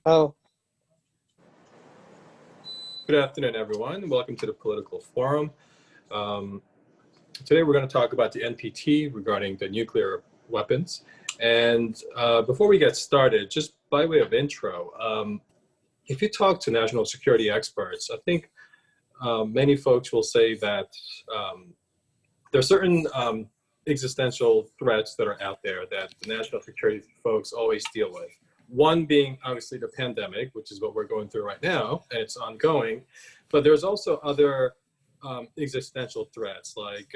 Oh, Good afternoon, everyone. Welcome to the Political Forum. Today we're going to talk about the NPT regarding the nuclear weapons. And before we get started, just by way of intro, if you talk to national security experts, I think many folks will say that there are certain existential threats that are out there that the national security folks always deal with. One being obviously the pandemic, which is what we're going through right now, and it's ongoing. But there's also other existential threats like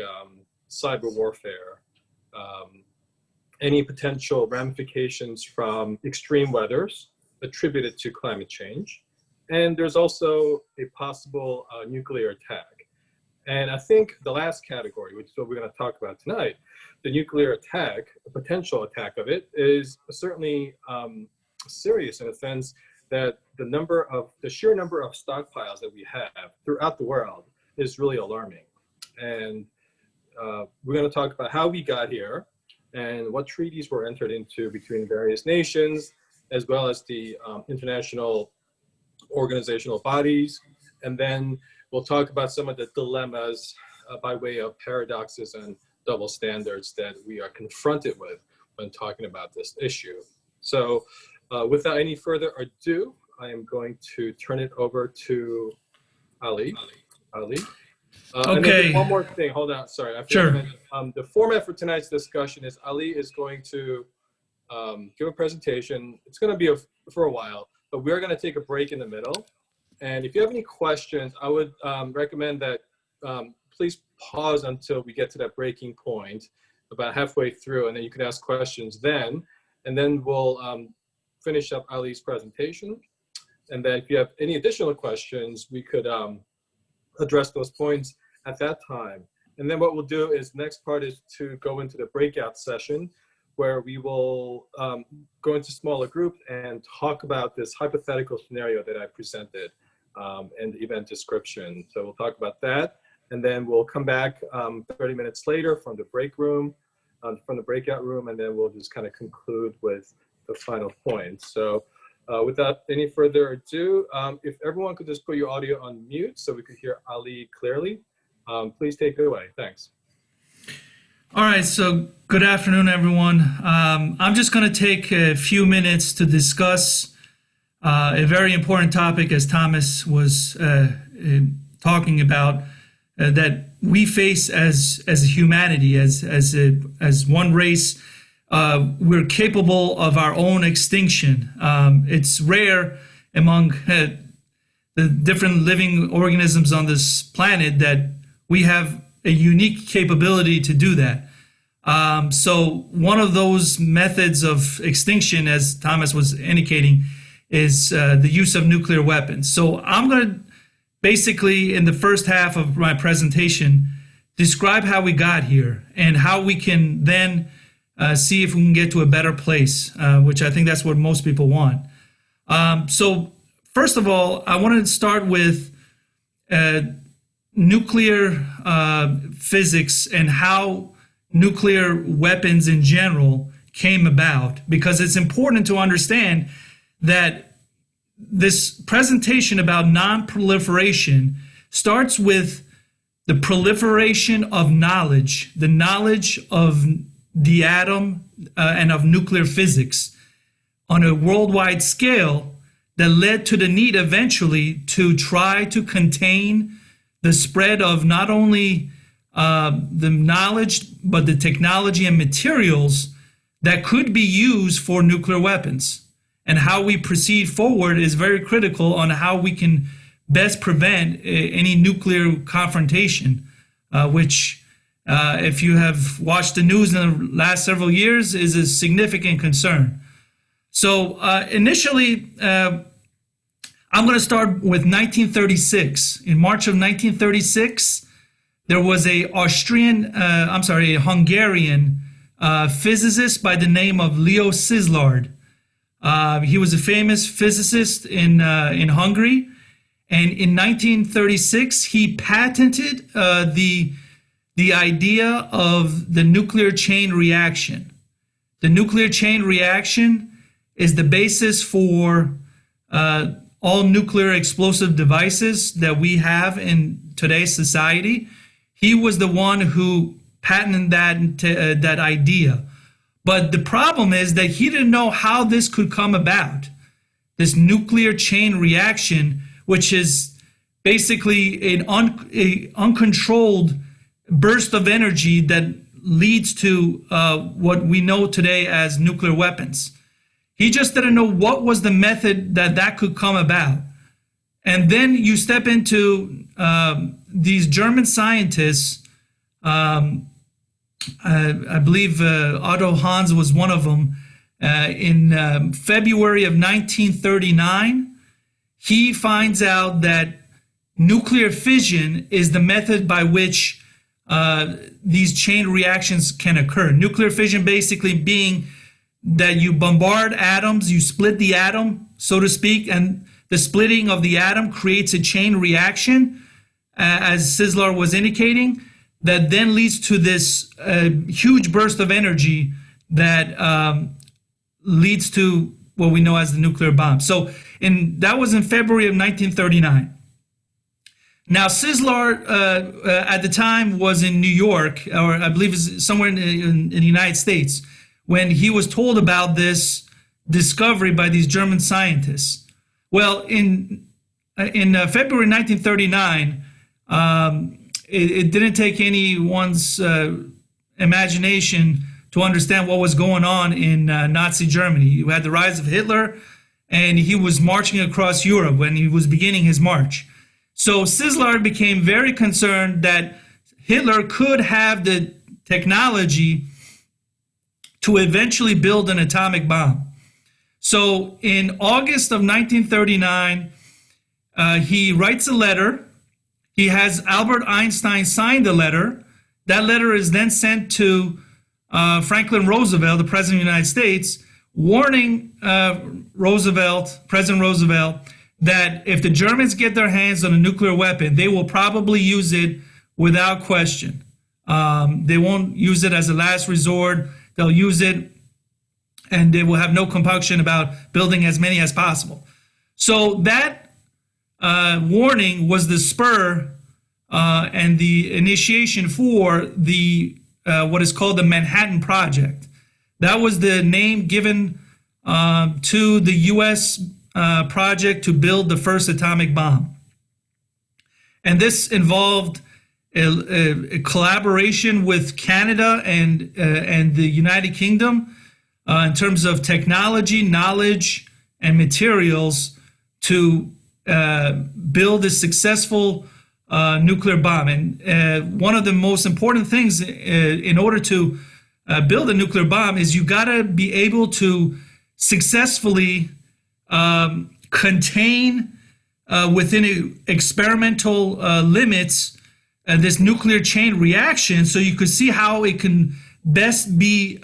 cyber warfare, any potential ramifications from extreme weathers attributed to climate change. And there's also a possible nuclear attack. And I think the last category, which is what we're going to talk about tonight, the nuclear attack, a potential attack of it, is certainly serious in a sense that the sheer number of stockpiles that we have throughout the world is really alarming. And we're going to talk about how we got here and what treaties were entered into between various nations, as well as the international organizational bodies. And then we'll talk about some of the dilemmas by way of paradoxes and double standards that we are confronted with when talking about this issue. So without any further ado, I am going to turn it over to Ali. Okay. And then one more thing, hold on, sorry. I forgot to mention, the format for tonight's discussion is Ali is going to give a presentation. It's going to be for a while, but we're going to take a break in the middle. And if you have any questions, I would recommend that please pause until we get to that breaking point about halfway through, and then you can ask questions then. And then we'll finish up Ali's presentation. And then if you have any additional questions, we could address those points at that time. And then what we'll do is next part is to go into the breakout session where we will go into smaller groups and talk about this hypothetical scenario that I presented and the event description. So we'll talk about that. And then we'll come back 30 minutes later from the breakout room, and then we'll just kind of conclude with the final points. So without any further ado, if everyone could just put your audio on mute so we could hear Ali clearly, please take it away. Thanks. All right, so good afternoon, everyone. I'm just going to take a few minutes to discuss a very important topic, as Thomas was talking about, that we face as a humanity, as one race. We're capable of our own extinction. It's rare among the different living organisms on this planet that we have a unique capability to do that. So one of those methods of extinction, as Thomas was indicating, is the use of nuclear weapons. So I'm going to basically, in the first half of my presentation, describe how we got here and how we can then see if we can get to a better place, which I think that's what most people want. So first of all, I wanted to start with nuclear physics and how nuclear weapons in general came about, because it's important to understand that this presentation about non-proliferation starts with the proliferation of knowledge, the knowledge of the atom and of nuclear physics on a worldwide scale that led to the need eventually to try to contain the spread of not only the knowledge, but the technology and materials that could be used for nuclear weapons. And how we proceed forward is very critical on how we can best prevent any nuclear confrontation, which, if you have watched the news in the last several years, is a significant concern. So initially, I'm going to start with 1936. In March of 1936, there was a Hungarian physicist by the name of Leo Szilard. He was a famous physicist in Hungary, and in 1936 he patented the idea of the nuclear chain reaction. The nuclear chain reaction is the basis for all nuclear explosive devices that we have in today's society. He was the one who patented that idea. But the problem is that he didn't know how this could come about. This nuclear chain reaction, which is basically an uncontrolled burst of energy that leads to what we know today as nuclear weapons. He just didn't know what was the method that could come about. And then you step into these German scientists. I believe Otto Hahn was one of them. In February of 1939, he finds out that nuclear fission is the method by which these chain reactions can occur. Nuclear fission basically being that you bombard atoms, you split the atom, so to speak, and the splitting of the atom creates a chain reaction, as Szilard was indicating, that then leads to this huge burst of energy that leads to what we know as the nuclear bomb. So that was in February of 1939. Now, Szilard at the time was in New York, or I believe it's somewhere in the United States, when he was told about this discovery by these German scientists. Well, in February 1939, it didn't take anyone's imagination to understand what was going on in Nazi Germany. You had the rise of Hitler, and he was marching across Europe when he was beginning his march. So Szilard became very concerned that Hitler could have the technology to eventually build an atomic bomb. So in August of 1939, he writes a letter. He has Albert Einstein sign the letter. That letter is then sent to Franklin Roosevelt, the President of the United States, warning President Roosevelt, that if the Germans get their hands on a nuclear weapon, they will probably use it without question. They won't use it as a last resort. They'll use it, and they will have no compunction about building as many as possible. So that warning was the spur and the initiation for the what is called the Manhattan Project. That was the name given to the U.S. Project to build the first atomic bomb. And this involved a collaboration with Canada and the United Kingdom in terms of technology, knowledge, and materials to build a successful nuclear bomb. And one of the most important things in order to build a nuclear bomb is you got to be able to successfully contain within experimental limits this nuclear chain reaction, so you could see how it can best be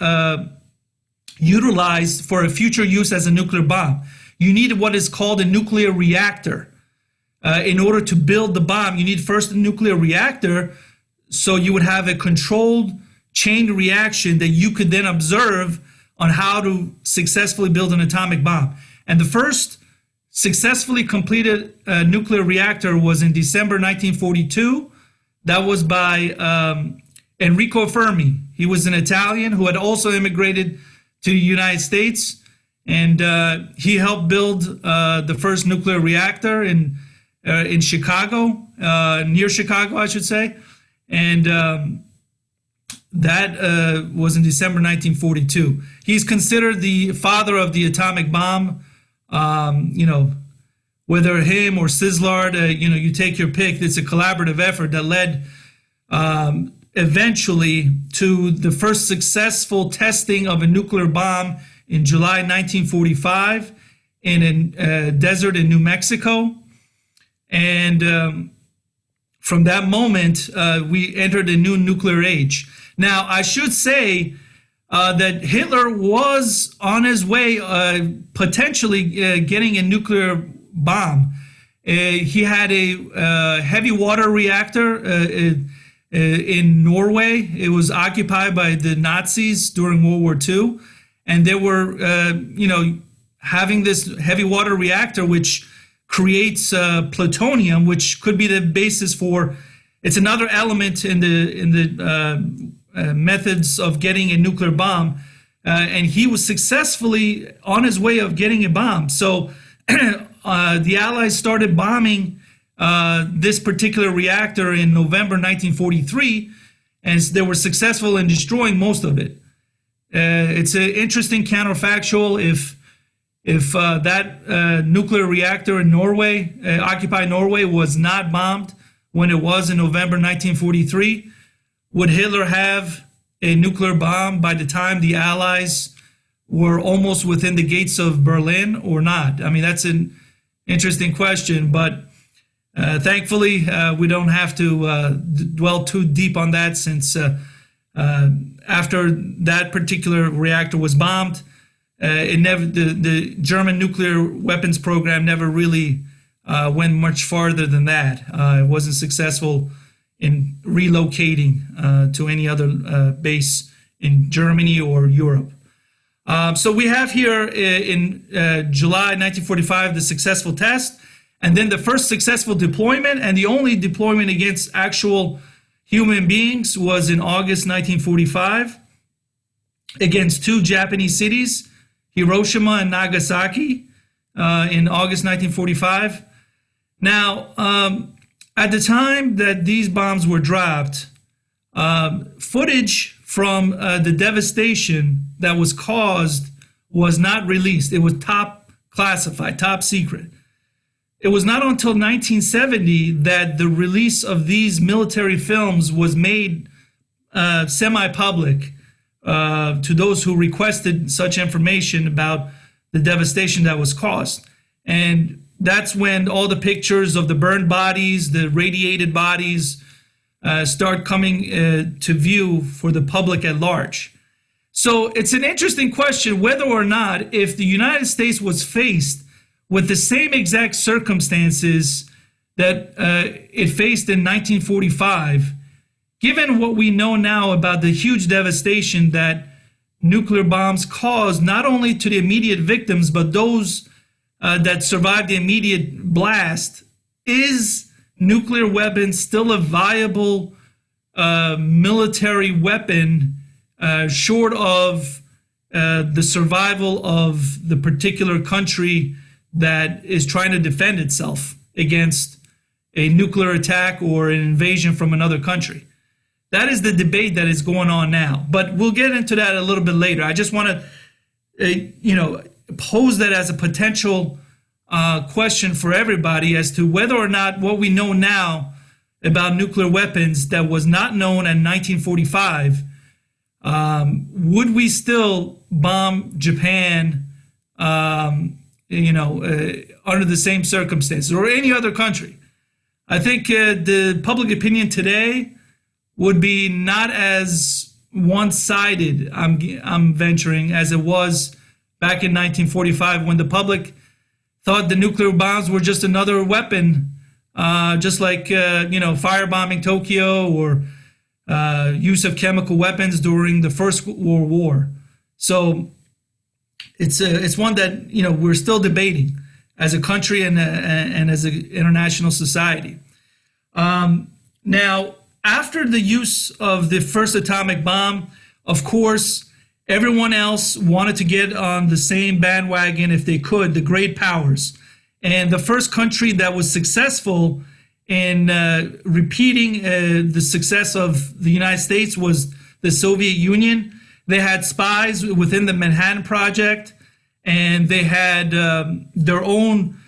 utilized for a future use as a nuclear bomb. You need what is called a nuclear reactor. In order to build the bomb, you need first a nuclear reactor, so you would have a controlled chain reaction that you could then observe on how to successfully build an atomic bomb. And the first successfully completed nuclear reactor was in December 1942. That was by Enrico Fermi. He was an Italian who had also immigrated to the United States, and he helped build the first nuclear reactor in Chicago, near Chicago, I should say. And that was in December 1942. He's considered the father of the atomic bomb. Whether him or Szilard, you take your pick. It's a collaborative effort that led eventually to the first successful testing of a nuclear bomb in July 1945 in a desert in New Mexico. And from that moment, we entered a new nuclear age. Now, I should say that Hitler was on his way potentially getting a nuclear bomb. He had a heavy water reactor in Norway. It was occupied by the Nazis during World War II. And they were, having this heavy water reactor, which creates plutonium, which could be the basis for. It's another element in the methods of getting a nuclear bomb, and he was successfully on his way of getting a bomb. So the Allies started bombing this particular reactor in November 1943, and they were successful in destroying most of it. It's an interesting counterfactual. If that nuclear reactor in Norway, occupied Norway, was not bombed when it was in November 1943, would Hitler have a nuclear bomb by the time the Allies were almost within the gates of Berlin or not? I mean, that's an interesting question, but thankfully we don't have to dwell too deep on that, since after that particular reactor was bombed, the German nuclear weapons program never really went much farther than that. It wasn't successful in relocating to any other base in Germany or Europe. So we have here in July 1945 the successful test, and then the first successful deployment, and the only deployment against actual human beings was in August 1945 against two Japanese cities, Hiroshima and Nagasaki, in August 1945. Now, at the time that these bombs were dropped, footage from the devastation that was caused was not released. It was top classified, top secret. It was not until 1970 that the release of these military films was made semi-public to those who requested such information about the devastation that was caused. And that's when all the pictures of the burned bodies, the radiated bodies, start coming to view for the public at large. So it's an interesting question whether or not, if the United States was faced with the same exact circumstances that it faced in 1945, given what we know now about the huge devastation that nuclear bombs caused, not only to the immediate victims, but those that survived the immediate blast, is nuclear weapons still a viable military weapon short of the survival of the particular country that is trying to defend itself against a nuclear attack or an invasion from another country? That is the debate that is going on now, but we'll get into that a little bit later. I just want to, pose that as a potential question for everybody as to whether or not what we know now about nuclear weapons that was not known in 1945, would we still bomb Japan, under the same circumstances, or any other country? I think the public opinion today would be not as one-sided, I'm venturing, as it was back in 1945, when the public thought the nuclear bombs were just another weapon, just like firebombing Tokyo or use of chemical weapons during the First World War. So it's one that we're still debating as a country and as an international society. Now, after the use of the first atomic bomb, of course, everyone else wanted to get on the same bandwagon if they could, the great powers. And the first country that was successful in repeating the success of the United States was the Soviet Union. They had spies within the Manhattan Project, and they had their own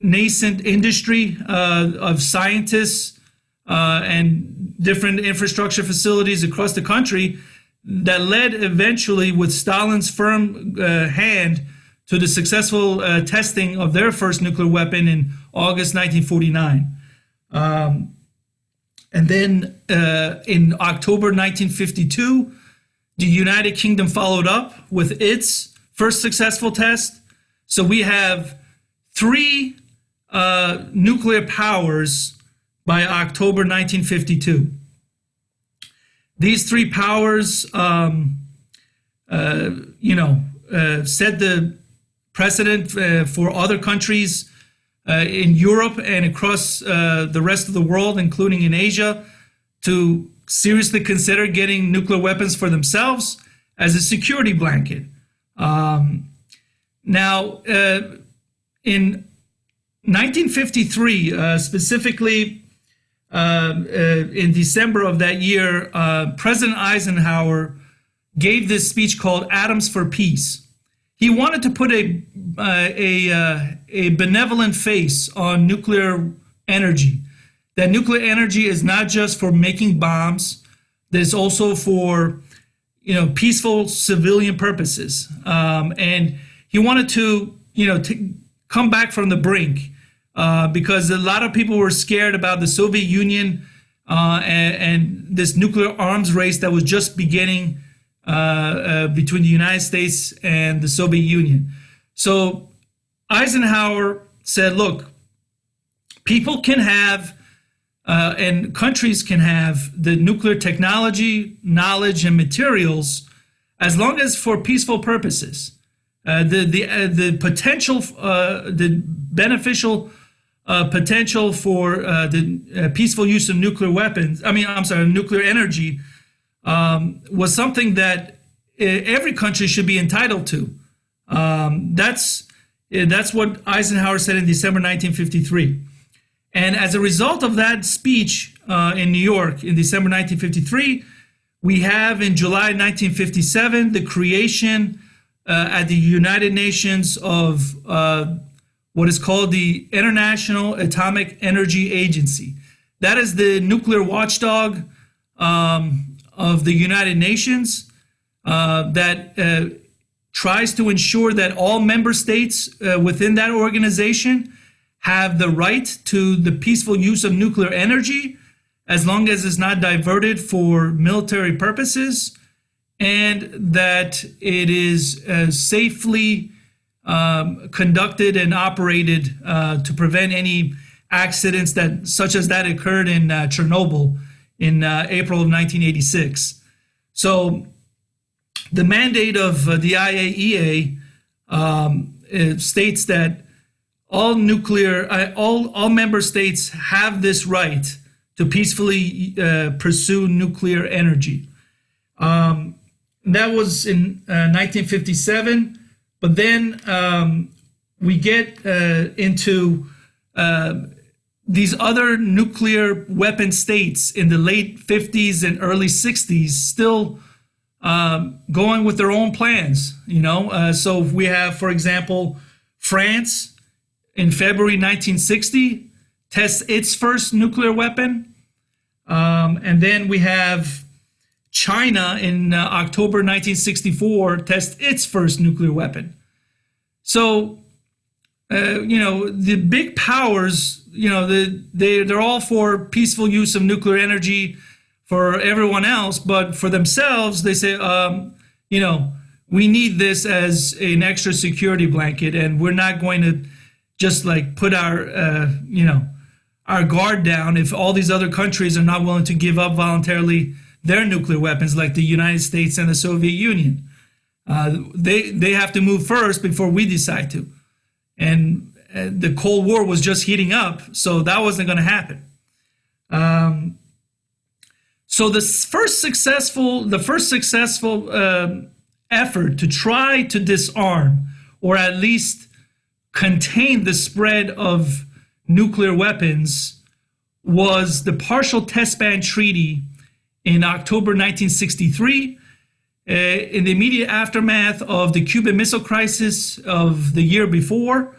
nascent industry of scientists and different infrastructure facilities across the country that led eventually, with Stalin's firm hand, to the successful testing of their first nuclear weapon in August 1949. And then in October 1952, the United Kingdom followed up with its first successful test. So we have three nuclear powers by October 1952. These three powers, set the precedent for other countries in Europe and across the rest of the world, including in Asia, to seriously consider getting nuclear weapons for themselves as a security blanket. Now, in 1953, specifically in December of that year, President Eisenhower gave this speech called Atoms for Peace. He wanted to put a benevolent face on nuclear energy. That nuclear energy is not just for making bombs, that it's also for, peaceful civilian purposes. And he wanted to, to come back from the brink because a lot of people were scared about the Soviet Union and this nuclear arms race that was just beginning between the United States and the Soviet Union. So Eisenhower said, look, people can have and countries can have the nuclear technology, knowledge, and materials as long as for peaceful purposes. The potential, the beneficial potential for the peaceful use of nuclear weapons, nuclear energy, was something that every country should be entitled to. That's what Eisenhower said in December 1953. And as a result of that speech in New York in December 1953, we have in July 1957 the creation at the United Nations of what is called the International Atomic Energy Agency. That is the nuclear watchdog of the United Nations that tries to ensure that all member states within that organization have the right to the peaceful use of nuclear energy as long as it's not diverted for military purposes, and that it is safely conducted and operated to prevent any accidents such as that occurred in Chernobyl in April of 1986. So the mandate of the IAEA states that all member states have this right to peacefully pursue nuclear energy. That was in 1957, but then we get into these other nuclear weapon states in the late 50s and early 60s still going with their own plans, So we have, for example, France in February 1960 tests its first nuclear weapon. And then we have China in October 1964 test its first nuclear weapon. So, the big powers, they're all for peaceful use of nuclear energy for everyone else, but for themselves, they say, we need this as an extra security blanket, and we're not going to just like put our guard down if all these other countries are not willing to give up voluntarily their nuclear weapons, like the United States and the Soviet Union. They have to move first before we decide to. And the Cold War was just heating up, so that wasn't going to happen. So the first successful effort to try to disarm, or at least contain the spread of nuclear weapons, was the Partial Test Ban Treaty in October 1963. In the immediate aftermath of the Cuban Missile Crisis of the year before,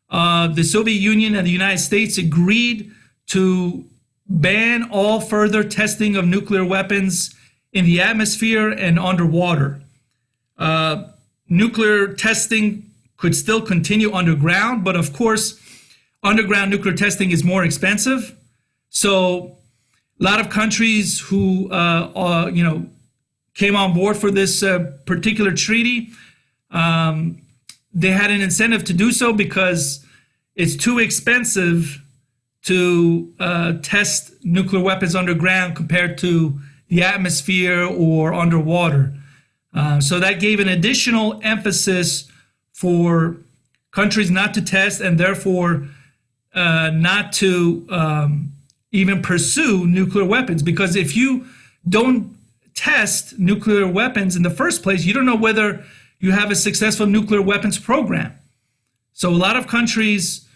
the Soviet Union and the United States agreed to ban all further testing of nuclear weapons in the atmosphere and underwater. Nuclear testing could still continue underground, but of course, underground nuclear testing is more expensive. So a lot of countries who, came on board for this particular treaty, they had an incentive to do so because it's too expensive to test nuclear weapons underground compared to the atmosphere or underwater. So that gave an additional emphasis for countries not to test and therefore not to even pursue nuclear weapons. Because if you don't test nuclear weapons in the first place, you don't know whether you have a successful nuclear weapons program. So a lot of countries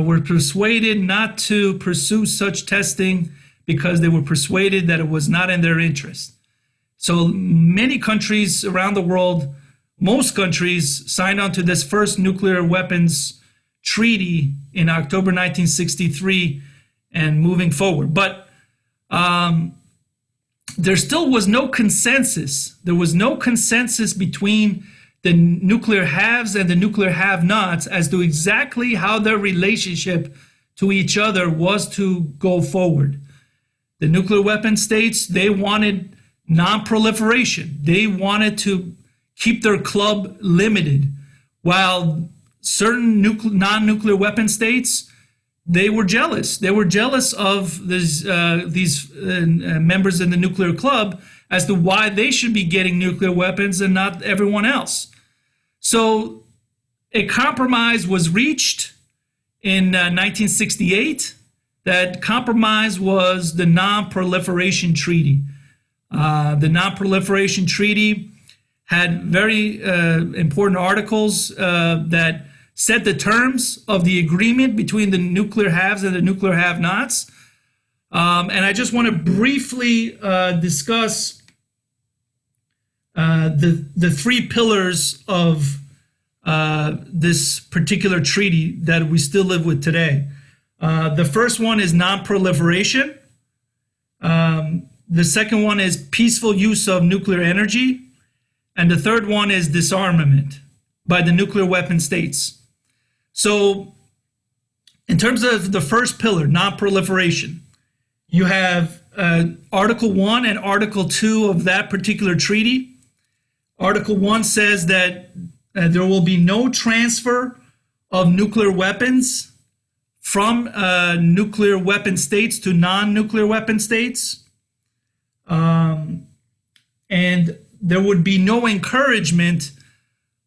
were persuaded not to pursue such testing because they were persuaded that it was not in their interest. So many countries around the world, most countries, signed on to this first nuclear weapons treaty in October 1963 and moving forward. But there still was no consensus. There was no consensus between the nuclear haves and the nuclear have-nots as to exactly how their relationship to each other was to go forward. The nuclear weapon states, they wanted non-proliferation. They wanted to keep their club limited, while certain non-nuclear weapon states, they were jealous. They were jealous of these members in the nuclear club as to why they should be getting nuclear weapons and not everyone else. So a compromise was reached in 1968. That compromise was the Non-Proliferation Treaty. The Non-Proliferation Treaty had very important articles that set the terms of the agreement between the nuclear haves and the nuclear have-nots. And I just want to briefly discuss the three pillars of this particular treaty that we still live with today. The first one is non-proliferation. The second one is peaceful use of nuclear energy. And the third one is disarmament by the nuclear weapon states. So in terms of the first pillar, non-proliferation, you have Article 1 and Article 2 of that particular treaty. Article 1 says that there will be no transfer of nuclear weapons from nuclear weapon states to non-nuclear weapon states. And there would be no encouragement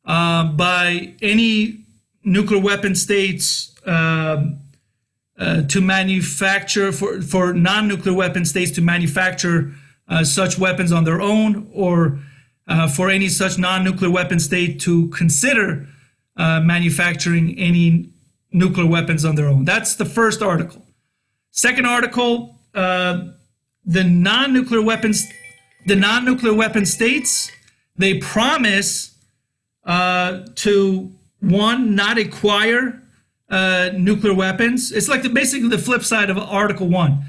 by any nuclear weapon states to manufacture, for non-nuclear weapon states to manufacture such weapons on their own, or for any such non-nuclear weapon state to consider manufacturing any nuclear weapons on their own. That's the first article. Second article, the non-nuclear weapon states, they promise to, one, not acquire nuclear weapons. It's like basically the flip side of Article 1.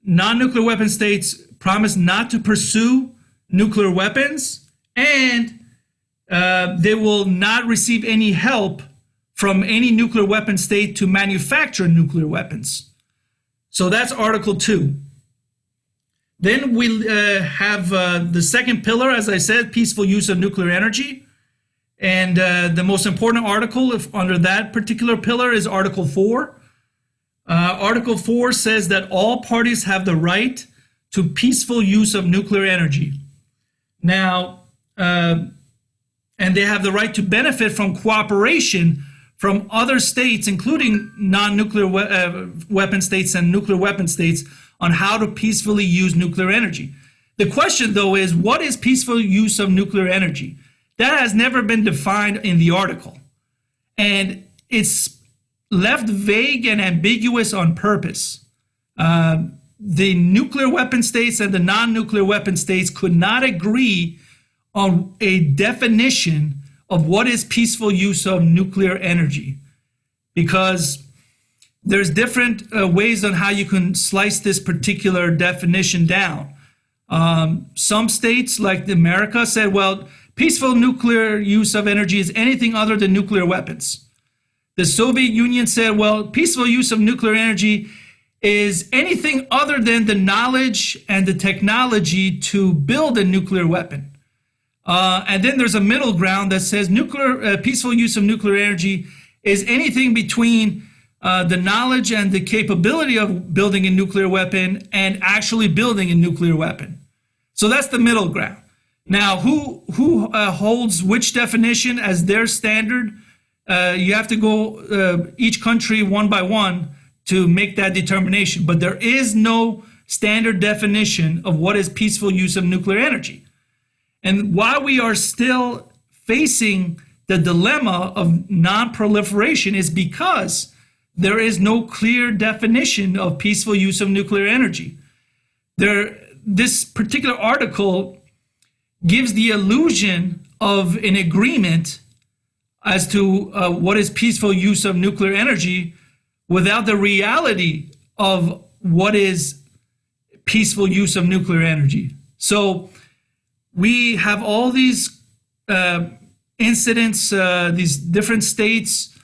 Non-nuclear weapon states promise not to pursue nuclear weapons, and they will not receive any help from any nuclear weapon state to manufacture nuclear weapons. So that's Article 2. Then we have the second pillar, as I said, peaceful use of nuclear energy. And the most important article under that particular pillar is Article 4. Article 4 says that all parties have the right to peaceful use of nuclear energy. Now, and they have the right to benefit from cooperation from other states, including non-nuclear weapon states and nuclear weapon states, on how to peacefully use nuclear energy. The question, though, is what is peaceful use of nuclear energy? That has never been defined in the article. And it's left vague and ambiguous on purpose. The nuclear weapon states and the non-nuclear weapon states could not agree on a definition of what is peaceful use of nuclear energy, because there's different ways on how you can slice this particular definition down. Some states, like America, said, well, peaceful nuclear use of energy is anything other than nuclear weapons. The Soviet Union said, well, peaceful use of nuclear energy is anything other than the knowledge and the technology to build a nuclear weapon. And then there's a middle ground that says peaceful use of nuclear energy is anything between the knowledge and the capability of building a nuclear weapon and actually building a nuclear weapon. So that's the middle ground. Now, who holds which definition as their standard? you have to go each country one by one to make that determination. But there is no standard definition of what is peaceful use of nuclear energy. And while we are still facing the dilemma of non-proliferation is because there is no clear definition of peaceful use of nuclear energy. This particular article gives the illusion of an agreement as to what is peaceful use of nuclear energy without the reality of what is peaceful use of nuclear energy. So we have all these incidents, these different states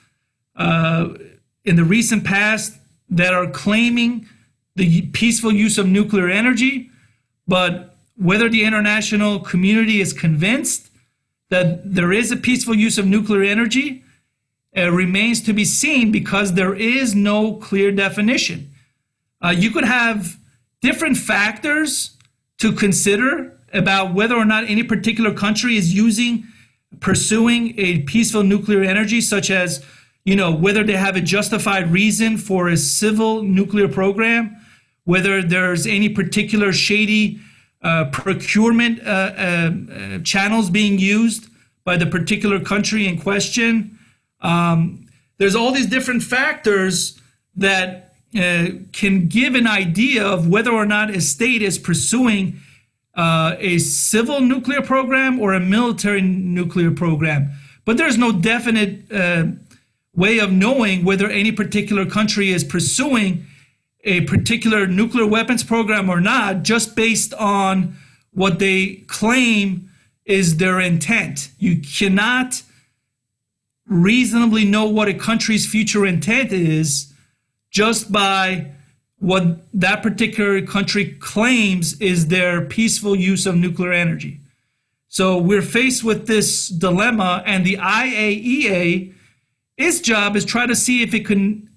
in the recent past that are claiming the peaceful use of nuclear energy, but whether the international community is convinced that there is a peaceful use of nuclear energy remains to be seen because there is no clear definition. You could have different factors to consider about whether or not any particular country is pursuing a peaceful nuclear energy, such as, whether they have a justified reason for a civil nuclear program, whether there's any particular shady procurement channels being used by the particular country in question. There's all these different factors that can give an idea of whether or not a state is pursuing a civil nuclear program or a military nuclear program. But there's no definite way of knowing whether any particular country is pursuing a particular nuclear weapons program or not, just based on what they claim is their intent. You cannot reasonably know what a country's future intent is just by what that particular country claims is their peaceful use of nuclear energy. So we're faced with this dilemma, and the IAEA, its job is try to see if it can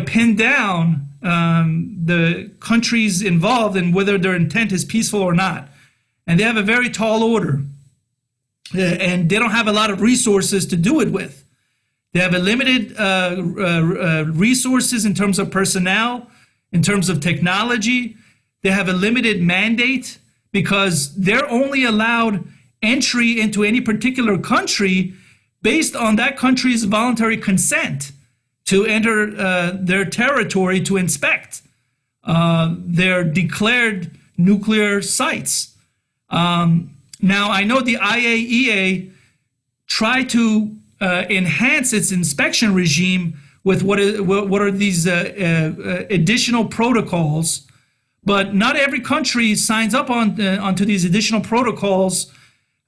pin down the countries involved and whether their intent is peaceful or not. And they have a very tall order, and they don't have a lot of resources to do it with. They have a limited resources in terms of personnel, in terms of technology. They have a limited mandate because they're only allowed entry into any particular country based on that country's voluntary consent to enter their territory to inspect their declared nuclear sites. Now, I know the IAEA tried to enhance its inspection regime with what are these additional protocols, but not every country signs up onto these additional protocols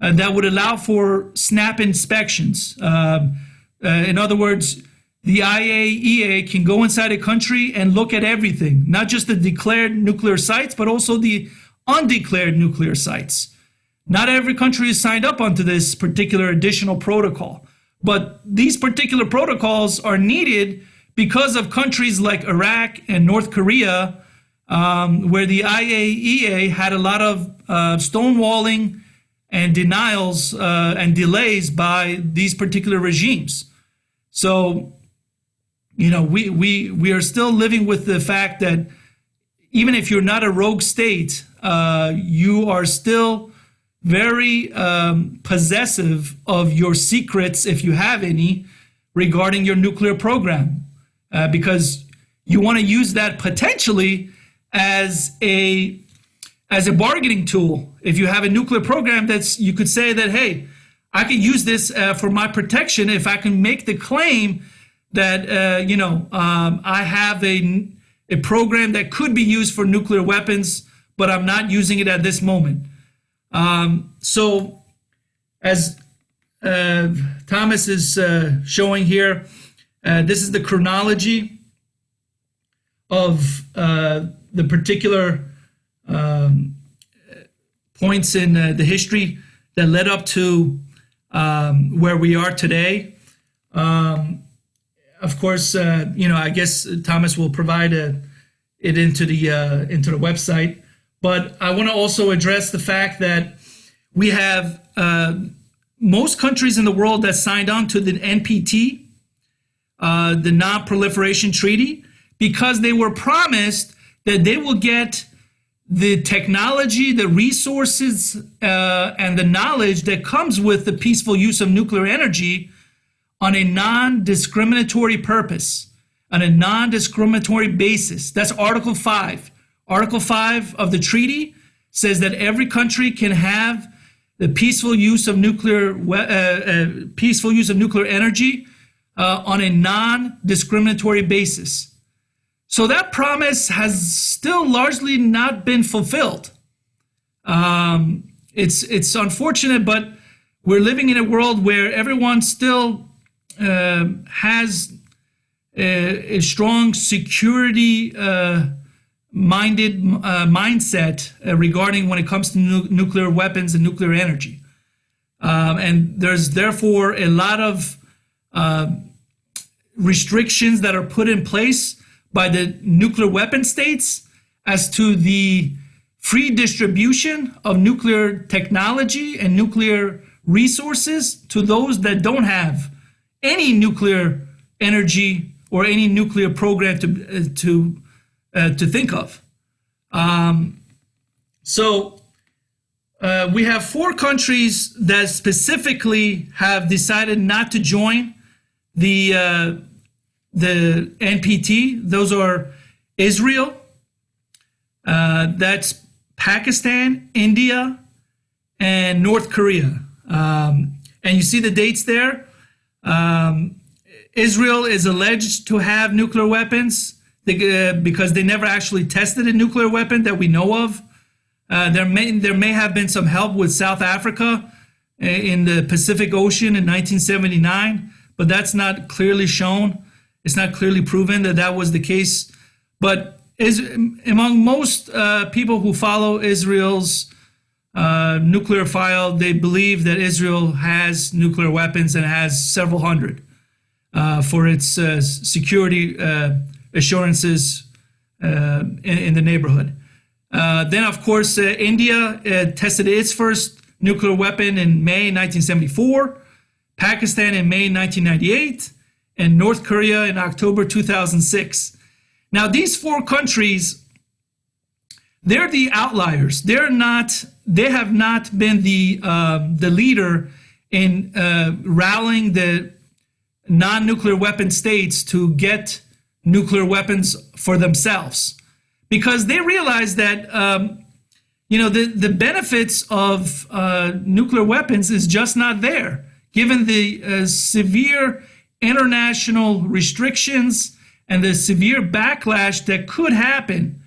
that would allow for snap inspections. In other words, the IAEA can go inside a country and look at everything, not just the declared nuclear sites, but also the undeclared nuclear sites. Not every country is signed up onto this particular additional protocol, but these particular protocols are needed because of countries like Iraq and North Korea, where the IAEA had a lot of stonewalling and denials and delays by these particular regimes. So, we are still living with the fact that even if you're not a rogue state, you are still very possessive of your secrets, if you have any, regarding your nuclear program, because you want to use that potentially as a bargaining tool. If you have a nuclear program, you could say that, hey, I can use this for my protection if I can make the claim that I have a program that could be used for nuclear weapons, but I'm not using it at this moment. So as Thomas is showing here, this is the chronology of the particular points in the history that led up to where we are today. Of course, I guess Thomas will provide it into the website. But I want to also address the fact that we have most countries in the world that signed on to the NPT, the Non-Proliferation Treaty, because they were promised that they will get the technology, the resources, and the knowledge that comes with the peaceful use of nuclear energy on a non-discriminatory purpose, on a non-discriminatory basis. That's Article 5. Article 5 of the treaty says that every country can have the peaceful use of nuclear energy on a non-discriminatory basis. So that promise has still largely not been fulfilled. It's unfortunate, but we're living in a world where everyone still has a strong security minded mindset regarding when it comes to nuclear weapons and nuclear energy. And there's therefore a lot of restrictions that are put in place by the nuclear weapon states as to the free distribution of nuclear technology and nuclear resources to those that don't have any nuclear energy or any nuclear program to think of. So we have 4 countries that specifically have decided not to join the NPT. Those are Israel, that's Pakistan, India, and North Korea. And you see the dates there. Israel is alleged to have nuclear weapons because they never actually tested a nuclear weapon that we know of. There may have been some help with South Africa in the Pacific Ocean in 1979, but that's not clearly shown. It's not clearly proven that that was the case. But among most people who follow Israel's nuclear file, they believe that Israel has nuclear weapons and has several hundred for its security assurances in the neighborhood. Then, of course, India tested its first nuclear weapon in May 1974, Pakistan in May 1998, and North Korea in October 2006. Now, these 4 countries, they're the outliers. They have not been the leader in rallying the non-nuclear weapon states to get nuclear weapons for themselves, because they realize that the benefits of nuclear weapons is just not there, given the severe international restrictions and the severe backlash that could happen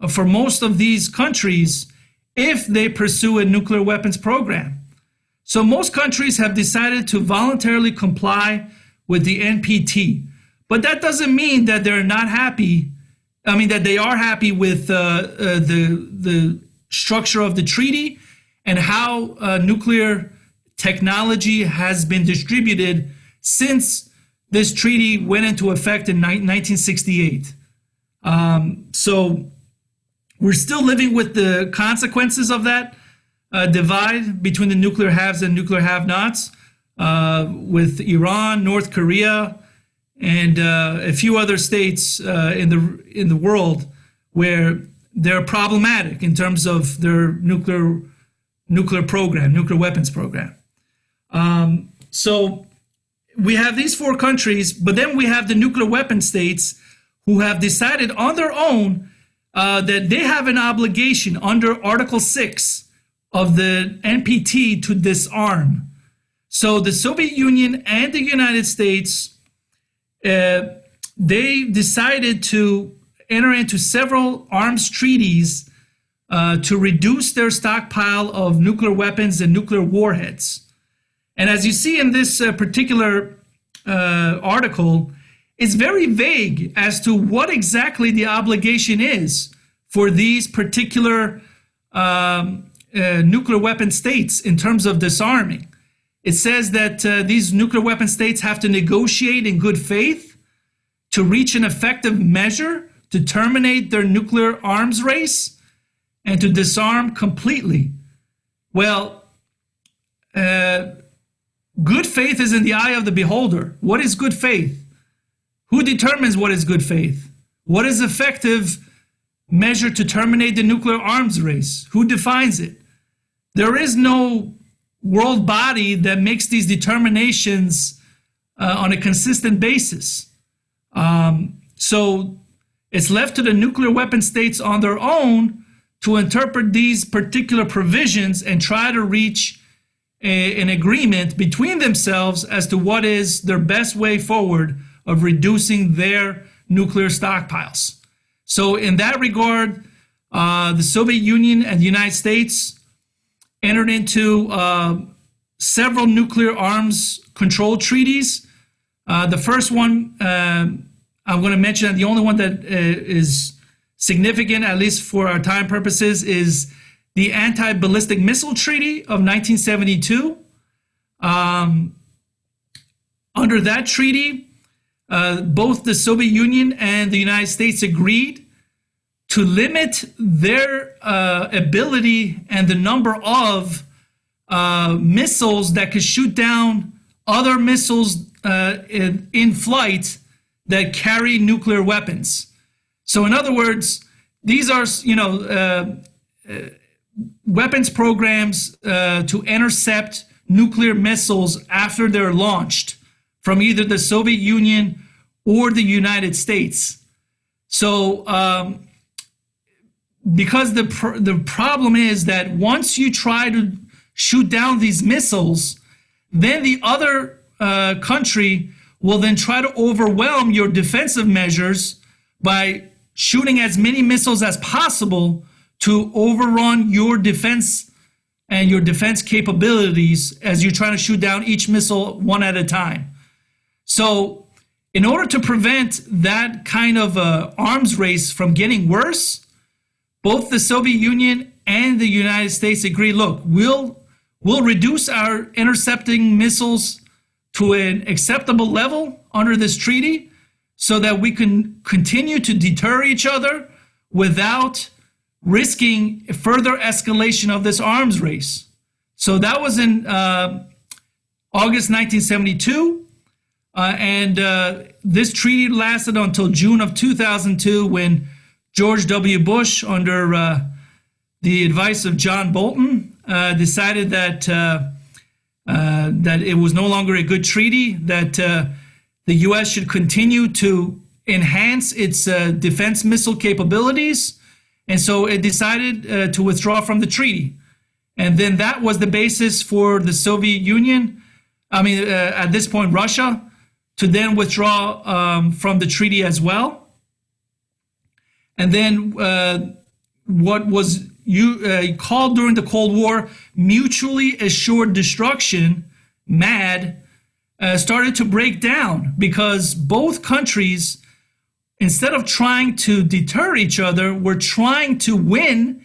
for most of these countries if they pursue a nuclear weapons program. So most countries have decided to voluntarily comply with the NPT. But that doesn't mean that they're not happy. I mean, that they are happy with the structure of the treaty and how nuclear technology has been distributed since this treaty went into effect in 1968. So we're still living with the consequences of that divide between the nuclear haves and nuclear have-nots, with Iran, North Korea, and a few other states in the world where they're problematic in terms of their nuclear program, nuclear weapons program. So we have these 4 countries, but then we have the nuclear weapon states who have decided on their own that they have an obligation under Article 6 of the NPT to disarm. So the Soviet Union and the United States, they decided to enter into several arms treaties to reduce their stockpile of nuclear weapons and nuclear warheads. And as you see in this particular article, it's very vague as to what exactly the obligation is for these particular nuclear weapon states in terms of disarming. It says that these nuclear weapon states have to negotiate in good faith to reach an effective measure to terminate their nuclear arms race and to disarm completely. Well, good faith is in the eye of the beholder. What is good faith? Who determines what is good faith? What is effective measure to terminate the nuclear arms race? Who defines it? There is no world body that makes these determinations on a consistent basis. So it's left to the nuclear weapon states on their own to interpret these particular provisions and try to reach an agreement between themselves as to what is their best way forward of reducing their nuclear stockpiles. So in that regard, the Soviet Union and the United States entered into several nuclear arms control treaties. The first one I'm going to mention, and the only one that is significant, at least for our time purposes, is the Anti-Ballistic Missile Treaty of 1972. Under that treaty, both the Soviet Union and the United States agreed to limit their ability and the number of missiles that could shoot down other missiles in flight that carry nuclear weapons. So in other words, these are, weapons programs to intercept nuclear missiles after they're launched from either the Soviet Union or the United States. So because the problem is that once you try to shoot down these missiles, then the other country will then try to overwhelm your defensive measures by shooting as many missiles as possible to overrun your defense and your defense capabilities as you're trying to shoot down each missile one at a time. So in order to prevent that kind of arms race from getting worse, both the Soviet Union and the United States agree, look, we'll reduce our intercepting missiles to an acceptable level under this treaty so that we can continue to deter each other without risking further escalation of this arms race. So that was in August 1972. This treaty lasted until June of 2002 when George W. Bush, under the advice of John Bolton, decided that it was no longer a good treaty, that the U.S. should continue to enhance its defense missile capabilities. And so it decided to withdraw from the treaty. And then that was the basis for the Soviet Union, at this point, Russia, to then withdraw from the treaty as well. And then what was called during the Cold War mutually assured destruction, MAD, started to break down because both countries, instead of trying to deter each other, were trying to win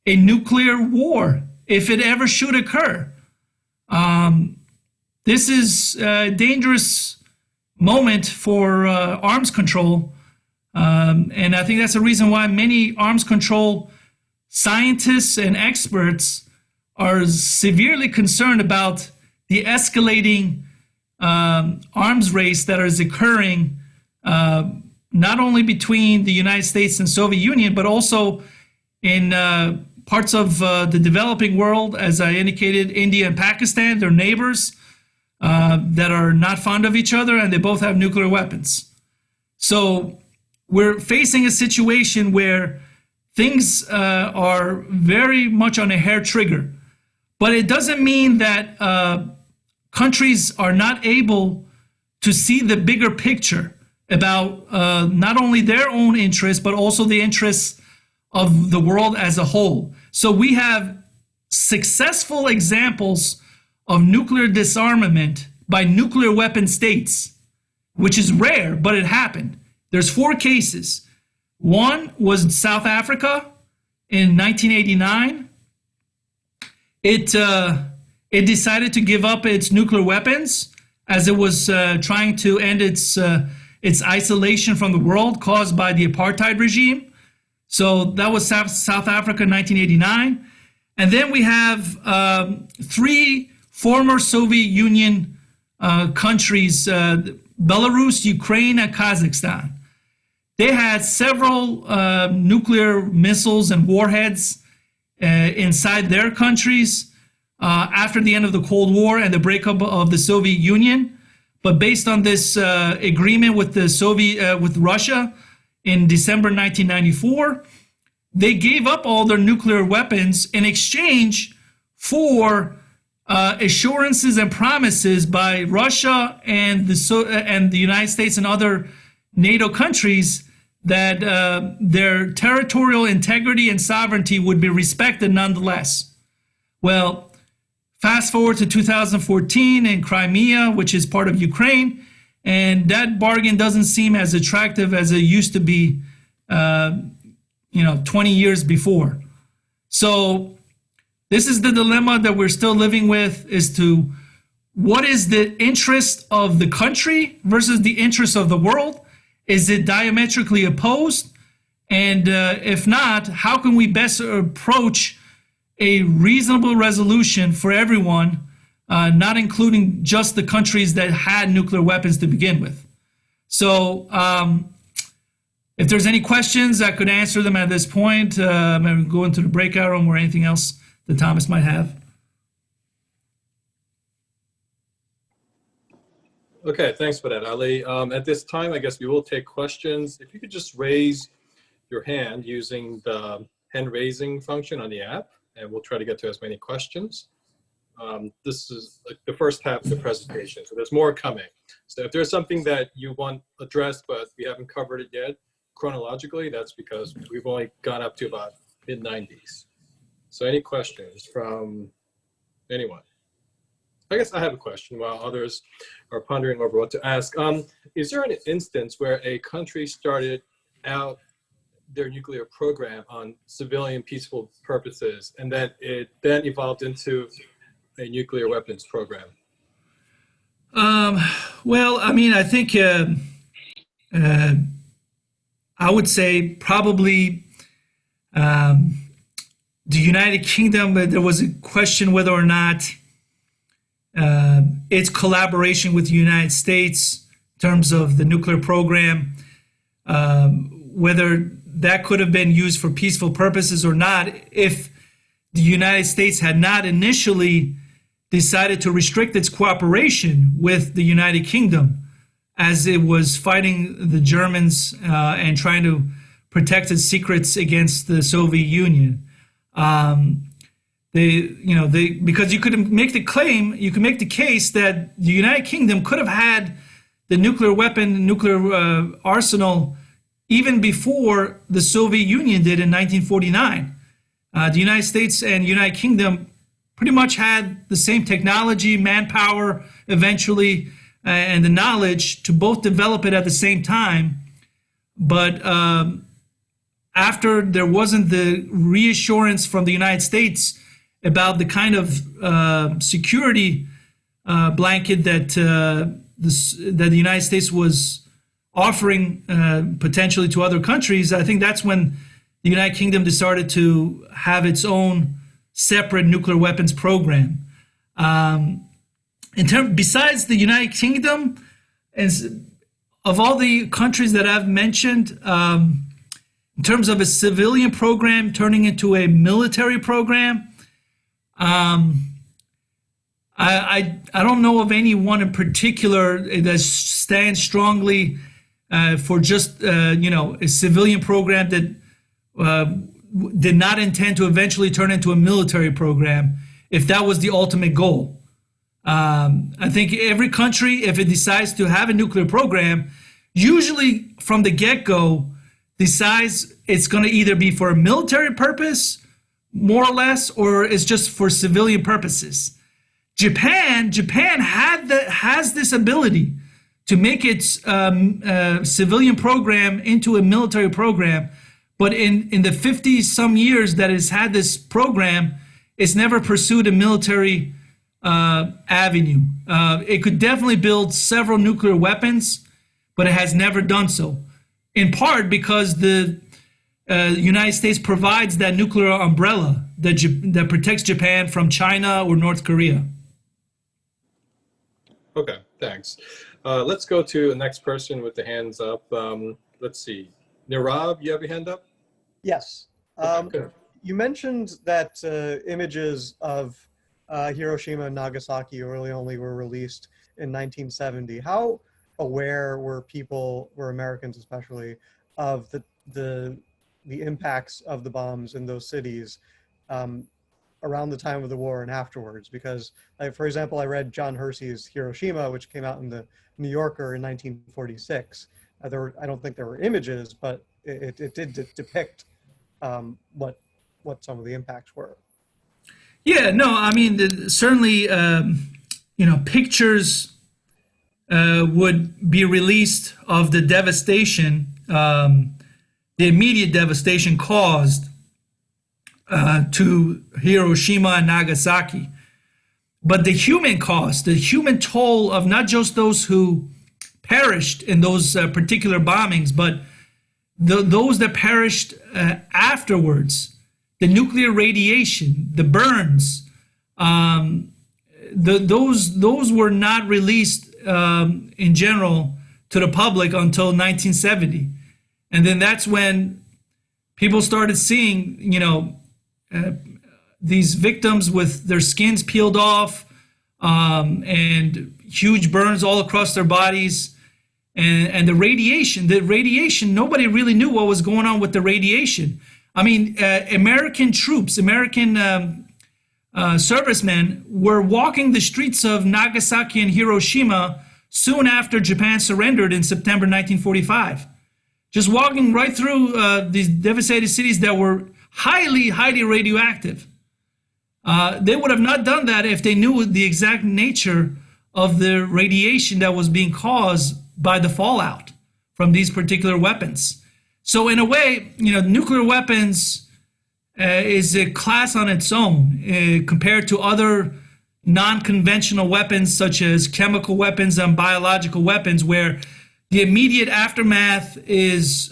a nuclear war if it ever should occur. This is a dangerous moment for arms control. And I think that's the reason why many arms control scientists and experts are severely concerned about the escalating arms race that is occurring not only between the United States and Soviet Union, but also in parts of the developing world, as I indicated, India and Pakistan, they're neighbors that are not fond of each other, and they both have nuclear weapons. So we're facing a situation where things are very much on a hair trigger. But it doesn't mean that countries are not able to see the bigger picture about not only their own interests, but also the interests of the world as a whole. So we have successful examples of nuclear disarmament by nuclear weapon states, which is rare, but it happened. There's 4 cases. One was South Africa in 1989. It decided to give up its nuclear weapons as it was trying to end its isolation from the world caused by the apartheid regime. So that was South Africa in 1989. And then we have 3 former Soviet Union countries, Belarus, Ukraine, and Kazakhstan. They had several nuclear missiles and warheads inside their countries after the end of the Cold War and the breakup of the Soviet Union. But based on this agreement with with Russia in December 1994, they gave up all their nuclear weapons in exchange for assurances and promises by Russia and the United States and other NATO countries that their territorial integrity and sovereignty would be respected nonetheless. Well, fast forward to 2014 in Crimea, which is part of Ukraine, and that bargain doesn't seem as attractive as it used to be 20 years before. So this is the dilemma that we're still living with, is to what is the interest of the country versus the interest of the world? Is it diametrically opposed? And if not, how can we best approach a reasonable resolution for everyone, not including just the countries that had nuclear weapons to begin with? So if there's any questions, I could answer them at this point. Maybe go into the breakout room or anything else that Thomas might have. Okay, thanks for that, Ali. At this time, I guess we will take questions. If you could just raise your hand using the hand raising function on the app, and we'll try to get to as many questions. This is like the first half of the presentation, so there's more coming. So if there's something that you want addressed, but we haven't covered it yet chronologically, that's because we've only gone up to about mid-90s. So any questions from anyone? I guess I have a question while others are pondering over what to ask. Is there an instance where a country started out their nuclear program on civilian peaceful purposes and then it then evolved into a nuclear weapons program? Well, I mean, I think I would say probably the United Kingdom, there was a question whether or not its collaboration with the United States in terms of the nuclear program, whether that could have been used for peaceful purposes or not, if the United States had not initially decided to restrict its cooperation with the United Kingdom as it was fighting the Germans and trying to protect its secrets against the Soviet Union. Because you could make the claim, you could make the case that the United Kingdom could have had the nuclear arsenal even before the Soviet Union did in 1949. The United States and United Kingdom pretty much had the same technology, manpower, eventually, and the knowledge to both develop it at the same time. But after there wasn't the reassurance from the United States about the kind of security blanket that the United States was offering potentially to other countries, I think that's when the United Kingdom decided to have its own separate nuclear weapons program. Besides the United Kingdom, of all the countries that I've mentioned, in terms of a civilian program turning into a military program, I don't know of any one in particular that stands strongly for just a civilian program that did not intend to eventually turn into a military program if that was the ultimate goal. I think every country, if it decides to have a nuclear program, usually from the get-go decides it's going to either be for a military purpose, more or less, or it's just for civilian purposes. Japan has this ability to make its civilian program into a military program, but in the 50-some years that it's had this program, it's never pursued a military avenue. It could definitely build several nuclear weapons, but it has never done so, in part because the United States provides that nuclear umbrella that protects Japan from China or North Korea. Okay, thanks. Let's go to the next person with the hands up. Let's see. Nirav, you have your hand up? Yes. Okay, good. You mentioned that images of Hiroshima and Nagasaki really only were released in 1970. How aware were people, were Americans especially, of the impacts of the bombs in those cities around the time of the war and afterwards? Because, for example, I read John Hersey's Hiroshima, which came out in the New Yorker in 1946. I don't think there were images, but it did depict what some of the impacts were. Yeah, no, I mean, certainly, pictures would be released of the devastation, the immediate devastation caused to Hiroshima and Nagasaki. But the human cost, the human toll of not just those who perished in those particular bombings, but those that perished afterwards, the nuclear radiation, the burns, those were not released in general to the public until 1970. And then that's when people started seeing, these victims with their skins peeled off and huge burns all across their bodies. And the radiation, nobody really knew what was going on with the radiation. I mean, American troops, American servicemen were walking the streets of Nagasaki and Hiroshima soon after Japan surrendered in September 1945. Just walking right through these devastated cities that were highly, highly radioactive. They would have not done that if they knew the exact nature of the radiation that was being caused by the fallout from these particular weapons. So in a way, nuclear weapons is a class on its own compared to other non-conventional weapons such as chemical weapons and biological weapons, where the immediate aftermath is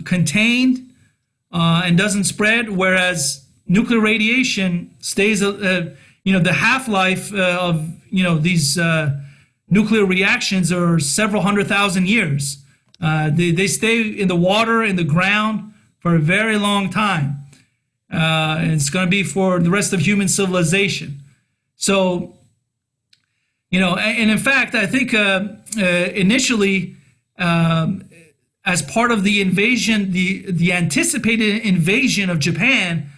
contained and doesn't spread, whereas nuclear radiation stays, the half-life of, these nuclear reactions are several 100,000 years. They stay in the water, in the ground for a very long time. And it's going to be for the rest of human civilization. So, and in fact, I think initially, as part of the invasion, the anticipated invasion of Japan,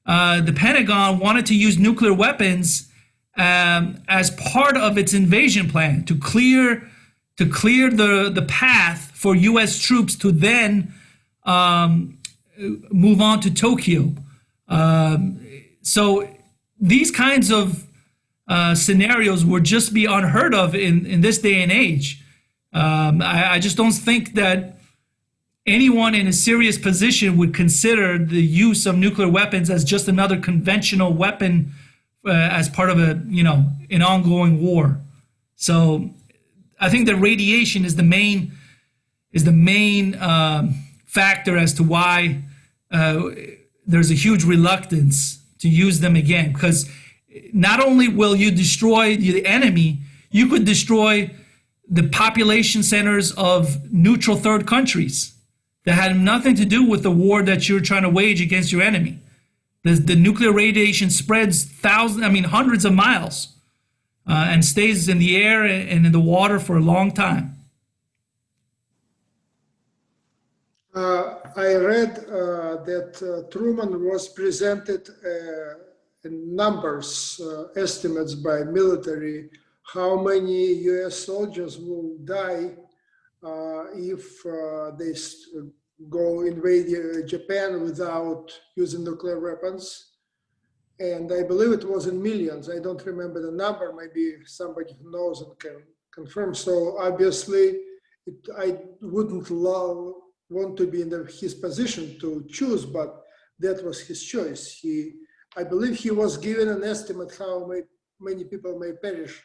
the Pentagon wanted to use nuclear weapons as part of its invasion plan to clear the path for U.S. troops to then move on to Tokyo. So these kinds of scenarios would just be unheard of in this day and age. I just don't think that anyone in a serious position would consider the use of nuclear weapons as just another conventional weapon as part of an ongoing war. So I think that radiation is the main factor as to why there's a huge reluctance to use them again, because not only will you destroy the enemy, you could destroy the population centers of neutral third countries that had nothing to do with the war that you're trying to wage against your enemy. The nuclear radiation spreads hundreds of miles and stays in the air and in the water for a long time. I read that Truman was presented in numbers, estimates by military, how many US soldiers will die if they go invade Japan without using nuclear weapons. And I believe it was in millions. I don't remember the number. Maybe somebody who knows and can confirm. So obviously, I wouldn't want to be in his position to choose, but that was his choice. I believe he was given an estimate how many people may perish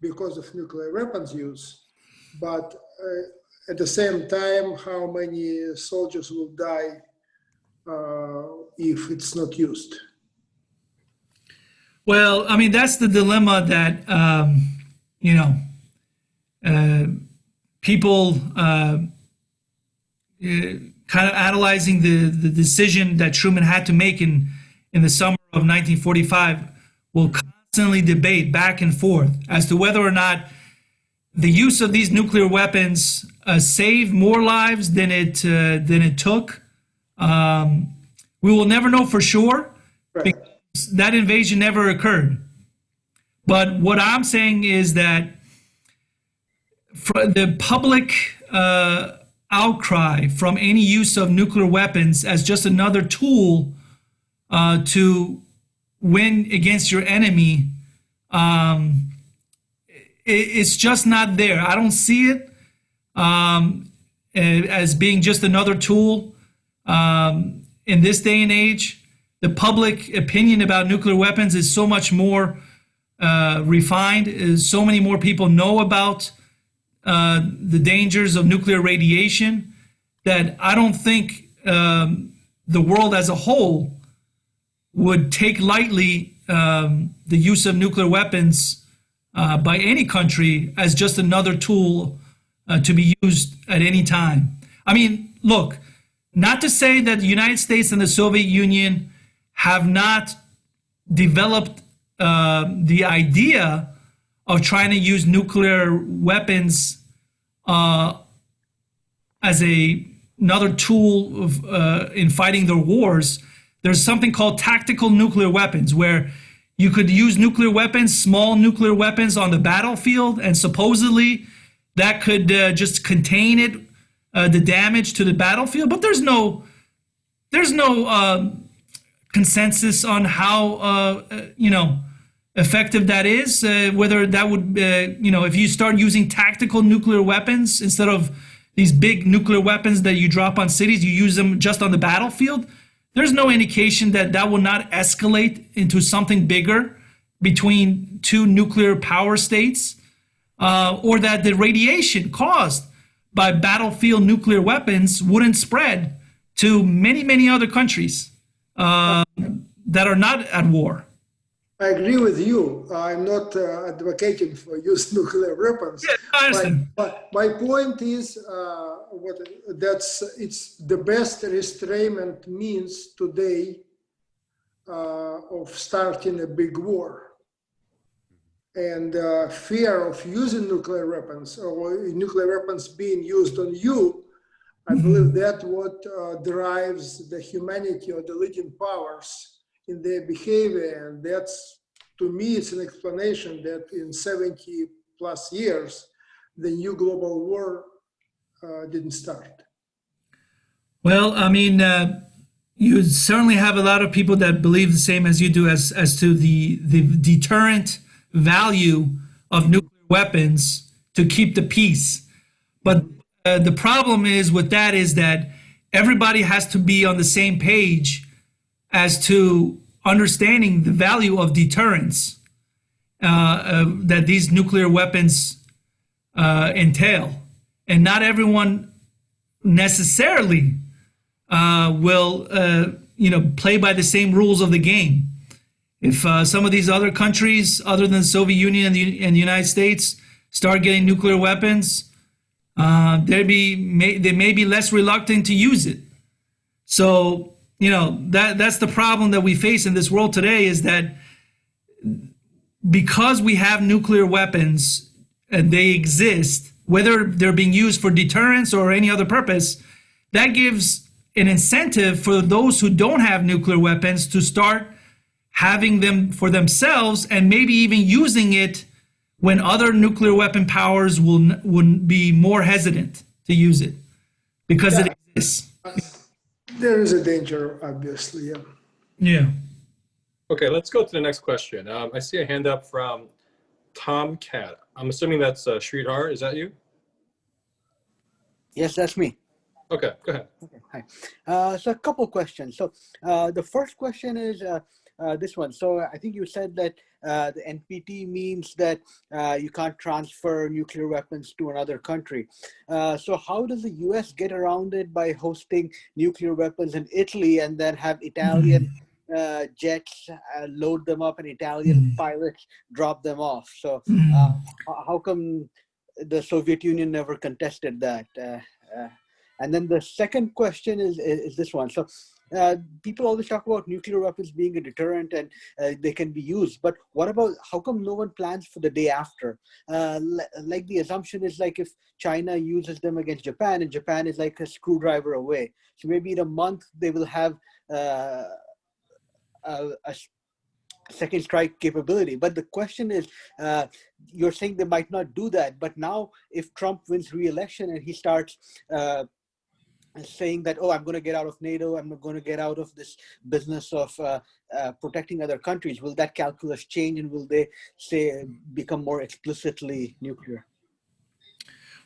because of nuclear weapons use, but at the same time, how many soldiers will die if it's not used. Well, I mean, that's the dilemma that, people kind of analyzing the decision that Truman had to make in the summer of 1945 will constantly debate back and forth as to whether or not the use of these nuclear weapons saved more lives than it took. We will never know for sure because that invasion never occurred. But what I'm saying is that for the public outcry from any use of nuclear weapons as just another tool to win against your enemy, it's just not there. I don't see it as being just another tool. In this day and age, the public opinion about nuclear weapons is so much more refined. So many more people know about the dangers of nuclear radiation that I don't think the world as a whole would take lightly the use of nuclear weapons by any country as just another tool to be used at any time. I mean, look, not to say that the United States and the Soviet Union have not developed the idea of trying to use nuclear weapons as another tool of, in fighting their wars. There's something called tactical nuclear weapons, where you could use nuclear weapons, small nuclear weapons on the battlefield, and supposedly that could just contain it, the damage to the battlefield. But there's no consensus on how effective that is. Whether that would if you start using tactical nuclear weapons instead of these big nuclear weapons that you drop on cities, you use them just on the battlefield. There's no indication that that will not escalate into something bigger between two nuclear power states, or that the radiation caused by battlefield nuclear weapons wouldn't spread to many, many other countries that are not at war. I agree with you. I'm not advocating for use nuclear weapons. Yeah, I understand. But my point is it's the best restraint means today of starting a big war. And fear of using nuclear weapons or nuclear weapons being used on you, I believe that what drives the humanity or the leading powers in their behavior. And that's, to me, it's an explanation that in 70 plus years, the new global war didn't start. Well, I mean, you certainly have a lot of people that believe the same as you do as to the deterrent value of nuclear weapons to keep the peace. But the problem is with that is that everybody has to be on the same page as to understanding the value of deterrence that these nuclear weapons entail. And not everyone necessarily will play by the same rules of the game. If some of these other countries, other than the Soviet Union and the United States, start getting nuclear weapons, they may be less reluctant to use it. So, that's the problem that we face in this world today, is that because we have nuclear weapons and they exist, whether they're being used for deterrence or any other purpose, that gives an incentive for those who don't have nuclear weapons to start having them for themselves, and maybe even using it when other nuclear weapon powers would be more hesitant to use it because it exists. There is a danger, obviously. Yeah. Yeah. Okay, let's go to the next question. I see a hand up from Tom Cat. I'm assuming that's Sridhar. Is that you? Yes, that's me. Okay, go ahead. Okay, hi. So a couple questions. So the first question is this one. So I think you said that the NPT means that you can't transfer nuclear weapons to another country. So how does the US get around it by hosting nuclear weapons in Italy and then have Italian jets load them up and Italian pilots drop them off? So how come the Soviet Union never contested that. And then the second question is this one. So people always talk about nuclear weapons being a deterrent and they can be used. But what about, how come no one plans for the day after? Like the assumption is like if China uses them against Japan and Japan is like a screwdriver away. So maybe in a month they will have a second strike capability. But the question is, you're saying they might not do that. But now if Trump wins re-election and he starts saying that, oh, I'm going to get out of NATO, I'm going to get out of this business of protecting other countries, will that calculus change and will they say become more explicitly nuclear?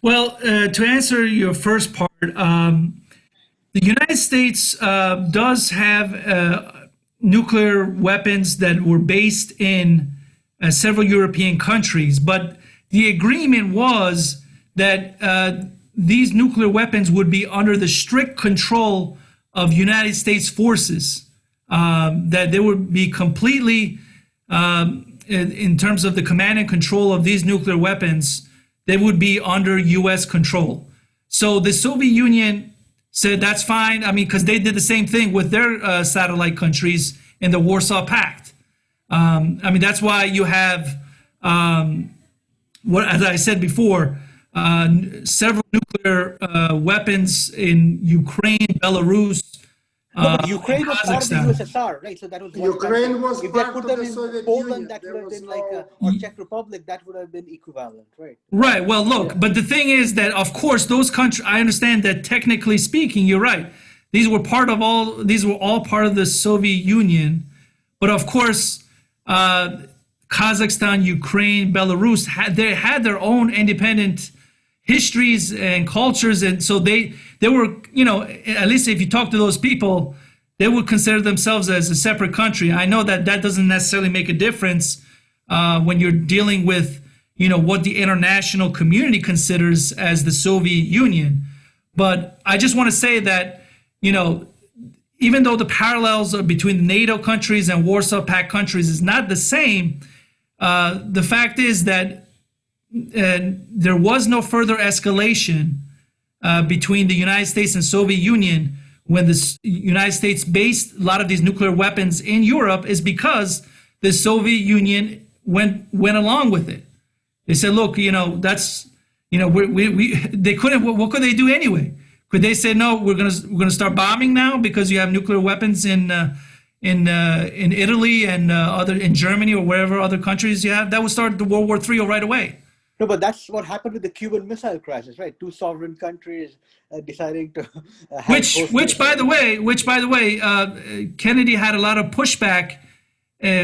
Well, to answer your first part, the United States does have nuclear weapons that were based in several European countries, but the agreement was that these nuclear weapons would be under the strict control of United States forces, that they would be completely, in terms of the command and control of these nuclear weapons, they would be under US control. So the Soviet Union said that's fine. I mean, because they did the same thing with their satellite countries in the Warsaw Pact. I mean, that's why you have, as I said before, several nuclear weapons in Ukraine, Belarus. Ukraine was part of the USSR, right? So that was Ukraine was if they part put of them the in Soviet Poland, Union. that There would have was been like, no- or Czech Republic, that would have been equivalent, right? Right. Well, look, but the thing is that, of course, those countries, I understand that technically speaking, you're right. These were all part of the Soviet Union. But of course, Kazakhstan, Ukraine, Belarus had their own independent histories and cultures, and so they were, you know, at least if you talk to those people, they would consider themselves as a separate country. I know that that doesn't necessarily make a difference when you're dealing with, you know, what the international community considers as the Soviet Union. But I just want to say that, you know, even though the parallels between the NATO countries and Warsaw Pact countries is not the same, the fact is that there was no further escalation between the United States and Soviet Union when the United States based a lot of these nuclear weapons in Europe, is because the Soviet Union went along with it. They said, look, you know, that's, you know, they couldn't, what could they do anyway? Could they say, no, we're gonna start bombing now because you have nuclear weapons in Italy and in Germany or wherever other countries you have? That would start the World War III right away. No, but that's what happened with the Cuban Missile Crisis, right? Two sovereign countries deciding to have which by the way, Kennedy had a lot of pushback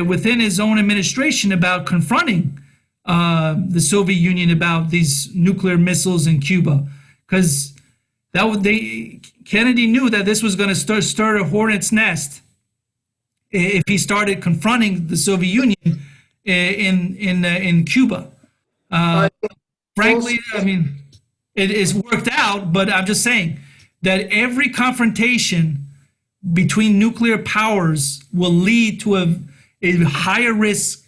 within his own administration about confronting the Soviet Union about these nuclear missiles in Cuba, because Kennedy knew that this was going to stir a hornet's nest if he started confronting the Soviet Union in Cuba. Frankly, I mean, it is worked out, but I'm just saying that every confrontation between nuclear powers will lead to a higher risk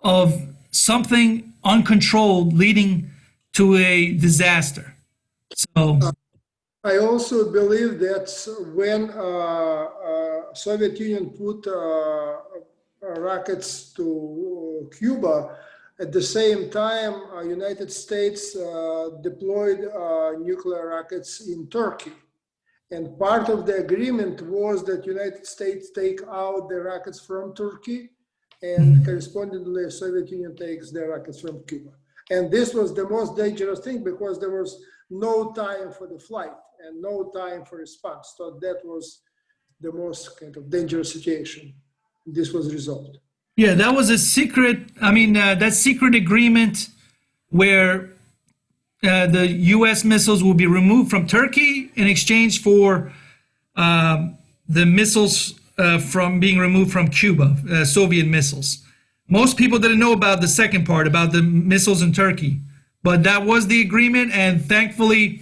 of something uncontrolled leading to a disaster. So I also believe that when Soviet Union put rockets to Cuba, at the same time, United States deployed nuclear rockets in Turkey. And part of the agreement was that United States take out the rockets from Turkey, and correspondingly, Soviet Union takes the rockets from Cuba. And this was the most dangerous thing because there was no time for the flight and no time for response. So that was the most kind of dangerous situation. This was resolved. yeah, that was a secret. I mean, that secret agreement where the U.S. missiles will be removed from Turkey in exchange for the missiles from being removed from Cuba, Soviet missiles. Most people didn't know about the second part, about the missiles in Turkey, but that was the agreement, and thankfully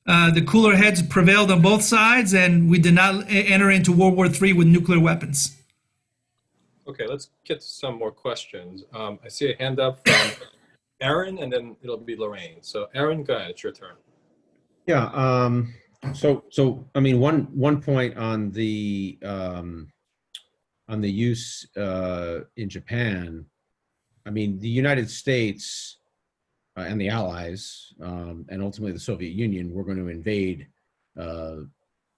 the cooler heads prevailed on both sides, and we did not enter into World War III with nuclear weapons. Okay, let's get to some more questions. I see a hand up from Aaron, and then it'll be Lorraine. So Aaron, go ahead, it's your turn. Yeah. So I mean, one point on the use in Japan. I mean, the United States and the Allies, and ultimately the Soviet Union, were going to invade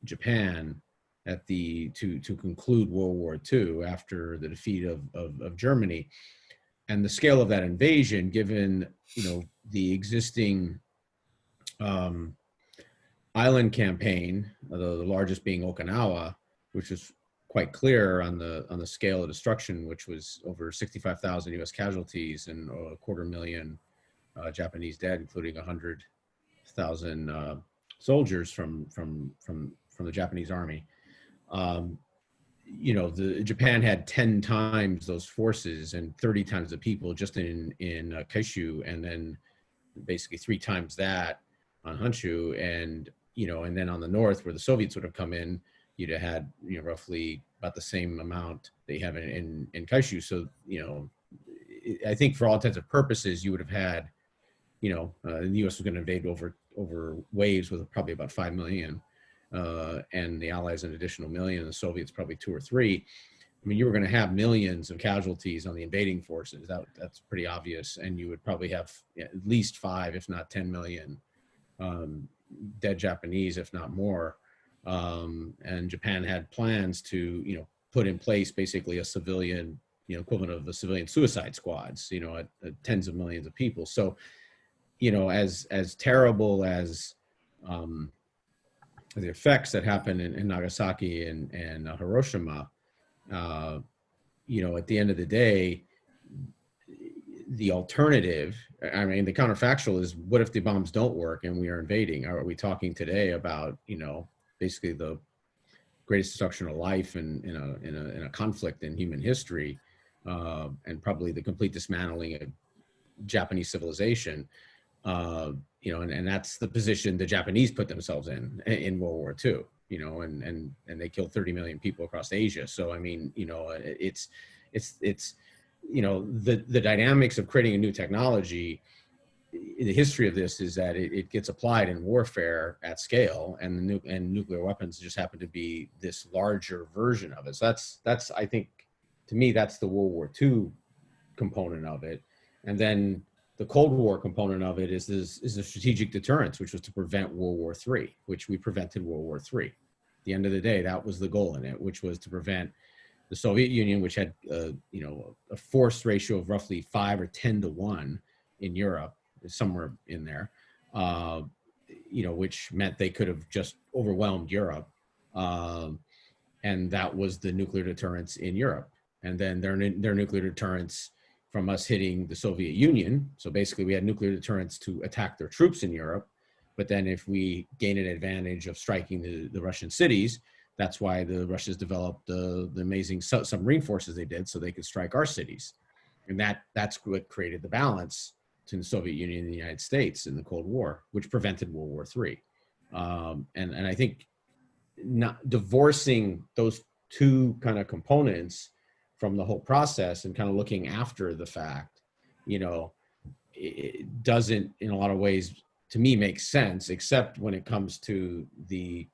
Japan to conclude World War II after the defeat of Germany. And the scale of that invasion, given the existing island campaign, the largest being Okinawa, which was quite clear on the scale of destruction, which was over 65,000 U.S. casualties and 250,000 Japanese dead, including 100,000 soldiers from the Japanese army. Japan had 10 times those forces and 30 times the people just in Kaishu, and then basically 3 times that on Honshu, and then on the north where the Soviets would have come in, you'd have had roughly about the same amount they have in Kaishu. So I think for all intents and purposes, you would have had the U.S. was going to invade over waves with probably about 5 million. And the Allies an additional million, the Soviets probably 2 or 3. I mean, you were going to have millions of casualties on the invading forces. That's pretty obvious. And you would probably have at least 5, if not 10 million dead Japanese, if not more. And Japan had plans to, put in place basically a civilian, equivalent of the civilian suicide squads, at tens of millions of people. So, as terrible as the effects that happened in Nagasaki and Hiroshima, at the end of the day, the alternative, I mean, the counterfactual is, what if the bombs don't work and we are invading? Are we talking today about, basically the greatest destruction of life in a conflict in human history, and probably the complete dismantling of Japanese civilization? And that's the position the Japanese put themselves in World War II, and they killed 30 million people across Asia. So, I mean, it's the dynamics of creating a new technology. The history of this is that it gets applied in warfare at scale, and nuclear weapons just happen to be this larger version of it. So that's I think, to me, that's the World War II component of it. And then the Cold War component of it is the strategic deterrence, which was to prevent World War III, which we prevented World War III. At the end of the day, that was the goal in it, which was to prevent the Soviet Union, which had a force ratio of roughly 5 or 10 to 1 in Europe, somewhere in there, which meant they could have just overwhelmed Europe. And that was the nuclear deterrence in Europe. And then their nuclear deterrence from us hitting the Soviet Union. So basically we had nuclear deterrence to attack their troops in Europe. But then if we gain an advantage of striking the Russian cities, that's why the Russians developed the amazing submarine forces they did, so they could strike our cities. And that's what created the balance between the Soviet Union and the United States in the Cold War, which prevented World War III. And I think not divorcing those two kind of components from the whole process and kind of looking after the fact, it doesn't, in a lot of ways, to me, make sense, except when it comes to the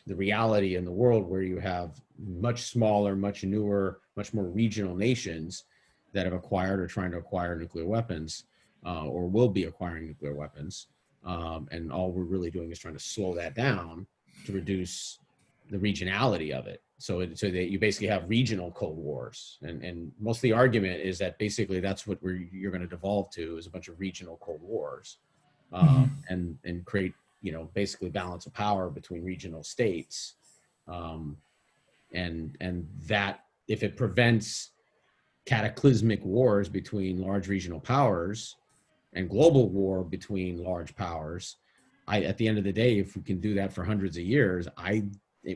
reality in the world where you have much smaller, much newer, much more regional nations that have acquired or trying to acquire nuclear weapons, or will be acquiring nuclear weapons. And all we're really doing is trying to slow that down to reduce the regionality of it. So that you basically have regional Cold Wars. And most of the argument is that basically that's what you're going to devolve to, is a bunch of regional Cold Wars, and create, basically balance of power between regional states. And that, if it prevents cataclysmic wars between large regional powers and global war between large powers, at the end of the day, if we can do that for hundreds of years,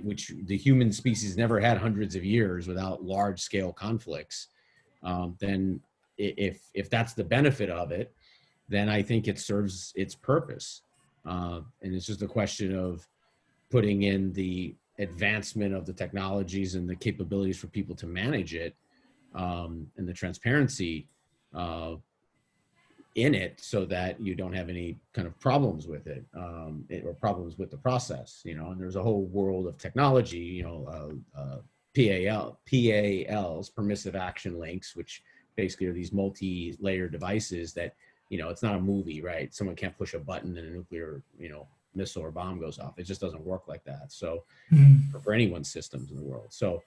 which the human species never had hundreds of years without large scale conflicts, then if that's the benefit of it, then I think it serves its purpose. And it's just a question of putting in the advancement of the technologies and the capabilities for people to manage it, and the transparency in it so that you don't have any kind of problems with it, or problems with the process, you know. And there's a whole world of technology, you know, PALs, permissive action links, which basically are these multi-layer devices that, you know, it's not a movie, right? Someone can't push a button and a nuclear, you know, missile or bomb goes off. It just doesn't work like that. So for anyone's systems in the world. So,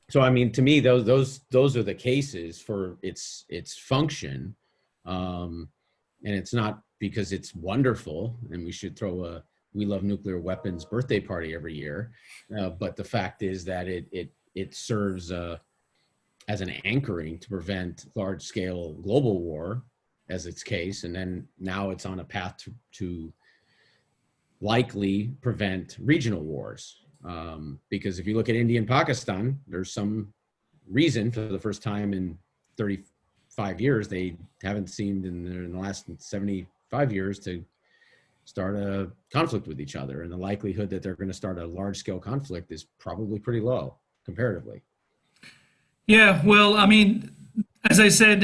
so I mean, to me, those are the cases for its function, and it's not because it's wonderful and we should throw a "We Love Nuclear Weapons" birthday party every year, but the fact is that it serves as an anchoring to prevent large-scale global war, as its case, and then now it's on a path to likely prevent regional wars. Because if you look at India and Pakistan, there's some reason for the first time in 35 years, they haven't seemed in the last 75 years to start a conflict with each other. And the likelihood that they're going to start a large scale conflict is probably pretty low comparatively. Yeah, well, I mean, as I said,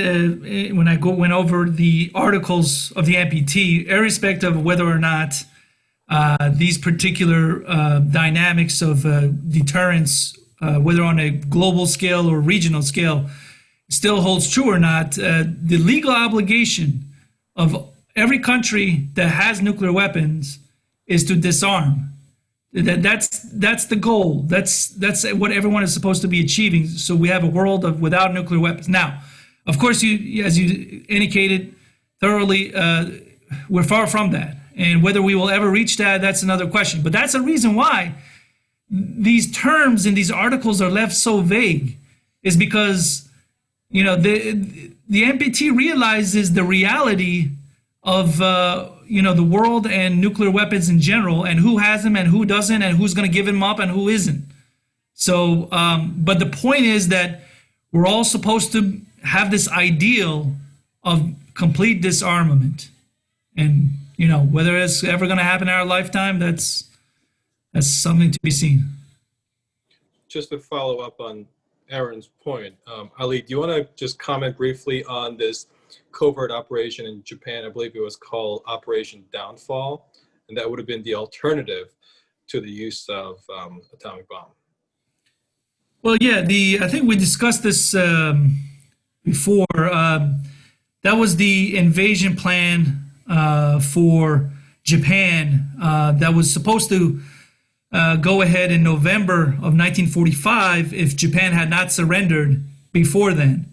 when I went over the articles of the NPT, irrespective of whether or not these particular dynamics of deterrence, whether on a global scale or regional scale, still holds true or not, the legal obligation of every country that has nuclear weapons is to disarm. That's the goal. That's what everyone is supposed to be achieving. So we have a world of without nuclear weapons. Now, of course, as you indicated thoroughly, we're far from that. And whether we will ever reach that, that's another question. But that's a reason why these terms in these articles are left so vague, is because, you know, the NPT realizes the reality of you know, the world and nuclear weapons in general, and who has them and who doesn't, and who's going to give them up and who isn't. So, but the point is that we're all supposed to have this ideal of complete disarmament, and you know, whether it's ever going to happen in our lifetime, that's something to be seen. Just to follow up on Aaron's point, Ali, do you want to just comment briefly on this covert operation in Japan? I believe it was called Operation Downfall, and that would have been the alternative to the use of atomic bomb. Well, yeah, I think we discussed this before. That was the invasion plan for Japan that was supposed to go ahead in November of 1945 if Japan had not surrendered before then.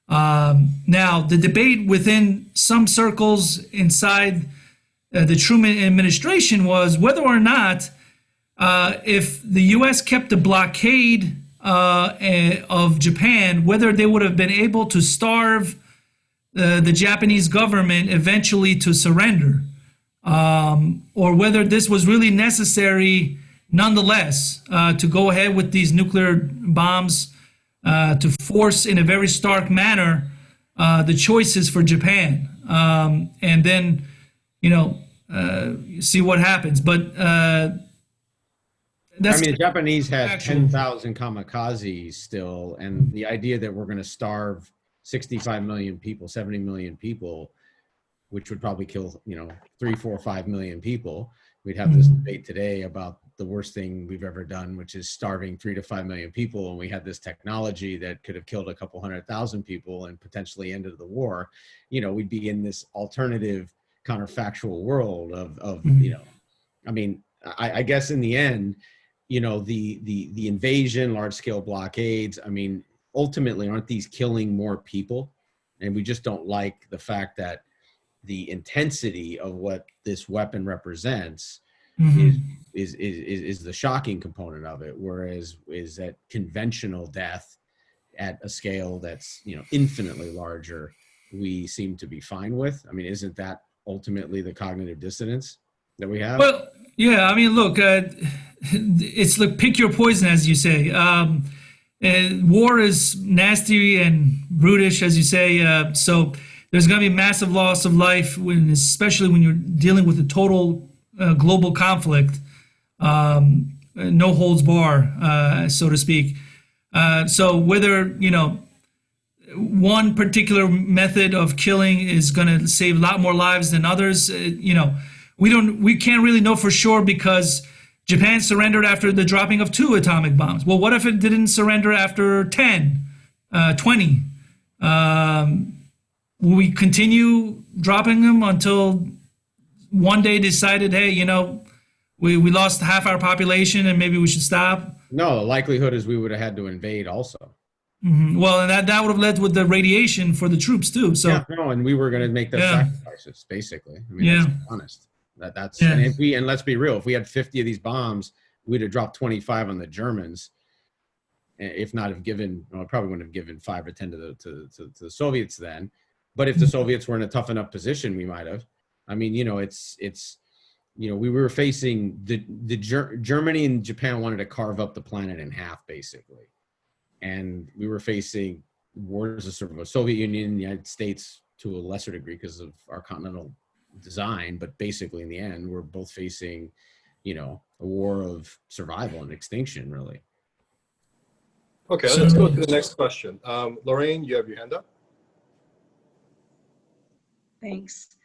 Now, the debate within some circles inside the Truman administration was whether or not if the U.S. kept the blockade of Japan, whether they would have been able to starve the Japanese government eventually to surrender, or whether this was really necessary nonetheless to go ahead with these nuclear bombs to force in a very stark manner the choices for Japan, and then, you know, see what happens. But that's, I mean, the Japanese have 10,000 kamikazes still, and the idea that we're going to starve 65 million people, 70 million people, which would probably kill, you know, 3, 4, 5 million people. We'd have this debate today about the worst thing we've ever done, which is starving 3 to 5 million people. And we had this technology that could have killed a couple 100,000 people and potentially ended the war. You know, we'd be in this alternative counterfactual world of you know, I mean, I guess in the end, you know, the invasion, large scale blockades, I mean, ultimately, aren't these killing more people? And we just don't like the fact that the intensity of what this weapon represents is the shocking component of it, whereas is that conventional death at a scale that's, you know, infinitely larger, we seem to be fine with. I mean, isn't that ultimately the cognitive dissonance that we have? well, yeah, I mean, look, it's like pick your poison, as you say. War is nasty and brutish, as you say. So there's going to be massive loss of life, especially when you're dealing with a total global conflict, no holds bar, so to speak. So whether, you know, one particular method of killing is going to save a lot more lives than others. We can't really know for sure because Japan surrendered after the dropping of 2 atomic bombs. Well, what if it didn't surrender after 10, 20? Will we continue dropping them until one day decided, hey, we lost half our population and maybe we should stop? No, the likelihood is we would have had to invade also. Well, and that would have led with the radiation for the troops too. So yeah, no, and we were going to make those sacrifices, basically. I mean, let's be honest. And let's be real. If we had 50 of these bombs, we'd have dropped 25 on the Germans. If not have given, well, probably wouldn't have given 5 or 10 to the Soviets then. But if the Soviets were in a tough enough position, we might have. I mean, we were facing Germany and Japan wanted to carve up the planet in half, basically. And we were facing wars of sort of a Soviet Union, the United States to a lesser degree because of our continental design. But basically, in the end, we're both facing, a war of survival and extinction, really. Okay, let's go to the next question. Lorraine, you have your hand up. Thanks.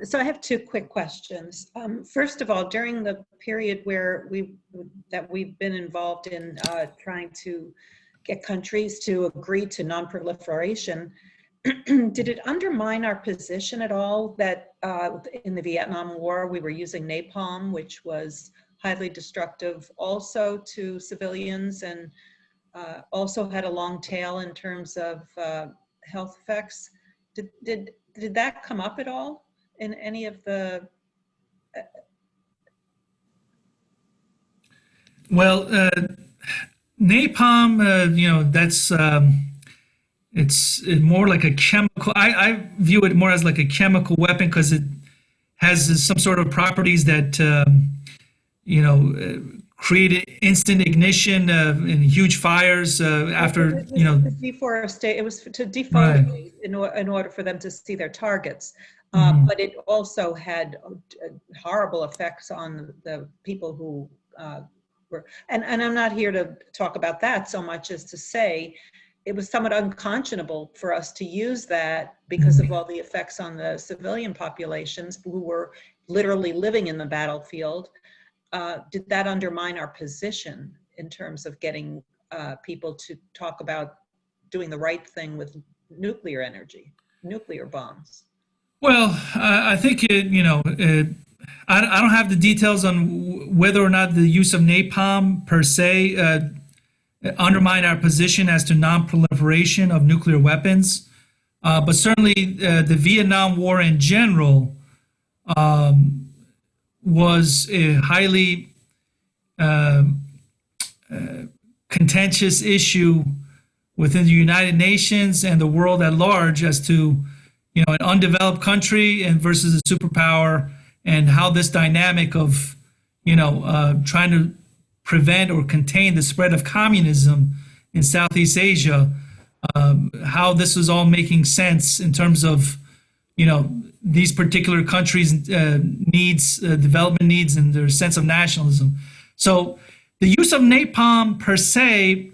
So I have 2 quick questions. First of all, during the period where we've been involved in trying to get countries to agree to non-proliferation, did it undermine our position at all that in the Vietnam War we were using napalm, which was highly destructive also to civilians and also had a long tail in terms of health effects? Did that come up at all in any of the? Well, napalm, that's it's more like a chemical. I view it more as like a chemical weapon because it has some sort of properties that create instant ignition in huge fires after deforestate. It was to defoliate right. in order for them to see their targets. But it also had horrible effects on the people who were, and I'm not here to talk about that so much as to say it was somewhat unconscionable for us to use that because of all the effects on the civilian populations who were literally living in the battlefield. Did that undermine our position in terms of getting people to talk about doing the right thing with nuclear energy, nuclear bombs? Well, I think I don't have the details on whether or not the use of napalm per se undermine our position as to non-proliferation of nuclear weapons. But certainly the Vietnam War in general was a highly contentious issue within the United Nations and the world at large as to an undeveloped country and versus a superpower, and how this dynamic of trying to prevent or contain the spread of communism in Southeast Asia, how this was all making sense in terms of these particular countries' needs, development needs, and their sense of nationalism. So the use of napalm per se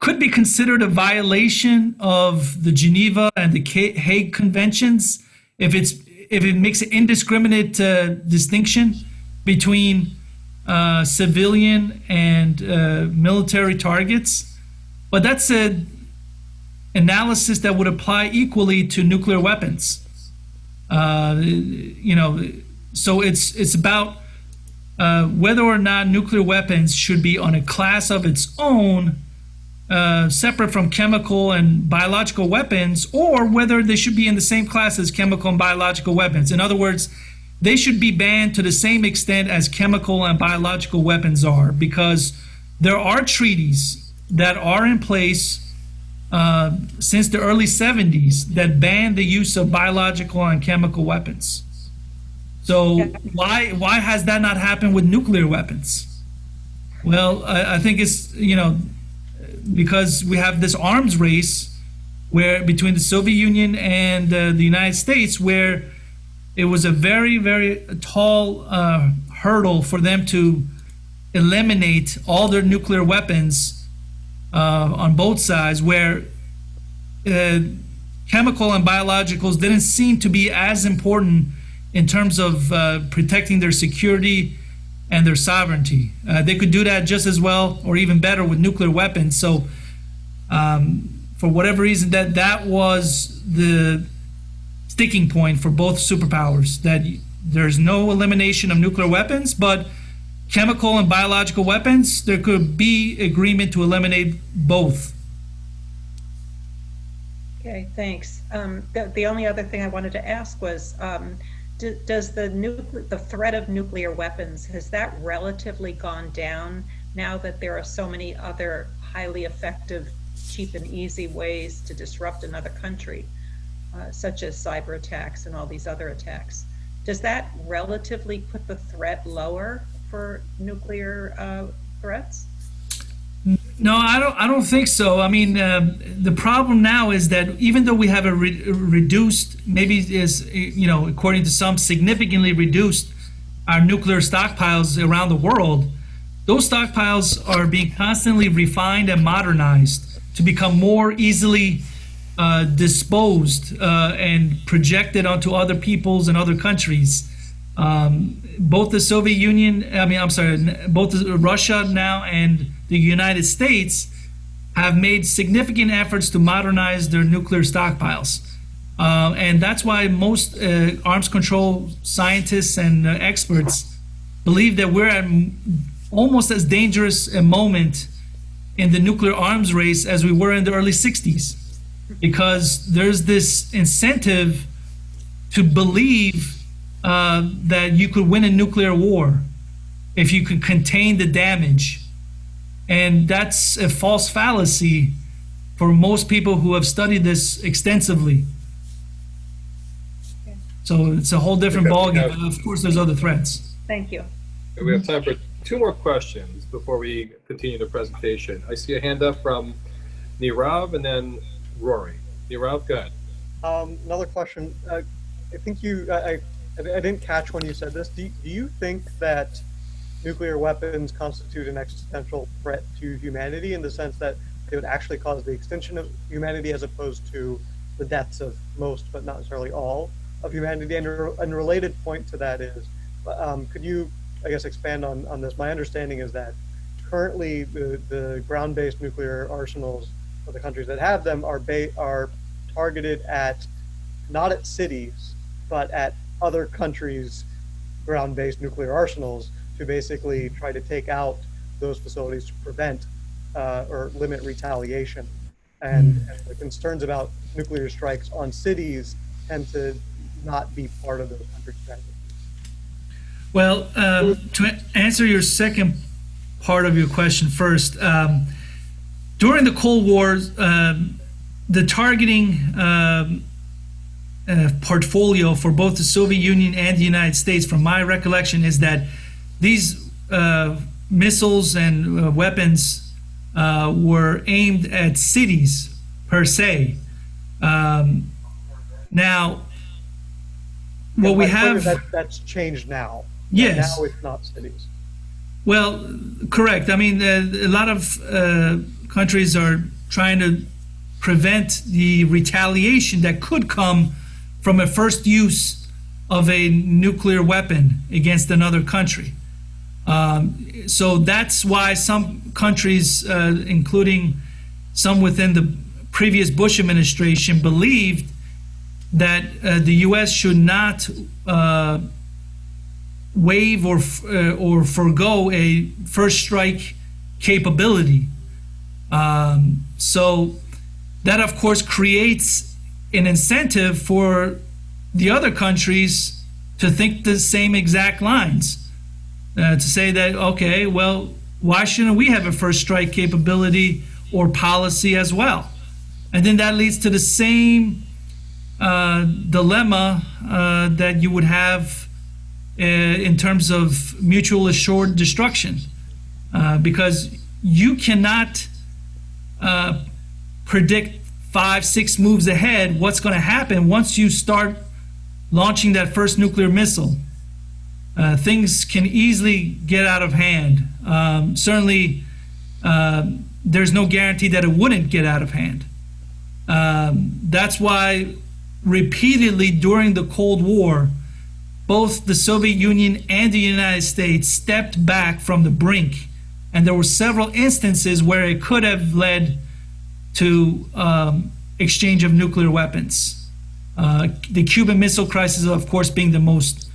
could be considered a violation of the Geneva and the Hague Conventions if it makes an indiscriminate distinction between civilian and military targets. But that's an analysis that would apply equally to nuclear weapons. So it's about whether or not nuclear weapons should be on a class of its own, separate from chemical and biological weapons, or whether they should be in the same class as chemical and biological weapons. In other words, they should be banned to the same extent as chemical and biological weapons are, because there are treaties that are in place since the early 70s that ban the use of biological and chemical weapons. So why has that not happened with nuclear weapons? Well, I think it's, because we have this arms race where between the Soviet Union and the United States, where it was a very, very tall hurdle for them to eliminate all their nuclear weapons on both sides, where chemical and biologicals didn't seem to be as important in terms of protecting their security and their sovereignty. They could do that just as well or even better with nuclear weapons. So for whatever reason, that was the sticking point for both superpowers, that there's no elimination of nuclear weapons, but chemical and biological weapons, there could be agreement to eliminate both. Okay, thanks. The only other thing I wanted to ask was, does the threat of nuclear weapons, has that relatively gone down now that there are so many other highly effective, cheap and easy ways to disrupt another country, such as cyber attacks and all these other attacks? Does that relatively put the threat lower for nuclear threats? No, I don't think so. I mean, the problem now is that even though we have a reduced, maybe is, according to some, significantly reduced our nuclear stockpiles around the world, those stockpiles are being constantly refined and modernized to become more easily disposed and projected onto other peoples and other countries. Both the Soviet Union, both Russia now and the United States have made significant efforts to modernize their nuclear stockpiles. And that's why most arms control scientists and experts believe that we're at almost as dangerous a moment in the nuclear arms race as we were in the early 60s. Because there's this incentive to believe that you could win a nuclear war if you could contain the damage. And that's a false fallacy for most people who have studied this extensively. Okay. So it's a whole different ballgame. Of course, there's other threats. Thank you. We have time for 2 more questions before we continue the presentation. I see a hand up from Nirav and then Rory. Nirav, go ahead. Another question. I think I didn't catch when you said this. Do you think that nuclear weapons constitute an existential threat to humanity in the sense that they would actually cause the extinction of humanity as opposed to the deaths of most, but not necessarily all, of humanity? And a related point to that is, could you, I guess, expand on this? My understanding is that currently the ground-based nuclear arsenals of the countries that have them are targeted at, not at cities, but at other countries' ground-based nuclear arsenals to basically try to take out those facilities to prevent or limit retaliation. And the concerns about nuclear strikes on cities tend to not be part of those country strategies. Well, to answer your second part of your question first, during the Cold War, the targeting portfolio for both the Soviet Union and the United States, from my recollection, is that these missiles and weapons were aimed at cities per se. Now, what we have... That's changed now. Yes. Now it's not cities. Well, correct. I mean, a lot of countries are trying to prevent the retaliation that could come from a first use of a nuclear weapon against another country. So that's why some countries, including some within the previous Bush administration, believed that the U.S. should not waive or forego a first strike capability. So that, of course, creates an incentive for the other countries to think the same exact lines. To say that, okay, well, why shouldn't we have a first strike capability or policy as well? And then that leads to the same dilemma that you would have in terms of mutual assured destruction. Because you cannot predict 5-6 moves ahead what's going to happen once you start launching that first nuclear missile. Things can easily get out of hand. Certainly, there's no guarantee that it wouldn't get out of hand. That's why repeatedly during the Cold War, both the Soviet Union and the United States stepped back from the brink. And there were several instances where it could have led to exchange of nuclear weapons. The Cuban Missile Crisis, of course, being the most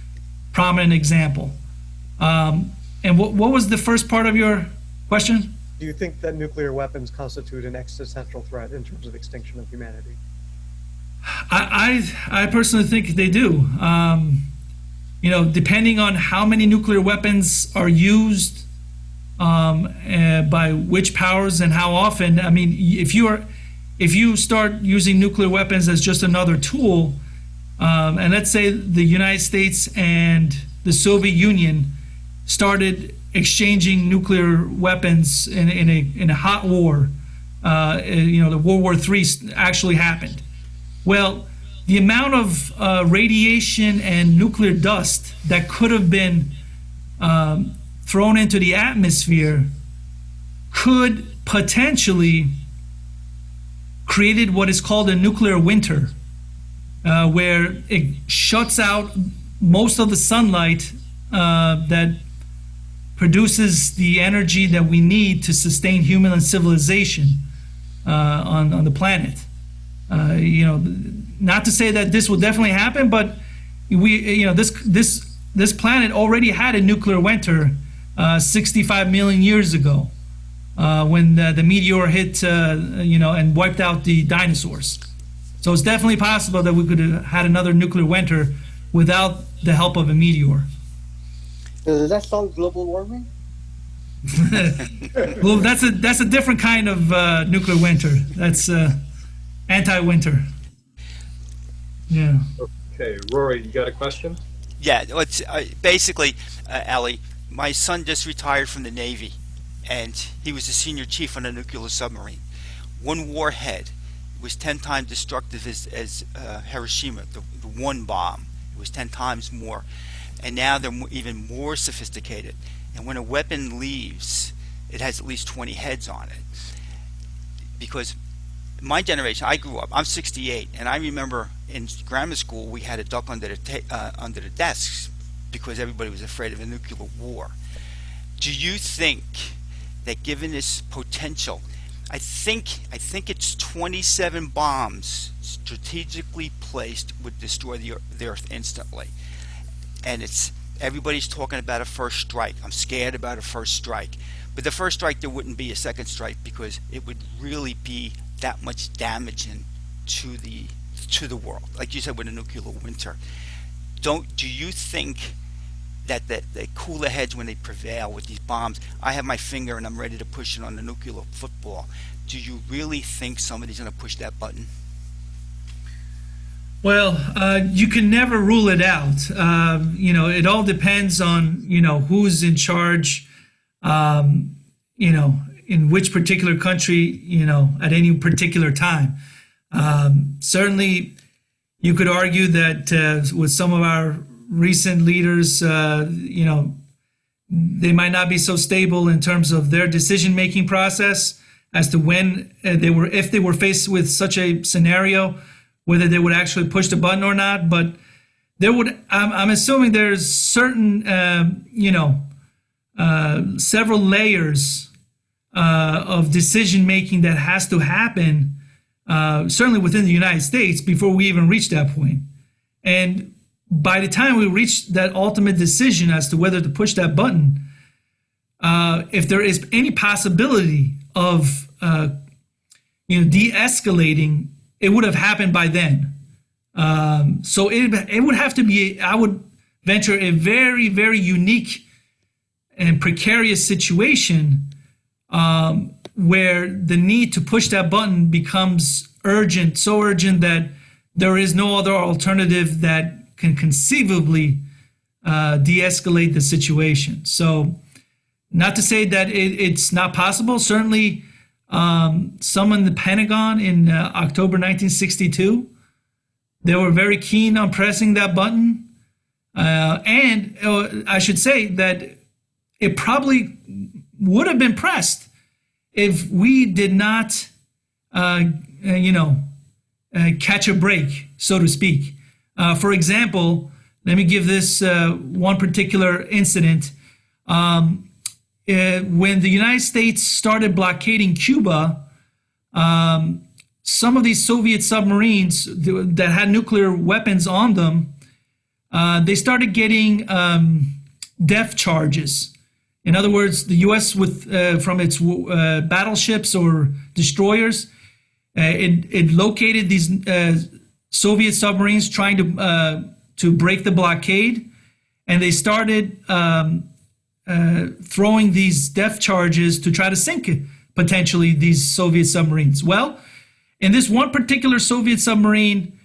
prominent example. And what was the first part of your question? Do you think that nuclear weapons constitute an existential threat in terms of extinction of humanity? I personally think they do. Depending on how many nuclear weapons are used by which powers and how often. I mean, if you start using nuclear weapons as just another tool, and let's say the United States and the Soviet Union started exchanging nuclear weapons in a hot war, the World War III actually happened. Well, the amount of radiation and nuclear dust that could have been thrown into the atmosphere could potentially created what is called a nuclear winter, where it shuts out most of the sunlight that produces the energy that we need to sustain human civilization on the planet. Not to say that this will definitely happen, but this planet already had a nuclear winter 65 million years ago when the meteor hit, and wiped out the dinosaurs. So it's definitely possible that we could have had another nuclear winter without the help of a meteor. Does that solve global warming? Well, that's a different kind of nuclear winter. That's anti-winter. Yeah. Okay, Rory, you got a question? Yeah, it's basically, Ali, my son just retired from the Navy, and he was a senior chief on a nuclear submarine. One warhead was 10 times destructive as Hiroshima, the one bomb. It was 10 times more. And now they're even more sophisticated. And when a weapon leaves, it has at least 20 heads on it. Because my generation, I grew up, I'm 68, and I remember in grammar school we had a duck under the desks because everybody was afraid of a nuclear war. Do you think that given this potential, I think it's 27 bombs strategically placed would destroy the Earth instantly. And everybody's talking about a first strike. I'm scared about a first strike. But the first strike, there wouldn't be a second strike because it would really be that much damaging to the world. Like you said, with a nuclear winter. Do you think that the cooler heads, when they prevail with these bombs, I have my finger and I'm ready to push it on the nuclear football. Do you really think somebody's going to push that button? Well, you can never rule it out. It all depends on, who's in charge, in which particular country, at any particular time. Certainly, you could argue that with some of our recent leaders, they might not be so stable in terms of their decision-making process as to when if they were faced with such a scenario, whether they would actually push the button or not. But I'm assuming there's certain, several layers of decision making that has to happen, certainly within the United States, before we even reach that point. And by the time we reach that ultimate decision as to whether to push that button, if there is any possibility of de-escalating, it would have happened by then. So it would have to be, I would venture, a very, very unique and precarious situation where the need to push that button becomes urgent, so urgent that there is no other alternative that can conceivably de-escalate the situation. So not to say that it's not possible. Certainly, some in the Pentagon in October 1962, they were very keen on pressing that button. And I should say that it probably would have been pressed if we did not, catch a break, so to speak. For example, let me give this one particular incident. When the United States started blockading Cuba, some of these Soviet submarines that had nuclear weapons on them, they started getting depth charges. In other words, the U.S. from its battleships or destroyers, it located these Soviet submarines trying to break the blockade, and they started throwing these depth charges to try to sink potentially these Soviet submarines. Well, in this one particular Soviet submarine,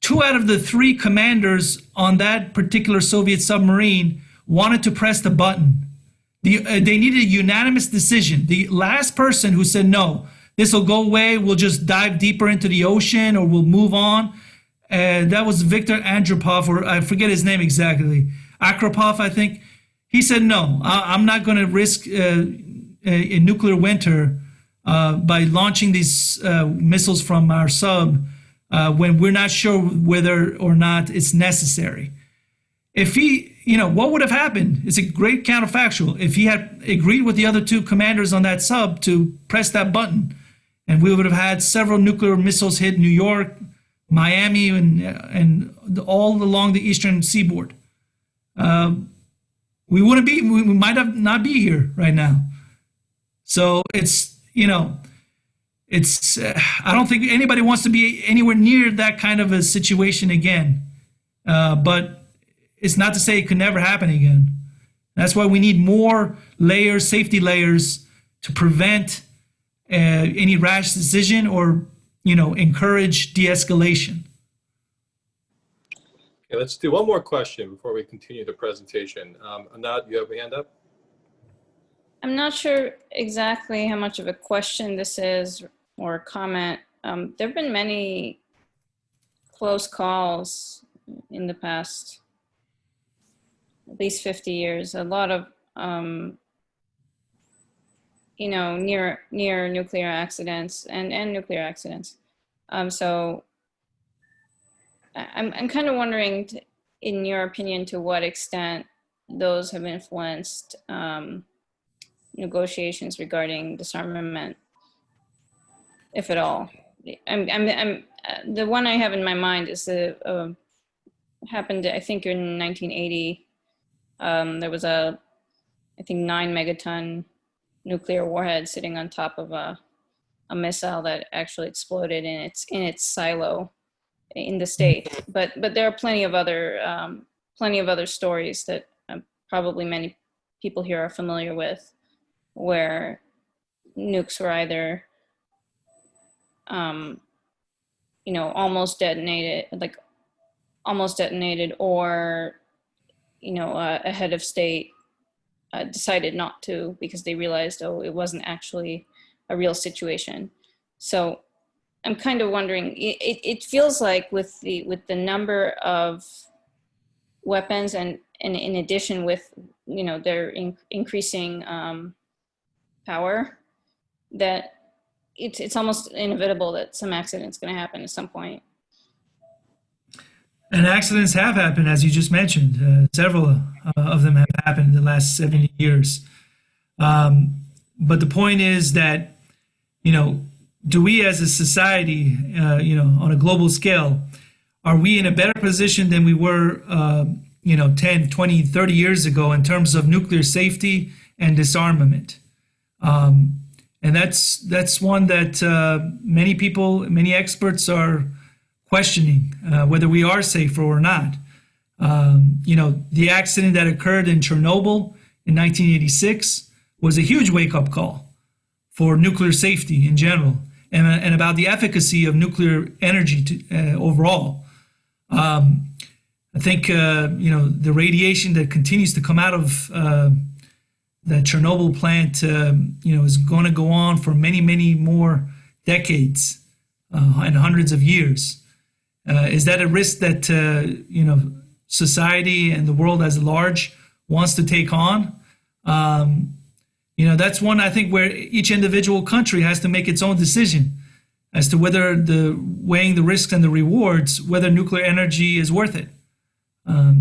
2 out of the 3 commanders on that particular Soviet submarine wanted to press the button. They needed a unanimous decision. The last person who said, no, this will go away, we'll just dive deeper into the ocean or we'll move on, that was Viktor Andropov, or I forget his name exactly, Akropov, I think. He said, no, I'm not going to risk a nuclear winter by launching these missiles from our sub when we're not sure whether or not it's necessary. If he, what would have happened? It's a great counterfactual. If he had agreed with the other 2 commanders on that sub to press that button, and we would have had several nuclear missiles hit New York, Miami, and all along the eastern seaboard. We might have not be here right now. So it's, I don't think anybody wants to be anywhere near that kind of a situation again. But it's not to say it could never happen again. That's why we need more layers, safety layers, to prevent any rash decision or, encourage de-escalation. Okay, let's do one more question before we continue the presentation. Anad, you have a hand up? I'm not sure exactly how much of a question this is or a comment. There have been many close calls in the past at least 50 years. A lot of, near nuclear accidents and nuclear accidents. So I'm kind of wondering, in your opinion, to what extent those have influenced negotiations regarding disarmament, if at all. The one I have in my mind is happened, I think, in 1980. There was I think 9 megaton nuclear warhead sitting on top of a missile that actually exploded in its silo in the state. But there are plenty of other stories that probably many people here are familiar with, where nukes were either almost detonated, or a head of state decided not to because they realized, it wasn't actually a real situation. So I'm kind of wondering, it feels like with the number of weapons and in addition with, their increasing power, that it's almost inevitable that some accident's going to happen at some point. And accidents have happened, as you just mentioned. Several of them have happened in the last 70 years. But the point is that, do we as a society, on a global scale, are we in a better position than we were, 10, 20, 30 years ago in terms of nuclear safety and disarmament? And that's one that many people, many experts are questioning whether we are safer or not. The accident that occurred in Chernobyl in 1986 was a huge wake-up call for nuclear safety in general and about the efficacy of nuclear energy overall. I think, the radiation that continues to come out of the Chernobyl plant, is going to go on for many, many more decades and hundreds of years. Is that a risk that, society and the world as large wants to take on? That's one, I think, where each individual country has to make its own decision. as to whether weighing the risks and the rewards, whether nuclear energy is worth it.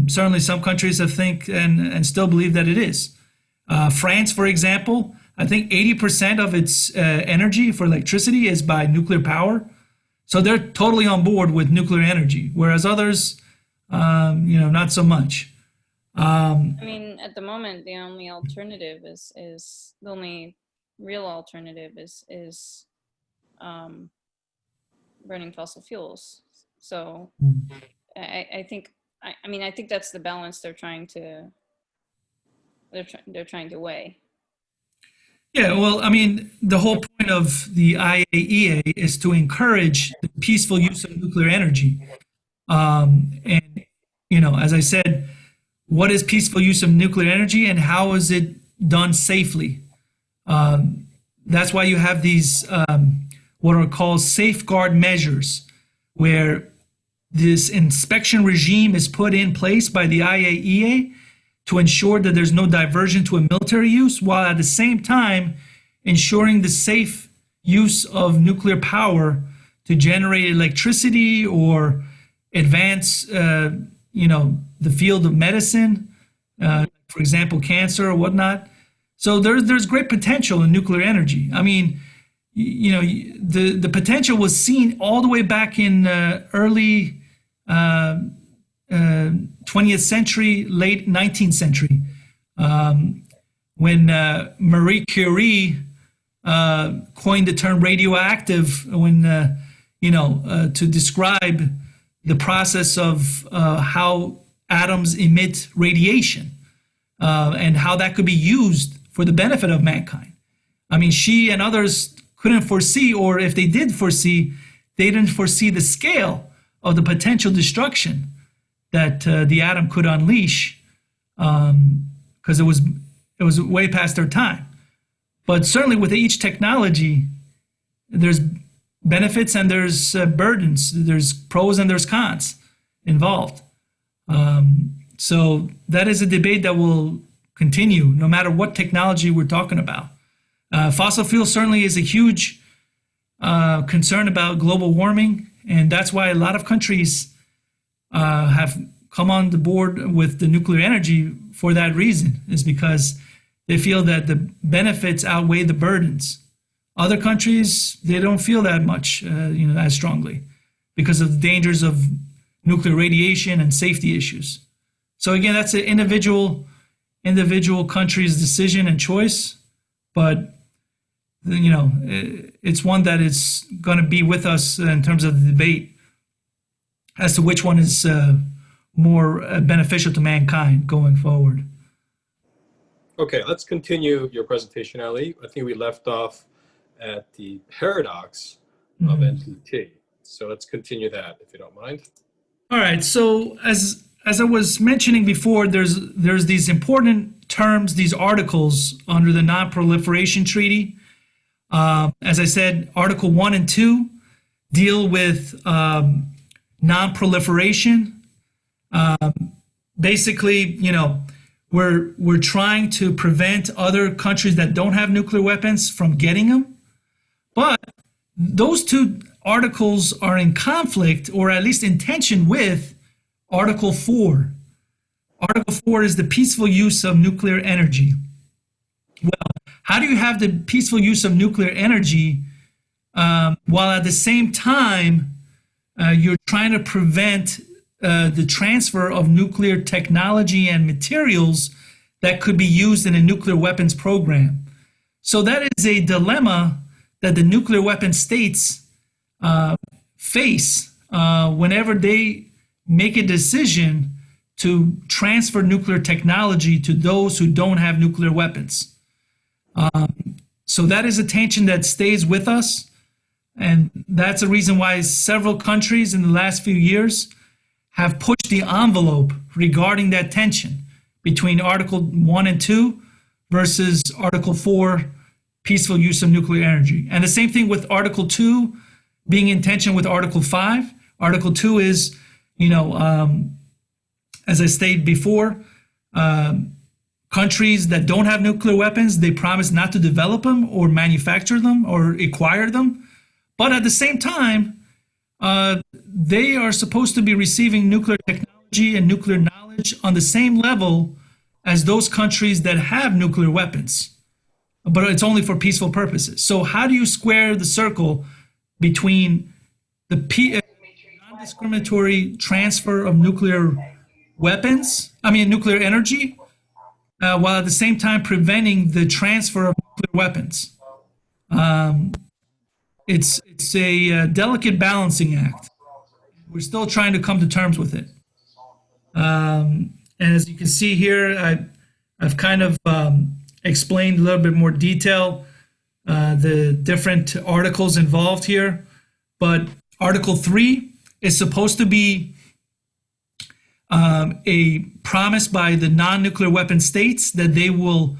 Certainly some countries have think and still believe that it is. France, for example, I think 80% of its energy for electricity is by nuclear power. So they're totally on board with nuclear energy, whereas others, not so much. I mean, at the moment, the only alternative is the only real alternative is burning fossil fuels. So I think that's the balance they're trying to weigh. Yeah, well, I mean, the whole point of the IAEA is to encourage the peaceful use of nuclear energy. And, as I said, what is peaceful use of nuclear energy and how is it done safely? That's why you have these what are called safeguard measures, where this inspection regime is put in place by the IAEA to ensure that there's no diversion to a military use, while at the same time ensuring the safe use of nuclear power to generate electricity or advance, the field of medicine, for example, cancer or whatnot. So there's great potential in nuclear energy. I mean, the potential was seen all the way back in early 20th century, late 19th century, when Marie Curie coined the term radioactive to describe the process of how atoms emit radiation and how that could be used for the benefit of mankind. I mean, she and others couldn't foresee, or if they did foresee, they didn't foresee the scale of the potential destruction that the atom could unleash, because it was way past their time. But certainly with each technology, there's benefits and there's burdens. There's pros and there's cons involved. So that is a debate that will continue no matter what technology we're talking about. Fossil fuel certainly is a huge concern about global warming, and that's why a lot of countries have come on the board with the nuclear energy for that reason, is because they feel that the benefits outweigh the burdens. Other countries, they don't feel that much, as strongly because of the dangers of nuclear radiation and safety issues. So again, that's an individual country's decision and choice, but it's one that is going to be with us in terms of the debate as to which one is more beneficial to mankind going forward. Okay, let's continue your presentation, Ali. I think we left off at the paradox of NPT. So let's continue that, if you don't mind. All right. So as I was mentioning before, there's these important terms, these articles under the Non-Proliferation Treaty. As I said, Article 1 and 2 deal with non-proliferation. Basically, we're trying to prevent other countries that don't have nuclear weapons from getting them. But those two articles are in conflict, or at least in tension, with Article 4. Article 4 is the peaceful use of nuclear energy. Well, how do you have the peaceful use of nuclear energy while at the same time you're trying to prevent the transfer of nuclear technology and materials that could be used in a nuclear weapons program? So that is a dilemma that the nuclear weapon states face whenever they make a decision to transfer nuclear technology to those who don't have nuclear weapons. So that is a tension that stays with us. And that's a reason why several countries in the last few years have pushed the envelope regarding that tension between Article 1 and 2 versus Article 4, peaceful use of nuclear energy. And the same thing with Article 2 being in tension with Article 5. Article 2 is, as I stated before, countries that don't have nuclear weapons, they promise not to develop them or manufacture them or acquire them. But at the same time, they are supposed to be receiving nuclear technology and nuclear knowledge on the same level as those countries that have nuclear weapons. But it's only for peaceful purposes. So how do you square the circle between the non-discriminatory transfer of nuclear energy, while at the same time preventing the transfer of nuclear weapons? It's a delicate balancing act. We're still trying to come to terms with it. And as you can see here, I've kind of explained a little bit more detail the different articles involved here. But Article 3 is supposed to be a promise by the non-nuclear weapon states that they will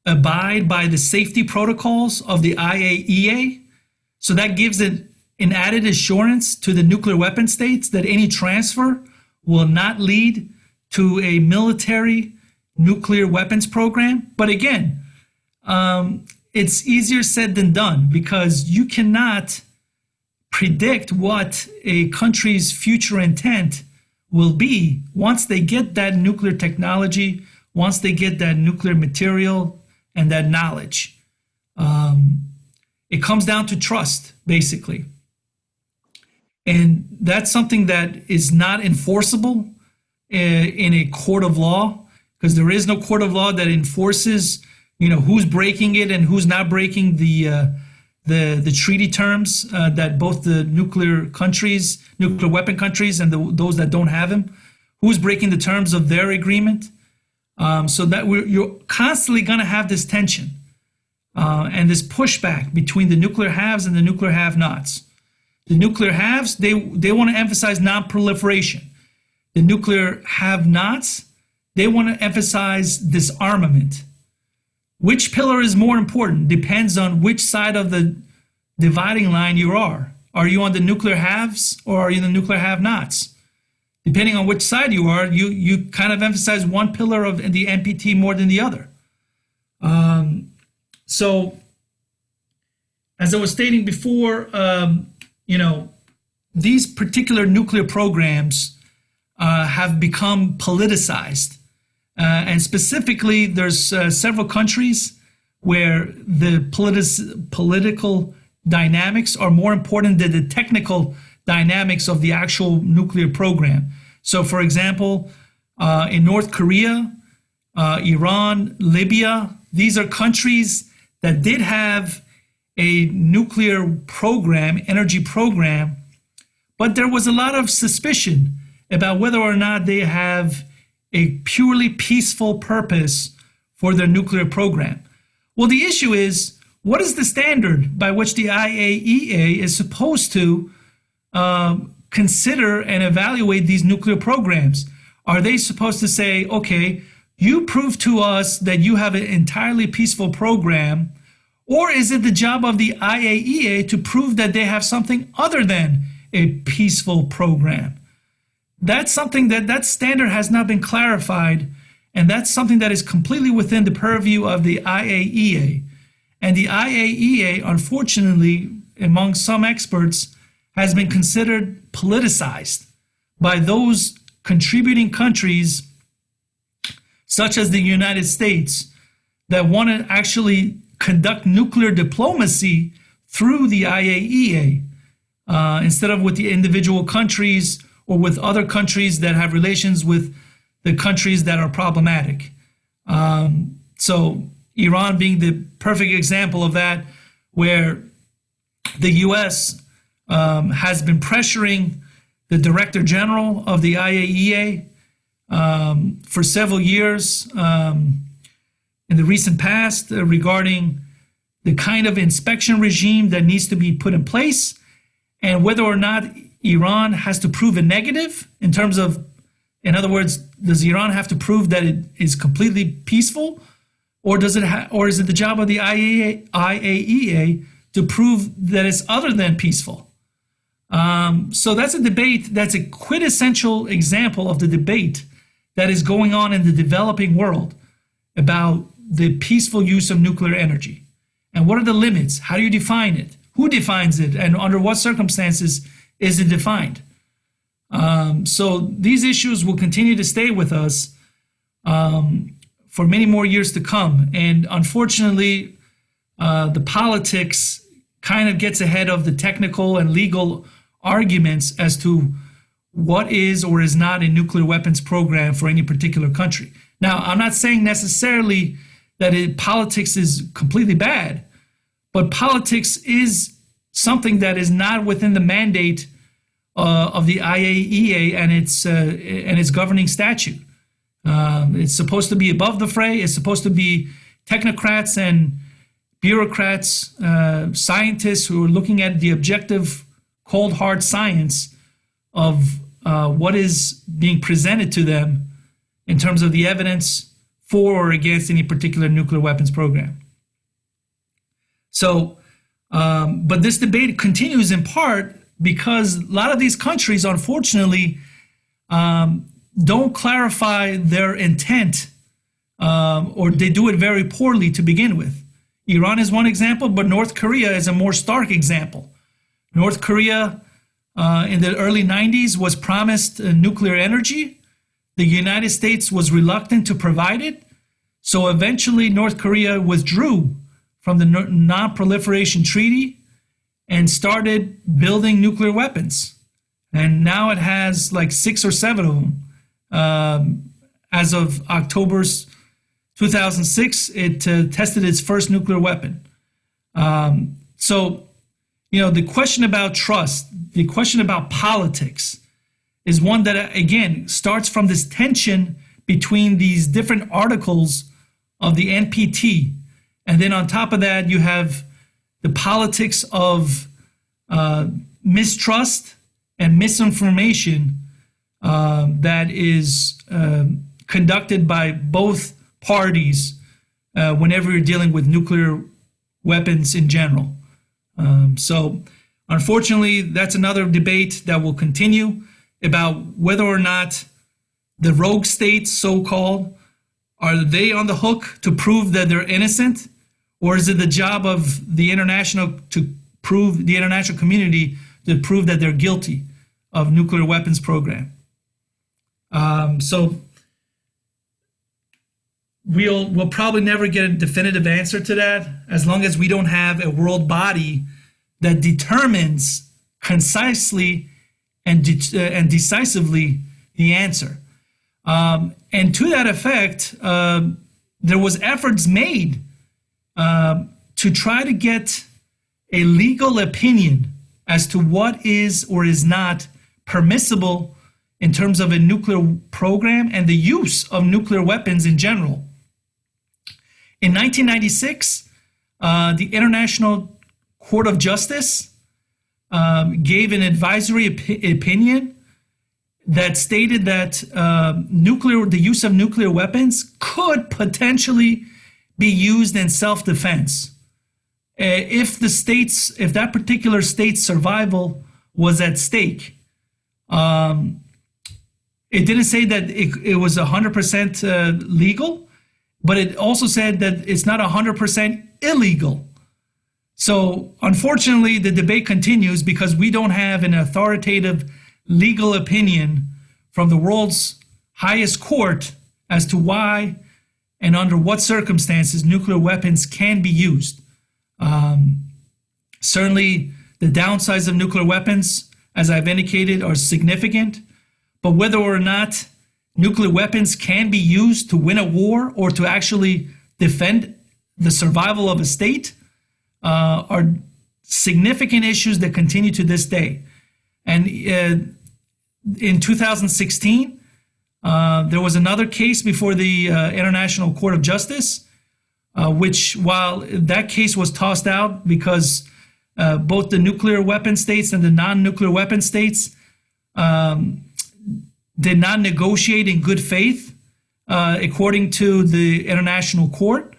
abide by the safety protocols of the IAEA. So that gives it an added assurance to the nuclear weapon states that any transfer will not lead to a military nuclear weapons program. But again, it's easier said than done, because you cannot predict what a country's future intent will be once they get that nuclear technology, once they get that nuclear material and that knowledge. It comes down to trust, basically. And that's something that is not enforceable in a court of law, because there is no court of law that enforces, who's breaking it and who's not breaking the treaty terms that both the nuclear weapon countries, and those that don't have them, who's breaking the terms of their agreement. So that you're constantly going to have this tension and this pushback between the nuclear haves and the nuclear have-nots. The nuclear haves, they want to emphasize non-proliferation. The nuclear have-nots, they want to emphasize disarmament. Which pillar is more important depends on which side of the dividing line you are. Are you on the nuclear haves or are you the nuclear have-nots? Depending on which side you are, you kind of emphasize one pillar of the NPT more than the other. So, as I was stating before, these particular nuclear programs have become politicized. And specifically, there's several countries where the political dynamics are more important than the technical dynamics of the actual nuclear program. So, for example, in North Korea, Iran, Libya, these are countries that did have a nuclear program, energy program, but there was a lot of suspicion about whether or not they have a purely peaceful purpose for their nuclear program. Well, the issue is, what is the standard by which the IAEA is supposed to consider and evaluate these nuclear programs? Are they supposed to say, okay, you prove to us that you have an entirely peaceful program, or is it the job of the IAEA to prove that they have something other than a peaceful program? That's something that standard has not been clarified, and that's something that is completely within the purview of the IAEA. And the IAEA, unfortunately, among some experts, has been considered politicized by those contributing countries, such as the United States, that want to actually conduct nuclear diplomacy through the IAEA instead of with the individual countries or with other countries that have relations with the countries that are problematic. So Iran being the perfect example of that, where the US has been pressuring the Director General of the IAEA for several years in the recent past regarding the kind of inspection regime that needs to be put in place, and whether or not Iran has to prove a negative in terms of, in other words, does Iran have to prove that it is completely peaceful, or does it or is it the job of the IAEA to prove that it's other than peaceful? So that's a debate, that's a quintessential example of the debate that is going on in the developing world about the peaceful use of nuclear energy. And what are the limits? How do you define it? who defines it, and under what circumstances is it defined. So these issues will continue to stay with us for many more years to come. And unfortunately, the politics kind of gets ahead of the technical and legal arguments as to what is or is not a nuclear weapons program for any particular country. Now, I'm not saying necessarily that politics is completely bad, but politics is something that is not within the mandate of the IAEA and its governing statute. It's supposed to be above the fray. It's supposed to be technocrats and bureaucrats, scientists who are looking at the objective, cold, hard science of what is being presented to them in terms of the evidence for or against any particular nuclear weapons program. So, but this debate continues in part because a lot of these countries, unfortunately, don't clarify their intent, or they do it very poorly to begin with. Iran is one example, but North Korea is a more stark example. North Korea in the early 90s was promised nuclear energy. The United States was reluctant to provide it. So eventually North Korea withdrew from the Non-Proliferation Treaty and started building nuclear weapons. And now it has like 6 or 7 of them. As of October 2006, it tested its first nuclear weapon. So, you know, the question about trust, the question about politics is one that, again, starts from this tension between these different articles of the NPT. And then on top of that, you have the politics of mistrust and misinformation that is conducted by both parties whenever you're dealing with nuclear weapons in general. So unfortunately, that's another debate that will continue about whether or not the rogue states, so-called, are they on the hook to prove that they're innocent? Or is it the job of the international community to prove that they're guilty of nuclear weapons program? So we'll probably never get a definitive answer to that as long as we don't have a world body that determines concisely and decisively the answer. And to that effect, there was efforts made to try to get a legal opinion as to what is or is not permissible in terms of a nuclear program and the use of nuclear weapons in general. In 1996, the International Court of Justice gave an advisory opinion that stated that the use of nuclear weapons could potentially be used in self-defense if that particular state's survival was at stake. It didn't say that it was 100% legal, but it also said that it's not 100% illegal. So unfortunately, the debate continues because we don't have an authoritative legal opinion from the world's highest court as to why and under what circumstances nuclear weapons can be used. Certainly, the downsides of nuclear weapons, as I've indicated, are significant. But whether or not nuclear weapons can be used to win a war or to actually defend the survival of a state are significant issues that continue to this day. And in 2016, there was another case before the International Court of Justice, which, while that case was tossed out because both the nuclear weapon states and the non-nuclear weapon states did not negotiate in good faith, according to the International Court.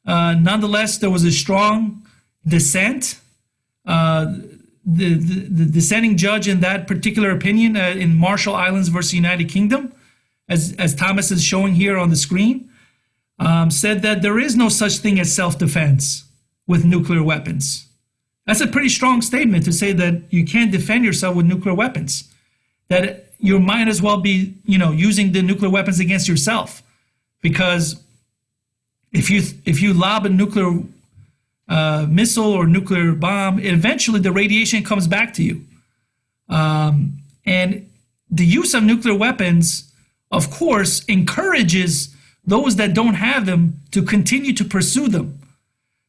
Nonetheless, there was a strong dissent. The dissenting judge in that particular opinion in Marshall Islands versus United Kingdom, as Thomas is showing here on the screen, said that there is no such thing as self-defense with nuclear weapons. That's a pretty strong statement to say that you can't defend yourself with nuclear weapons, that you might as well be, using the nuclear weapons against yourself, because if you lob a nuclear missile or nuclear bomb, eventually the radiation comes back to you. And the use of nuclear weapons, of course, encourages those that don't have them to continue to pursue them.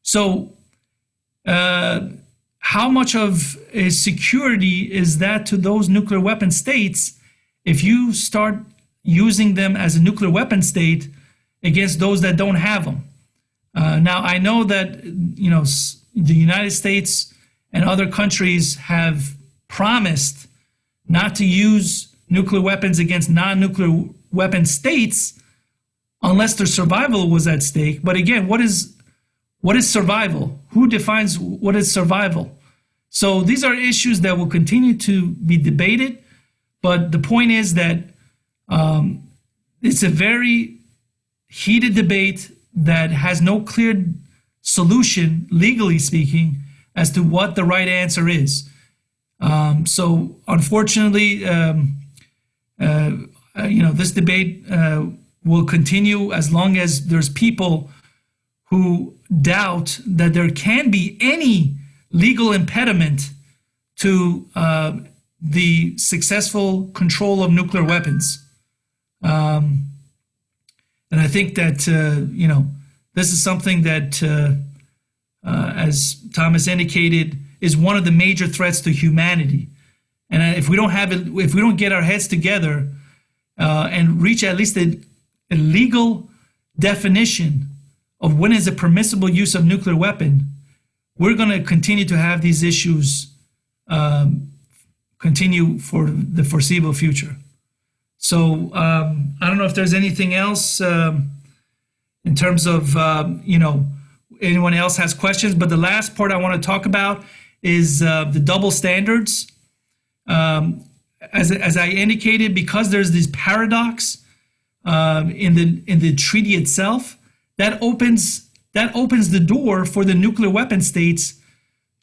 So how much of a security is that to those nuclear weapon states if you start using them as a nuclear weapon state against those that don't have them? Now, I know that, the United States and other countries have promised not to use nuclear weapons against non-nuclear weapon states unless their survival was at stake. But again, what is survival? Who defines what is survival? So these are issues that will continue to be debated. But the point is that it's a very heated debate that has no clear solution, legally speaking, as to what the right answer is. So unfortunately, this debate will continue as long as there's people who doubt that there can be any legal impediment to the successful control of nuclear weapons. And I think that, this is something that, as Thomas indicated, is one of the major threats to humanity. And if we don't get our heads together and reach at least a legal definition of when is a permissible use of nuclear weapon, we're going to continue to have these issues continue for the foreseeable future. So I don't know if there's anything else in terms of, anyone else has questions, but the last part I want to talk about is the double standards. As I indicated, because there's this paradox in the treaty itself, that opens the door for the nuclear weapon states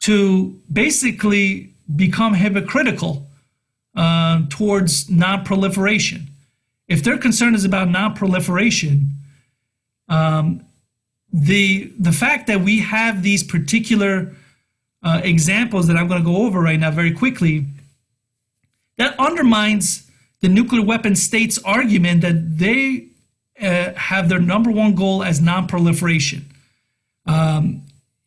to basically become hypocritical towards non-proliferation. If their concern is about non-proliferation, the fact that we have these particular examples that I'm going to go over right now very quickly, that undermines the nuclear weapon states' argument that they have their number one goal as non-proliferation.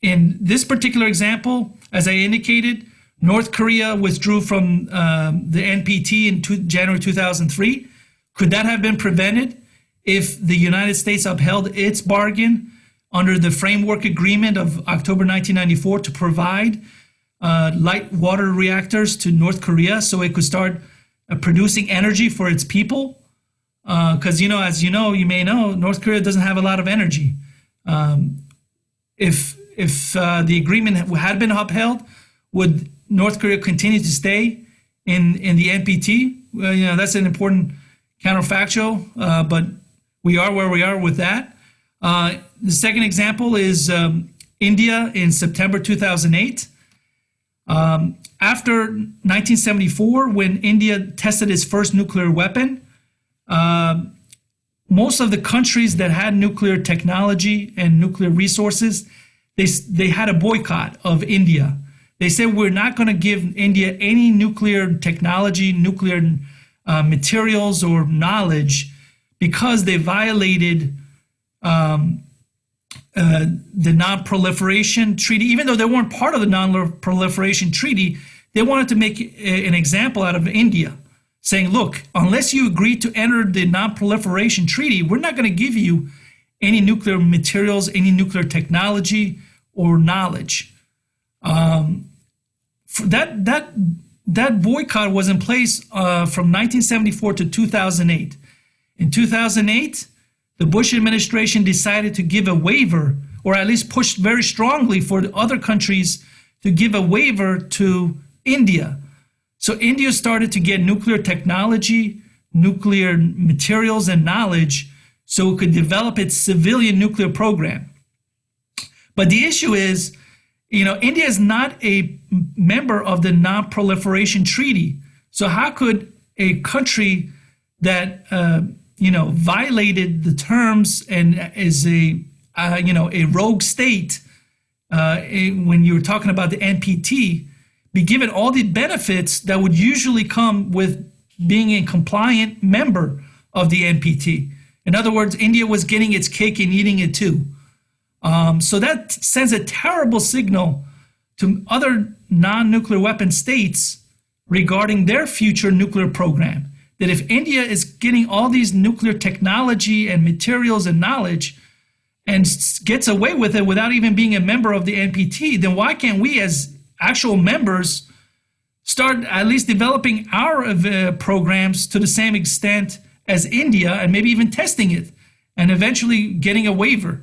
In this particular example, as I indicated, North Korea withdrew from the NPT in January 2003. Could that have been prevented if the United States upheld its bargain under the framework agreement of October 1994 to provide light water reactors to North Korea so it could start producing energy for its people? Because, as you may know, North Korea doesn't have a lot of energy. If the agreement had been upheld, would North Korea continue to stay in the NPT? Well, that's an important counterfactual, but we are where we are with that. The second example is India in September 2008. After 1974, when India tested its first nuclear weapon, most of the countries that had nuclear technology and nuclear resources, they had a boycott of India. They said, we're not going to give India any nuclear technology, nuclear materials or knowledge because they violated the Non-Proliferation Treaty. Even though they weren't part of the Non-Proliferation Treaty, they wanted to make an example out of India, saying, look, unless you agree to enter the Non-Proliferation Treaty, we're not going to give you any nuclear materials, any nuclear technology or knowledge. That boycott was in place from 1974 to 2008. In 2008, the Bush administration decided to give a waiver, or at least pushed very strongly for the other countries to give a waiver to India. So India started to get nuclear technology, nuclear materials and knowledge so it could develop its civilian nuclear program. But the issue is, India is not a member of the Non-Proliferation Treaty. So how could a country that violated the terms and is a rogue state, when you're talking about the NPT, be given all the benefits that would usually come with being a compliant member of the NPT? In other words, India was getting its cake and eating it too. So that sends a terrible signal to other non-nuclear weapon states regarding their future nuclear program. That if India is getting all these nuclear technology and materials and knowledge and gets away with it without even being a member of the NPT, then why can't we as actual members start at least developing our programs to the same extent as India and maybe even testing it and eventually getting a waiver?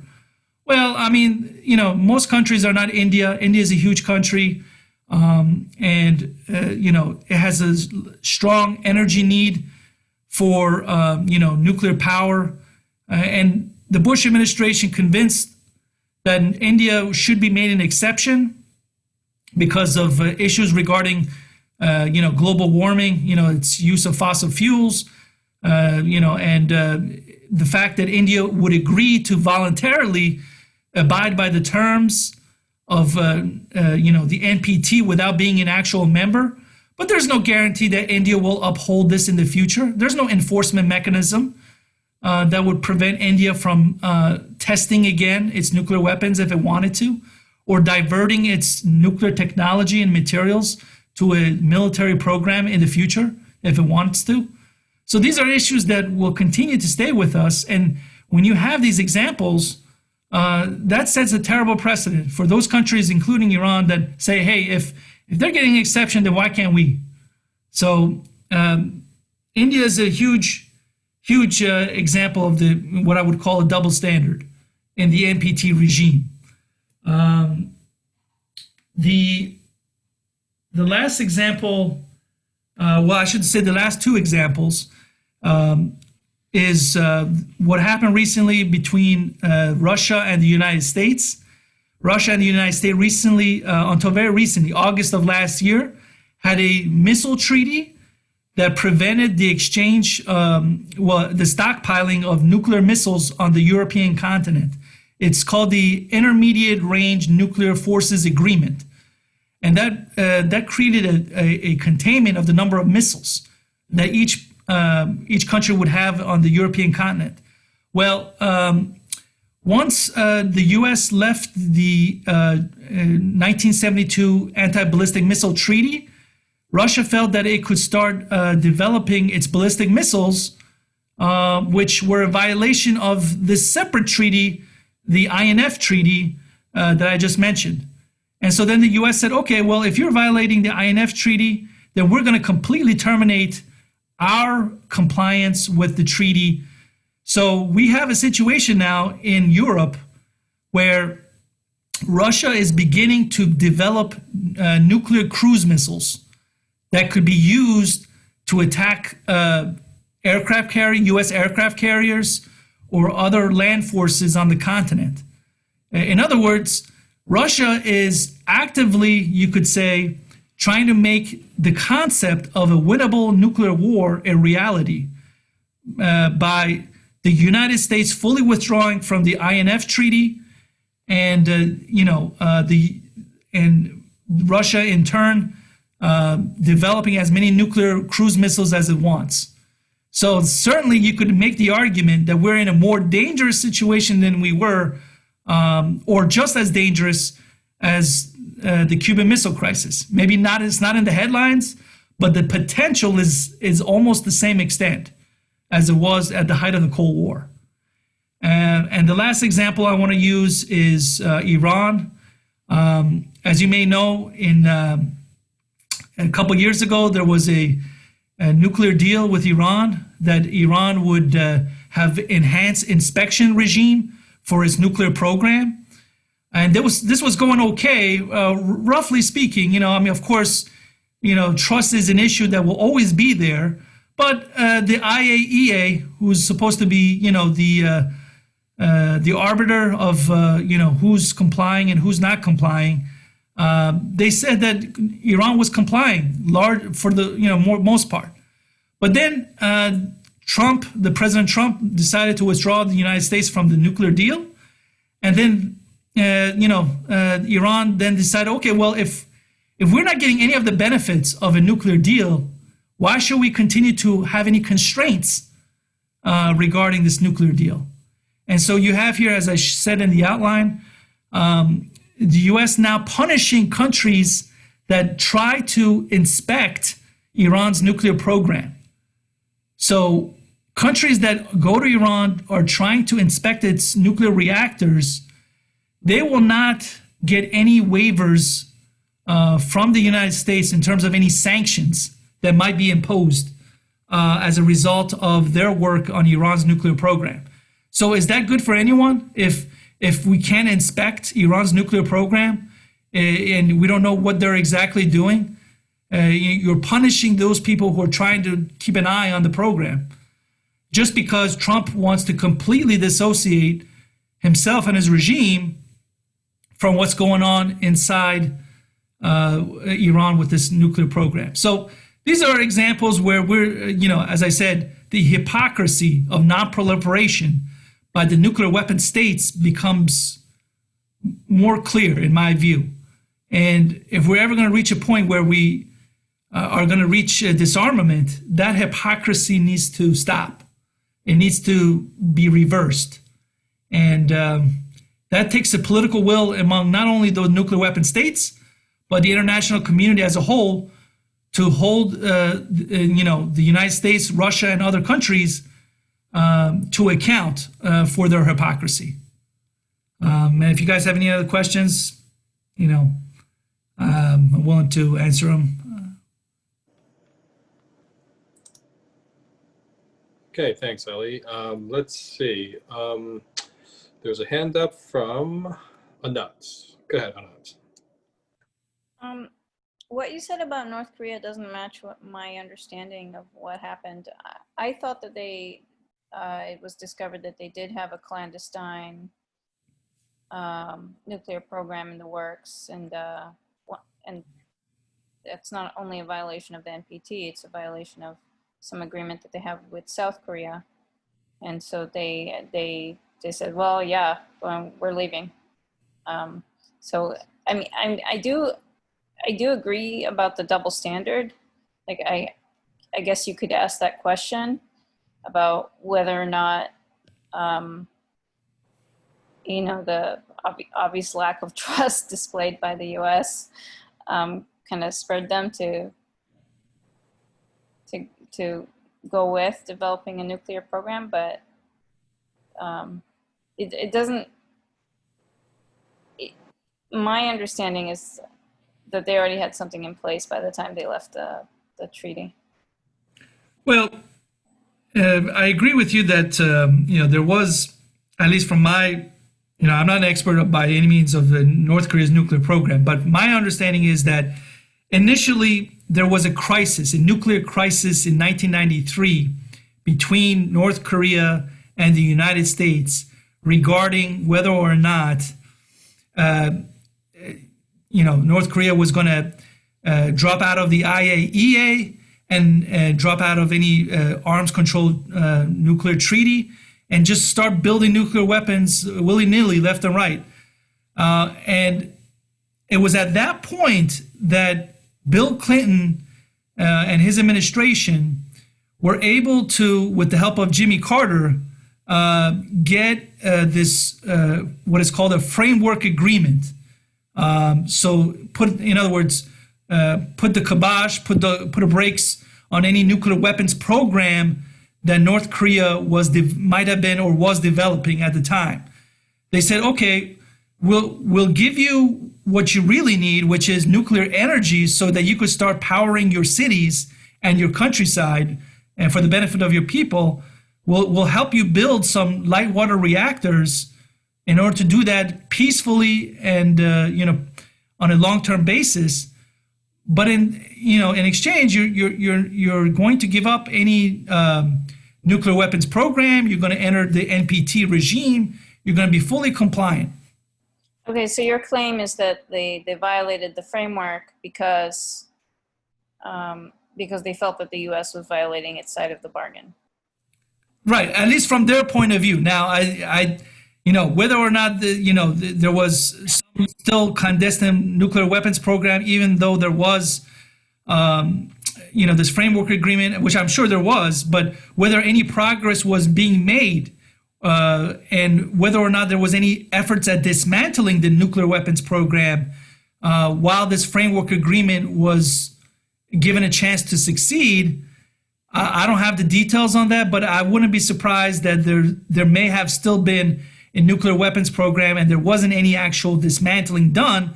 Well, I mean, most countries are not India. India is a huge country, it has a strong energy need for, nuclear power. And the Bush administration convinced that India should be made an exception because of issues regarding, global warming, its use of fossil fuels, and the fact that India would agree to voluntarily abide by the terms of the NPT without being an actual member. But there's no guarantee that India will uphold this in the future. There's no enforcement mechanism that would prevent India from testing again its nuclear weapons if it wanted to, or diverting its nuclear technology and materials to a military program in the future if it wants to. So these are issues that will continue to stay with us. And when you have these examples, that sets a terrible precedent for those countries, including Iran, that say, hey, if they're getting an exception, then why can't we? So India is a huge example of what I would call a double standard in the NPT regime. The last example, I should say the last two examples, is what happened recently between Russia and the United States. Russia and the United States recently, until very recently, August of last year, had a missile treaty that prevented the exchange, the stockpiling of nuclear missiles on the European continent. It's called the Intermediate Range Nuclear Forces Agreement. And that created a containment of the number of missiles that each country would have on the European continent. Well, once the U.S. left the 1972 Anti-Ballistic Missile Treaty, Russia felt that it could start developing its ballistic missiles, which were a violation of this separate treaty, the INF Treaty that I just mentioned. And so then the U.S. said, okay, well, if you're violating the INF Treaty, then we're going to completely terminate our compliance with the treaty. So we have a situation now in Europe where Russia is beginning to develop nuclear cruise missiles that could be used to attack U.S. aircraft carriers or other land forces on the continent. In other words, Russia is actively, you could say, trying to make the concept of a winnable nuclear war a reality by the United States fully withdrawing from the INF Treaty, and Russia in turn developing as many nuclear cruise missiles as it wants. So certainly you could make the argument that we're in a more dangerous situation than we were, or just as dangerous as the Cuban Missile Crisis. Maybe not, it's not in the headlines, but the potential is almost the same extent as it was at the height of the Cold War. And the last example I want to use is Iran. As you may know, a couple years ago, there was a nuclear deal with Iran that Iran would have enhanced inspection regime for its nuclear program. And this was going okay, roughly speaking. Of course, trust is an issue that will always be there. But the IAEA, who's supposed to be, the arbiter of, who's complying and who's not complying, they said that Iran was complying for the most part. But then President Trump decided to withdraw the United States from the nuclear deal, and then Iran then decided, okay, well, if we're not getting any of the benefits of a nuclear deal, why should we continue to have any constraints regarding this nuclear deal? And so you have here, as I said in the outline, the U.S. now punishing countries that try to inspect Iran's nuclear program. So countries that go to Iran are trying to inspect its nuclear reactors, they will not get any waivers from the United States in terms of any sanctions that might be imposed as a result of their work on Iran's nuclear program. So is that good for anyone? If we can't inspect Iran's nuclear program and we don't know what they're exactly doing, you're punishing those people who are trying to keep an eye on the program. Just because Trump wants to completely dissociate himself and his regime from what's going on inside Iran with this nuclear program. So these are examples where we're, as I said, the hypocrisy of non-proliferation by the nuclear weapon states becomes more clear in my view. And if we're ever going to reach a point where we are going to reach disarmament, that hypocrisy needs to stop. It needs to be reversed. And that takes a political will among not only the nuclear weapon states, but the international community as a whole to hold, the United States, Russia, and other countries to account for their hypocrisy. And if you guys have any other questions, I'm willing to answer them. Okay, thanks, Ali. Let's see. There's a hand up from Anat. Go ahead, Anat. What you said about North Korea doesn't match what my understanding of what happened. I thought that it was discovered that they did have a clandestine nuclear program in the works, and it's not only a violation of the NPT, it's a violation of some agreement that they have with South Korea. And so they said, well, yeah, we're leaving. So I mean, I do agree about the double standard. Like I guess you could ask that question about whether or not the obvious lack of trust displayed by the U.S. Kind of spurred them to go with developing a nuclear program, but it doesn't. My understanding is that they already had something in place by the time they left the treaty. Well, I agree with you that there was, at least from my, I'm not an expert by any means of North Korea's nuclear program, but my understanding is that initially there was a nuclear crisis in 1993 between North Korea and the United States regarding whether or not North Korea was going to drop out of the IAEA and drop out of any arms control nuclear treaty and just start building nuclear weapons willy-nilly left and right. And it was at that point that Bill Clinton and his administration were able to, with the help of Jimmy Carter, get this what is called a framework agreement. So in other words, put the kibosh, put the brakes on any nuclear weapons program that North Korea might have been or was developing at the time. They said, okay, we'll give you what you really need, which is nuclear energy, so that you could start powering your cities and your countryside, and for the benefit of your people. We'll help you build some light water reactors in order to do that peacefully and on a long-term basis. But in exchange, you're going to give up any nuclear weapons program. You're going to enter the NPT regime. You're going to be fully compliant. Okay, so your claim is that they violated the framework because they felt that the U.S. was violating its side of the bargain. Right, at least from their point of view. Now, whether or not there was some still clandestine nuclear weapons program, even though there was, this framework agreement, which I'm sure there was, but whether any progress was being made, and whether or not there was any efforts at dismantling the nuclear weapons program while this framework agreement was given a chance to succeed. I don't have the details on that, but I wouldn't be surprised that there may have still been a nuclear weapons program and there wasn't any actual dismantling done.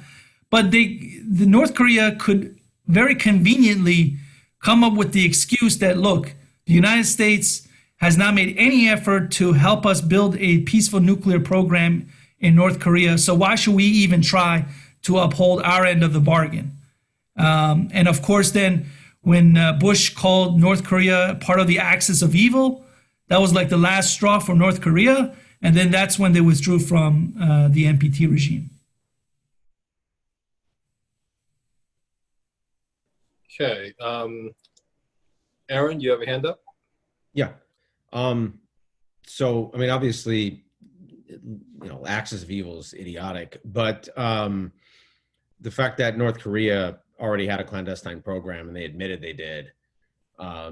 But the North Korea could very conveniently come up with the excuse that, look, the United States has not made any effort to help us build a peaceful nuclear program in North Korea, so why should we even try to uphold our end of the bargain? And of course, then, when Bush called North Korea part of the axis of evil, that was like the last straw for North Korea. And then that's when they withdrew from the NPT regime. Okay. Aaron, you have a hand up? Yeah. So, I mean, obviously, axis of evil is idiotic, but the fact that North Korea already had a clandestine program and they admitted they did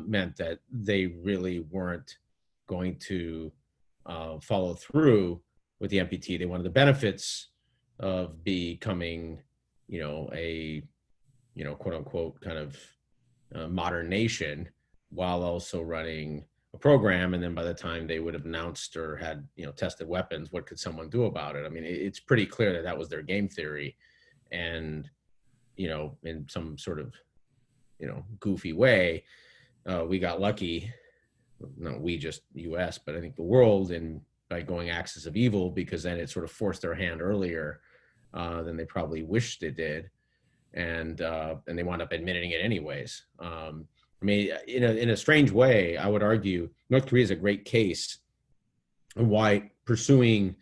meant that they really weren't going to follow through with the NPT. They wanted the benefits of becoming, a, quote unquote kind of modern nation while also running a program. And then by the time they would have announced or had, tested weapons, what could someone do about it? I mean, it's pretty clear that that was their game theory. And in some sort of, goofy way, we got lucky, not we, just US, but I think the world, by going axis of evil, because then it sort of forced their hand earlier than they probably wished it did. And they wound up admitting it anyways. I mean, in a strange way, I would argue North Korea is a great case on why pursuing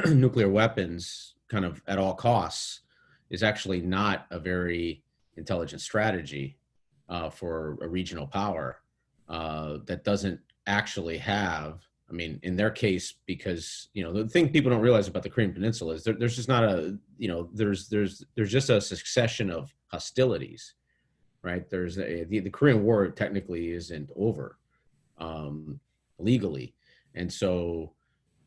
nuclear weapons kind of at all costs is actually not a very intelligent strategy for a regional power that doesn't actually have, I mean, in their case, because, the thing people don't realize about the Korean Peninsula is there's just not a, there's just a succession of hostilities, right? The Korean War technically isn't over legally. And so,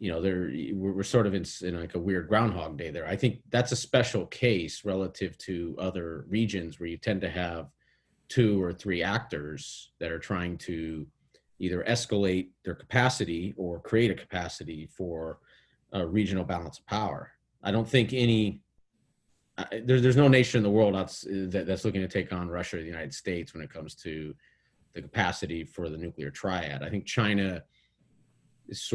we're sort of in like a weird Groundhog Day there. I think that's a special case relative to other regions where you tend to have 2 or 3 actors that are trying to either escalate their capacity or create a capacity for a regional balance of power. I don't think there's no nation in the world that's looking to take on Russia or the United States when it comes to the capacity for the nuclear triad. I think China is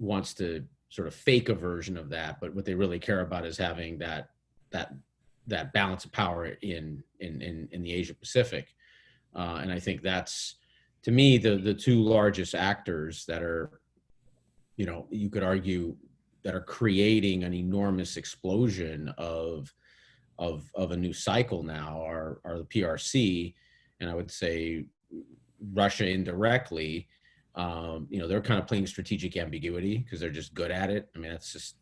wants to sort of fake a version of that, but what they really care about is having that balance of power in the Asia Pacific, and I think that's, to me, the 2 largest actors that are, you could argue, that are creating an enormous explosion of a new cycle now are the PRC, and I would say Russia indirectly. They're kind of playing strategic ambiguity because they're just good at it. I mean, that's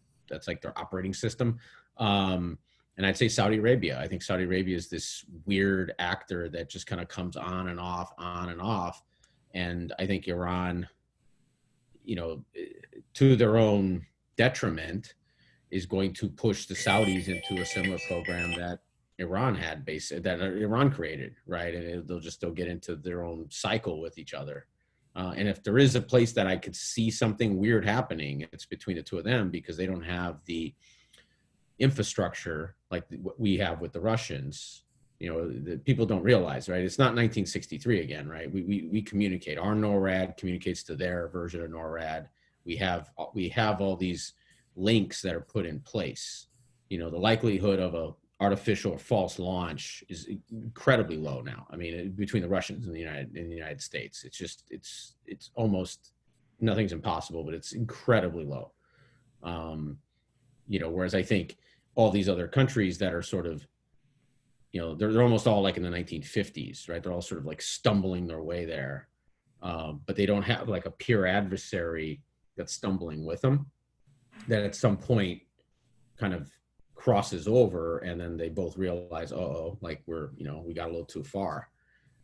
like their operating system. And I'd say Saudi Arabia. I think Saudi Arabia is this weird actor that just kind of comes on and off, on and off. And I think Iran, to their own detriment, is going to push the Saudis into a similar program that Iran had, that Iran created, right? And they'll get into their own cycle with each other. And if there is a place that I could see something weird happening, it's between the 2 of them, because they don't have the infrastructure like what we have with the Russians. The people don't realize, right? It's not 1963 again, right? We communicate. Our NORAD communicates to their version of NORAD. We have all these links that are put in place. The likelihood of a artificial or false launch is incredibly low now. I mean, between the Russians and the United States, it's almost, nothing's impossible, but it's incredibly low. whereas I think all these other countries that are sort of, they're almost all like in the 1950s, right? They're all sort of like stumbling their way there, but they don't have like a peer adversary that's stumbling with them, that at some point kind of crosses over, and then they both realize, like we got a little too far.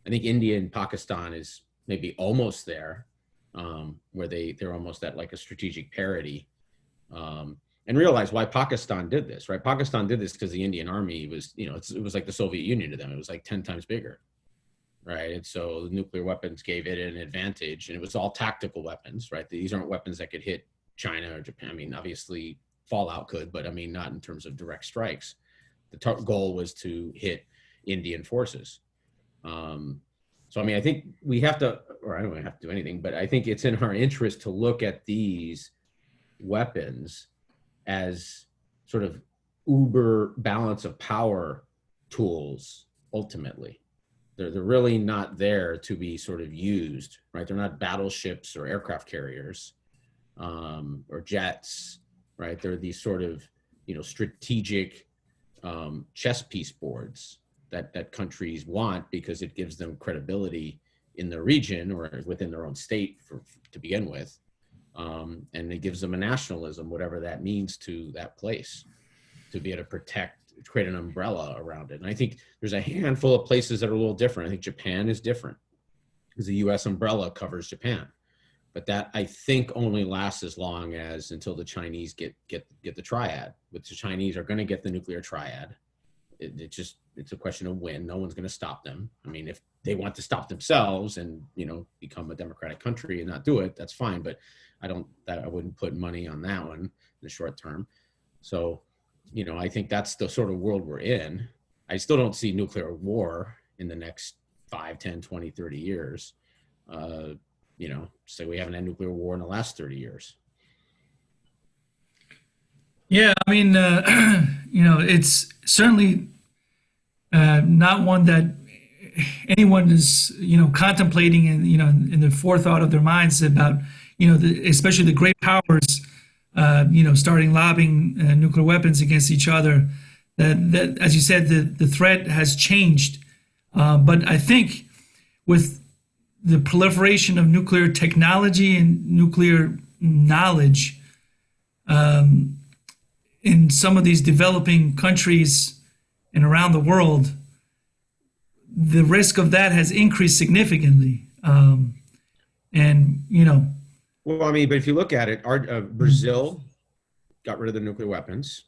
I think India and Pakistan is maybe almost there, where they're almost at like a strategic parity, and realize why Pakistan did this, right? Pakistan did this because the Indian army was, it was like the Soviet Union to them. It was like 10 times bigger, right? And so the nuclear weapons gave it an advantage, and it was all tactical weapons, right? These aren't weapons that could hit China or Japan. I mean, obviously Fallout could, but I mean, not in terms of direct strikes. The goal was to hit Indian forces. So, I mean, I think we have to, or I don't have to do anything, but I think it's in our interest to look at these weapons as sort of uber balance of power tools. Ultimately, they're really not there to be sort of used, right? They're not battleships or aircraft carriers, or jets, right? They're these sort of, strategic chess piece boards that countries want because it gives them credibility in the region or within their own state to begin with. And it gives them a nationalism, whatever that means to that place, to be able to create an umbrella around it. And I think there's a handful of places that are a little different. I think Japan is different because the US umbrella covers Japan. But that, I think, only lasts as long as until the Chinese get the triad, which the Chinese are going to get the nuclear triad. It's a question of when. No one's going to stop them. I mean, if they want to stop themselves and, become a democratic country and not do it, that's fine. But I wouldn't put money on that one in the short term. So, I think that's the sort of world we're in. I still don't see nuclear war in the next 5, 10, 20, 30 years. So we haven't had nuclear war in the last 30 years. Yeah, I mean, it's certainly not one that anyone is, contemplating and, in the forethought of their minds about, especially the great powers, starting lobbying nuclear weapons against each other. That as you said, the threat has changed. But I think with the proliferation of nuclear technology and nuclear knowledge in some of these developing countries and around the world, the risk of that has increased significantly. Well, I mean, but if you look at it, Brazil got rid of the nuclear weapons,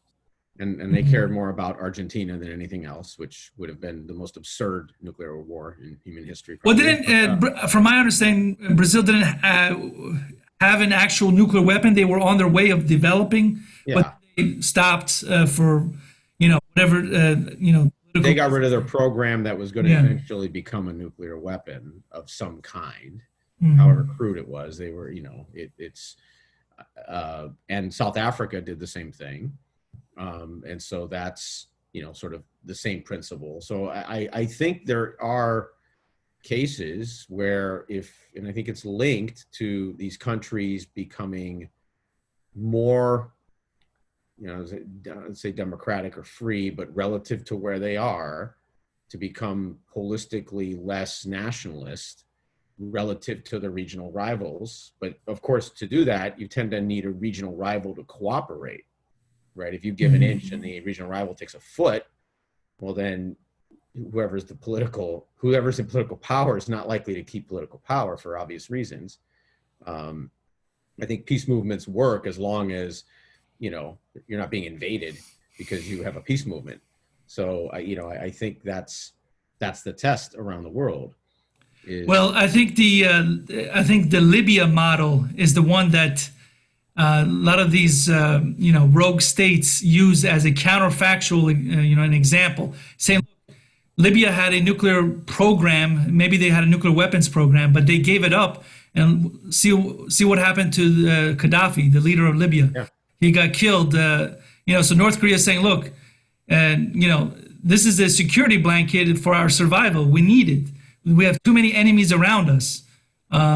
and they cared more about Argentina than anything else, which would have been the most absurd nuclear war in human history. Probably. Well, from my understanding, Brazil didn't have an actual nuclear weapon. They were on their way of developing, but they stopped for, whatever, They got rid of their program that was going to eventually become a nuclear weapon of some kind, however crude it was. They were, and South Africa did the same thing. And so that's, sort of the same principle. So I think there are cases where and I think it's linked to these countries becoming more, let's say democratic or free, but relative to where they are, to become holistically less nationalist relative to the regional rivals. But of course, to do that, you tend to need a regional rival to cooperate. Right? If you give an inch and the regional rival takes a foot, well, then whoever's in political power is not likely to keep political power for obvious reasons. I think peace movements work as long as, you're not being invaded because you have a peace movement. So, I think that's the test around the world. Well, I think the Libya model is the one that a lot of these, rogue states use as a counterfactual, an example. Saying Libya had a nuclear program, maybe they had a nuclear weapons program, but they gave it up. And see what happened to Gaddafi, the leader of Libya. Yeah. He got killed. So North Korea is saying, look, this is a security blanket for our survival. We need it. We have too many enemies around us.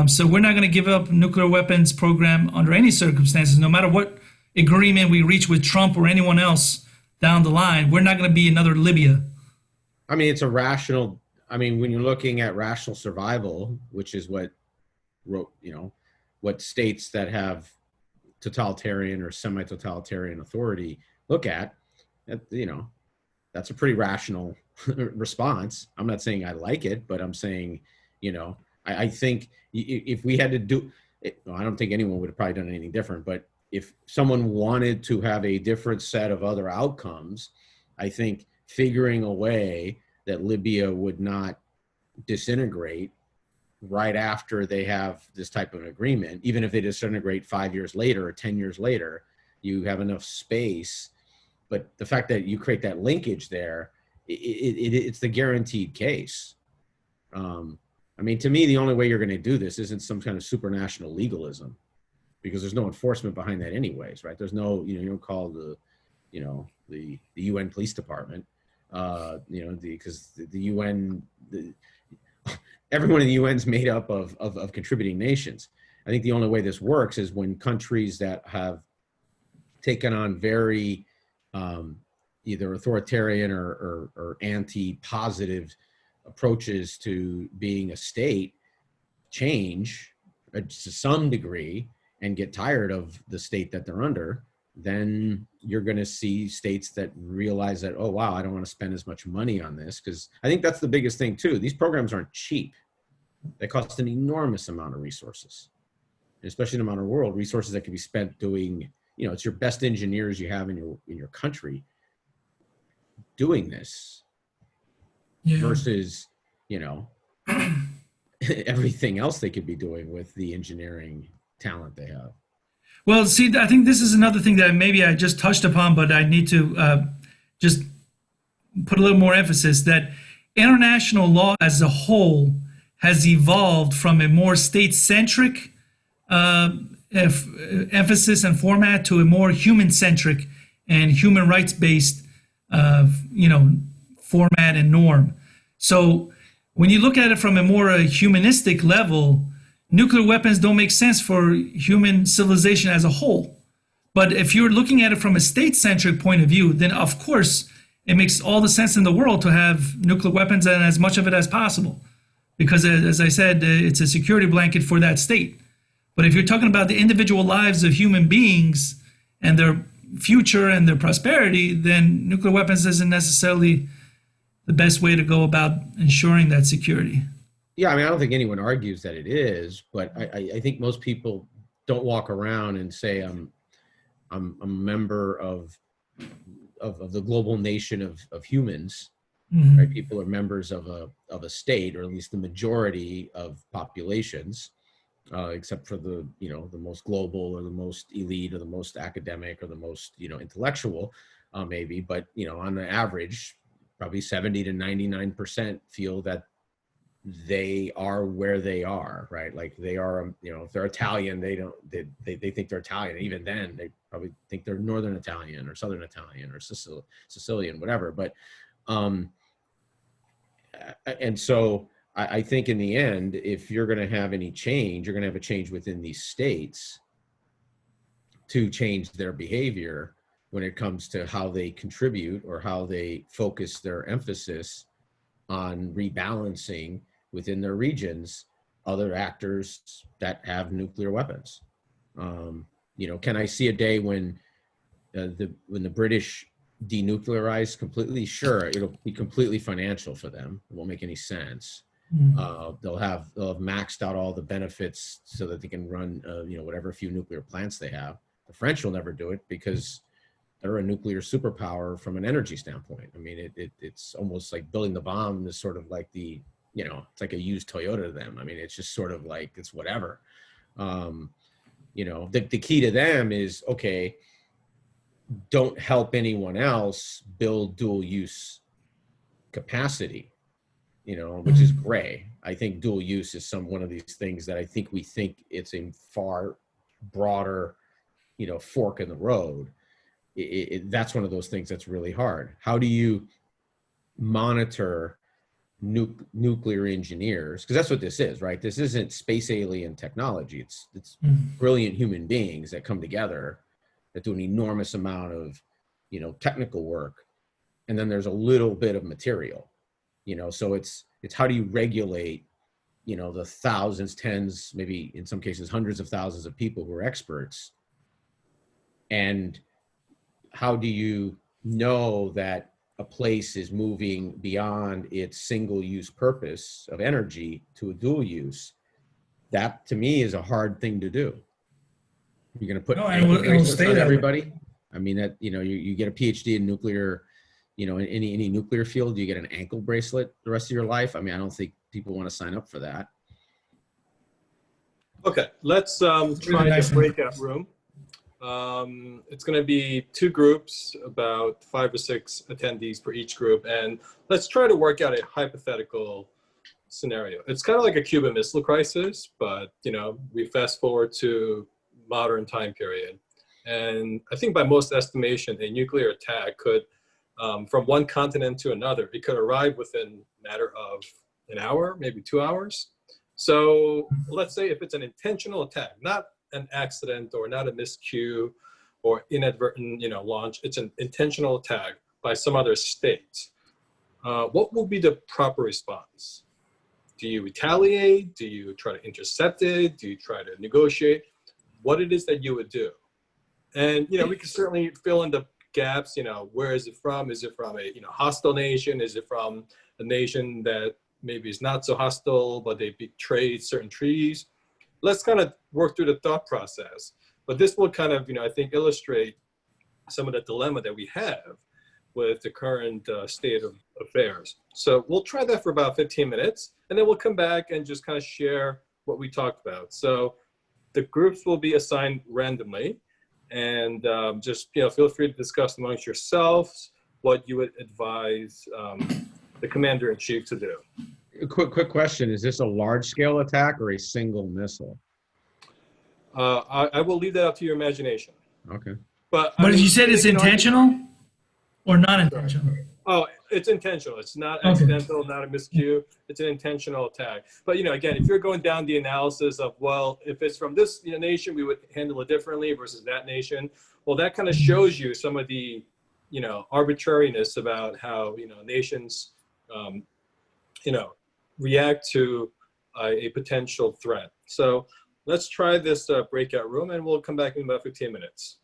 So we're not going to give up nuclear weapons program under any circumstances, no matter what, agreement we reach with Trump or anyone else down the line, we're not going to be another Libya. I mean, it's a rational, I mean, when you're looking at rational survival, which is what what states that have totalitarian or semi-totalitarian authority look at, that's a pretty rational response. I'm not saying I like it, but I'm saying, I think if we had to do it, well, I don't think anyone would have probably done anything different, but if someone wanted to have a different set of other outcomes, I think figuring a way that Libya would not disintegrate right after they have this type of agreement, even if they disintegrate 5 years later or 10 years later, you have enough space. But the fact that you create that linkage there, it's the guaranteed case. I mean, to me, the only way you're going to do this isn't some kind of supranational legalism, because there's no enforcement behind that anyways, right? There's no, you don't call the UN police department, because the UN, everyone in the UN's made up of contributing nations. I think the only way this works is when countries that have taken on very either authoritarian or anti-positive approaches to being a state change to some degree and get tired of the state that they're under, then you're going to see states that realize that, oh, wow, I don't want to spend as much money on this. Because I think that's the biggest thing, too. These programs aren't cheap. They cost an enormous amount of resources, especially in the modern world, resources that can be spent doing, it's your best engineers you have in your country doing this versus, everything else they could be doing with the engineering talent they have. Well, see, I think this is another thing that maybe I just touched upon, but I need to just put a little more emphasis, that international law as a whole has evolved from a more state-centric emphasis and format to a more human-centric and human rights-based, format and norm. So when you look at it from a more humanistic level, nuclear weapons don't make sense for human civilization as a whole. But if you're looking at it from a state-centric point of view, then of course it makes all the sense in the world to have nuclear weapons and as much of it as possible. Because as I said, it's a security blanket for that state. But if you're talking about the individual lives of human beings and their future and their prosperity, then nuclear weapons isn't necessarily the best way to go about ensuring that security. Yeah, I mean, I don't think anyone argues that it is, but I think most people don't walk around and say I'm a member of the global nation of humans. Mm-hmm. Right? People are members of a state, or at least the majority of populations, except for the most global or the most elite or the most academic or the most intellectual, maybe. But on the average, probably 70 to 99% feel that they are where they are, right? Like they are, if they're Italian, they think they're Italian. Even then, they probably think they're Northern Italian or Southern Italian or Sicilian, whatever. But, and so I think in the end, if you're going to have any change, you're going to have a change within these states to change their behavior when it comes to how they contribute or how they focus their emphasis on rebalancing within their regions other actors that have nuclear weapons. Can I see a day when the British denuclearize completely? Sure, it'll be completely financial for them. It won't make any sense. Mm-hmm. They'll have maxed out all the benefits so that they can run whatever few nuclear plants they have. The French will never do it because they're a nuclear superpower from an energy standpoint. I mean, it's almost like building the bomb is sort of like it's like a used Toyota to them. I mean, it's just sort of like, it's whatever. The key to them is, okay, don't help anyone else build dual use capacity, which is gray. I think dual use is one of these things that I think we think it's a far broader, fork in the road. That's one of those things that's really hard. How do you monitor nuclear engineers? Because that's what this is, right? This isn't space alien technology. It's brilliant human beings that come together that do an enormous amount of, you know, technical work. And then there's a little bit of material, you know, so it's how do you regulate, you know, the thousands, tens, maybe in some cases, hundreds of thousands of people who are experts. And how do you know that a place is moving beyond its single use purpose of energy to a dual use? That to me is a hard thing to do. You're going to put No, ankle it will bracelets stay on that way. everybody. I mean, that, you know, you get a PhD in nuclear, you know, in any nuclear field, you get an ankle bracelet the rest of your life. I mean, I don't think people want to sign up for that. Okay, let's try nice the breakout room. It's going to be 2 groups, about 5 or 6 attendees per each group, and let's try to work out a hypothetical scenario. It's kind of like a Cuban Missile Crisis, but you know, we fast forward to modern time period, and I think by most estimation, a nuclear attack could, from one continent to another, it could arrive within a matter of an hour, maybe 2 hours. So let's say if it's an intentional attack, not an accident or not a miscue or inadvertent, you know, launch, it's an intentional attack by some other state. What will be the proper response? Do you retaliate? Do you try to intercept it? Do you try to negotiate? What it is that you would do? And, you know, we can certainly fill in the gaps, you know, where is it from? Is it from a, you know, hostile nation? Is it from a nation that maybe is not so hostile, but they betrayed certain treaties? Let's kind of work through the thought process. But this will kind of, you know, I think illustrate some of the dilemma that we have with the current state of affairs. So we'll try that for about 15 minutes, and then we'll come back and just kind of share what we talked about. So the groups will be assigned randomly, and just, you know, feel free to discuss amongst yourselves what you would advise the commander-in-chief to do. A quick question. Is this a large scale attack or a single missile? I will leave that up to your imagination. Okay. But You said it's intentional or not intentional? Oh, it's intentional. It's not accidental, not a miscue. It's an intentional attack. But, you know, again, if you're going down the analysis of, well, if it's from this, you know, nation, we would handle it differently versus that nation. Well, that kind of shows you some of the, you know, arbitrariness about how, you know, nations, you know, react to a potential threat. So let's try this breakout room, and we'll come back in about 15 minutes.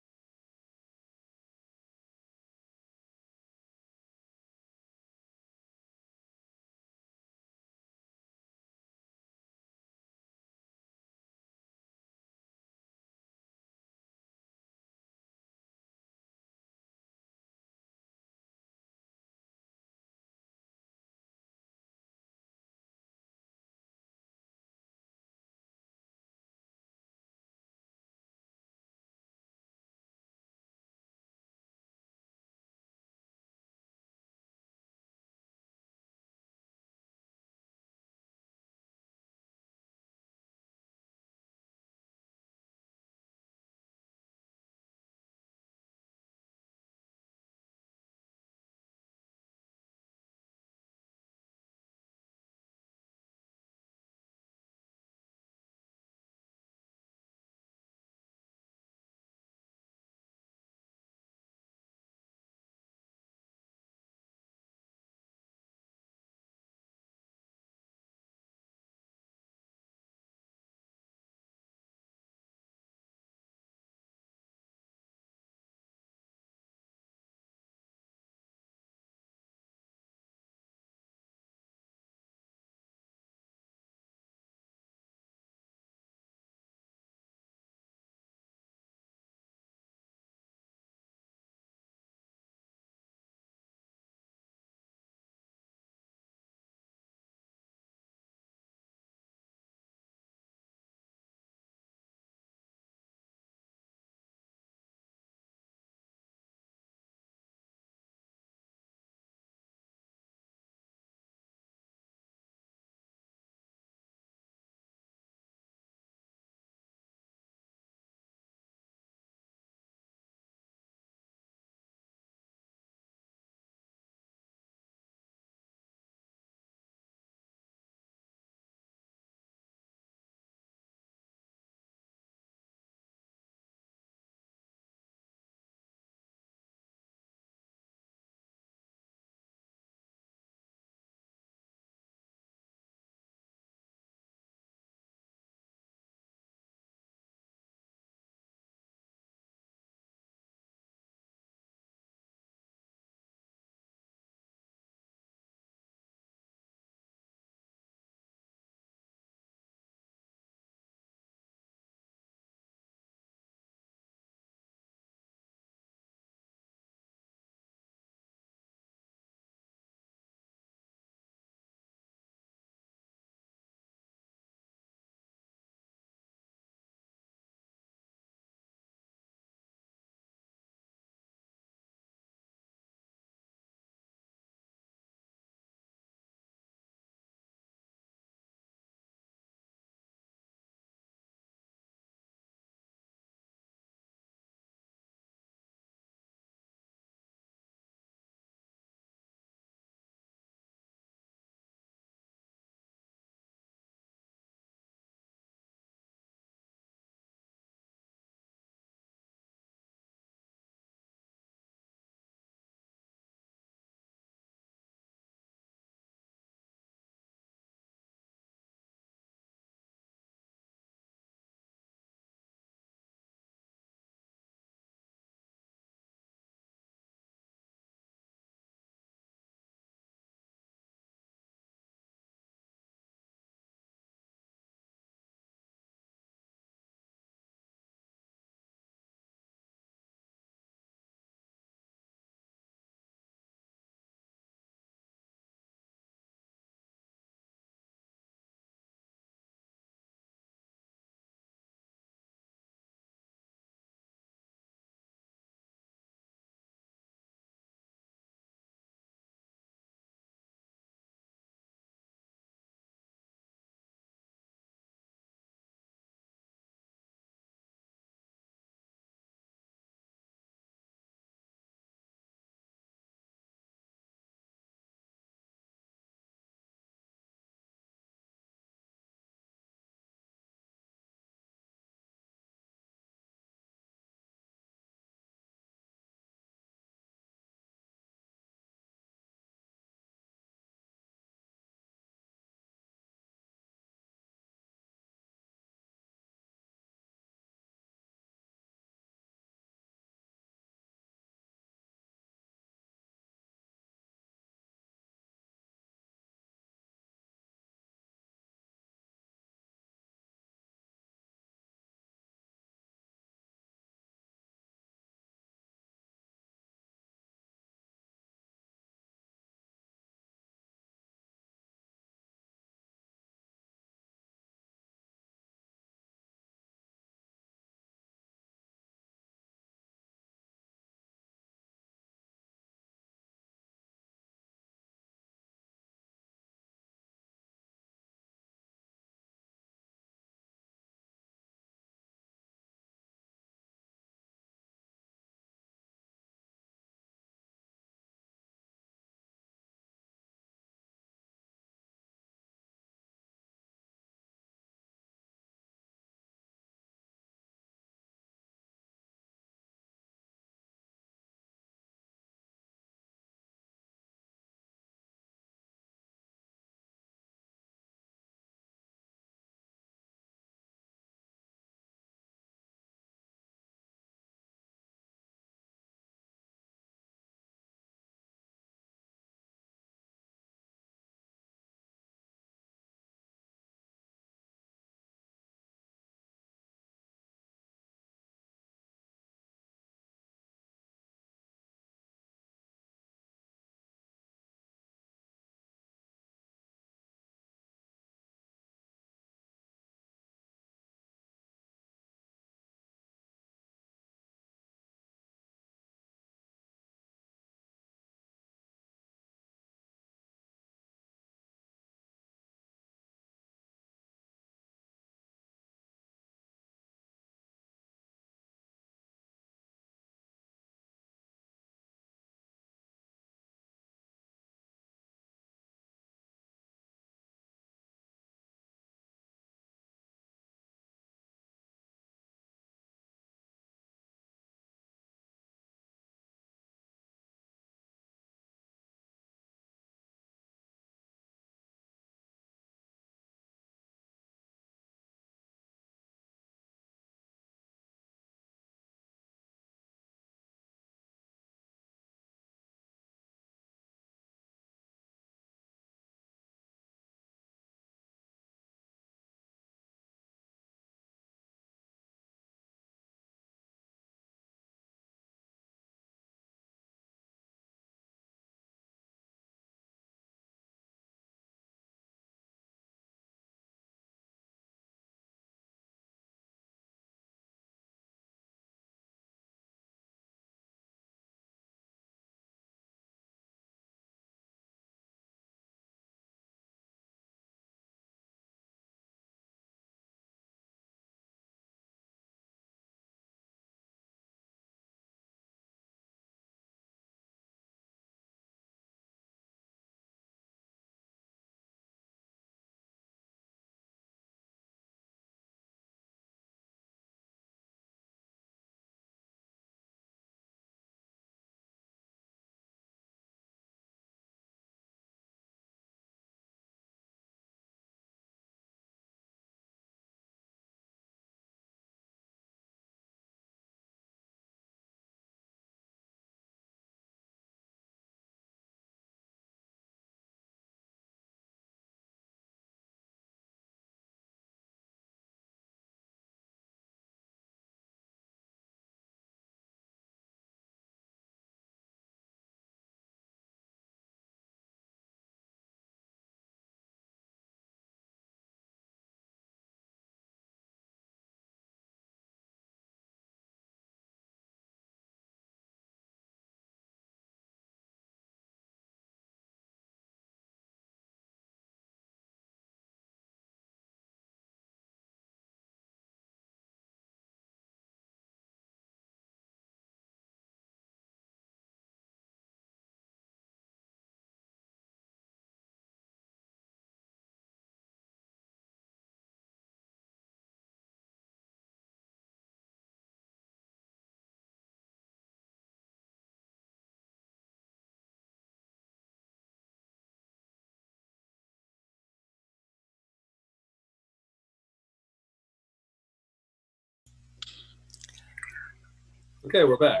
Okay, we're back.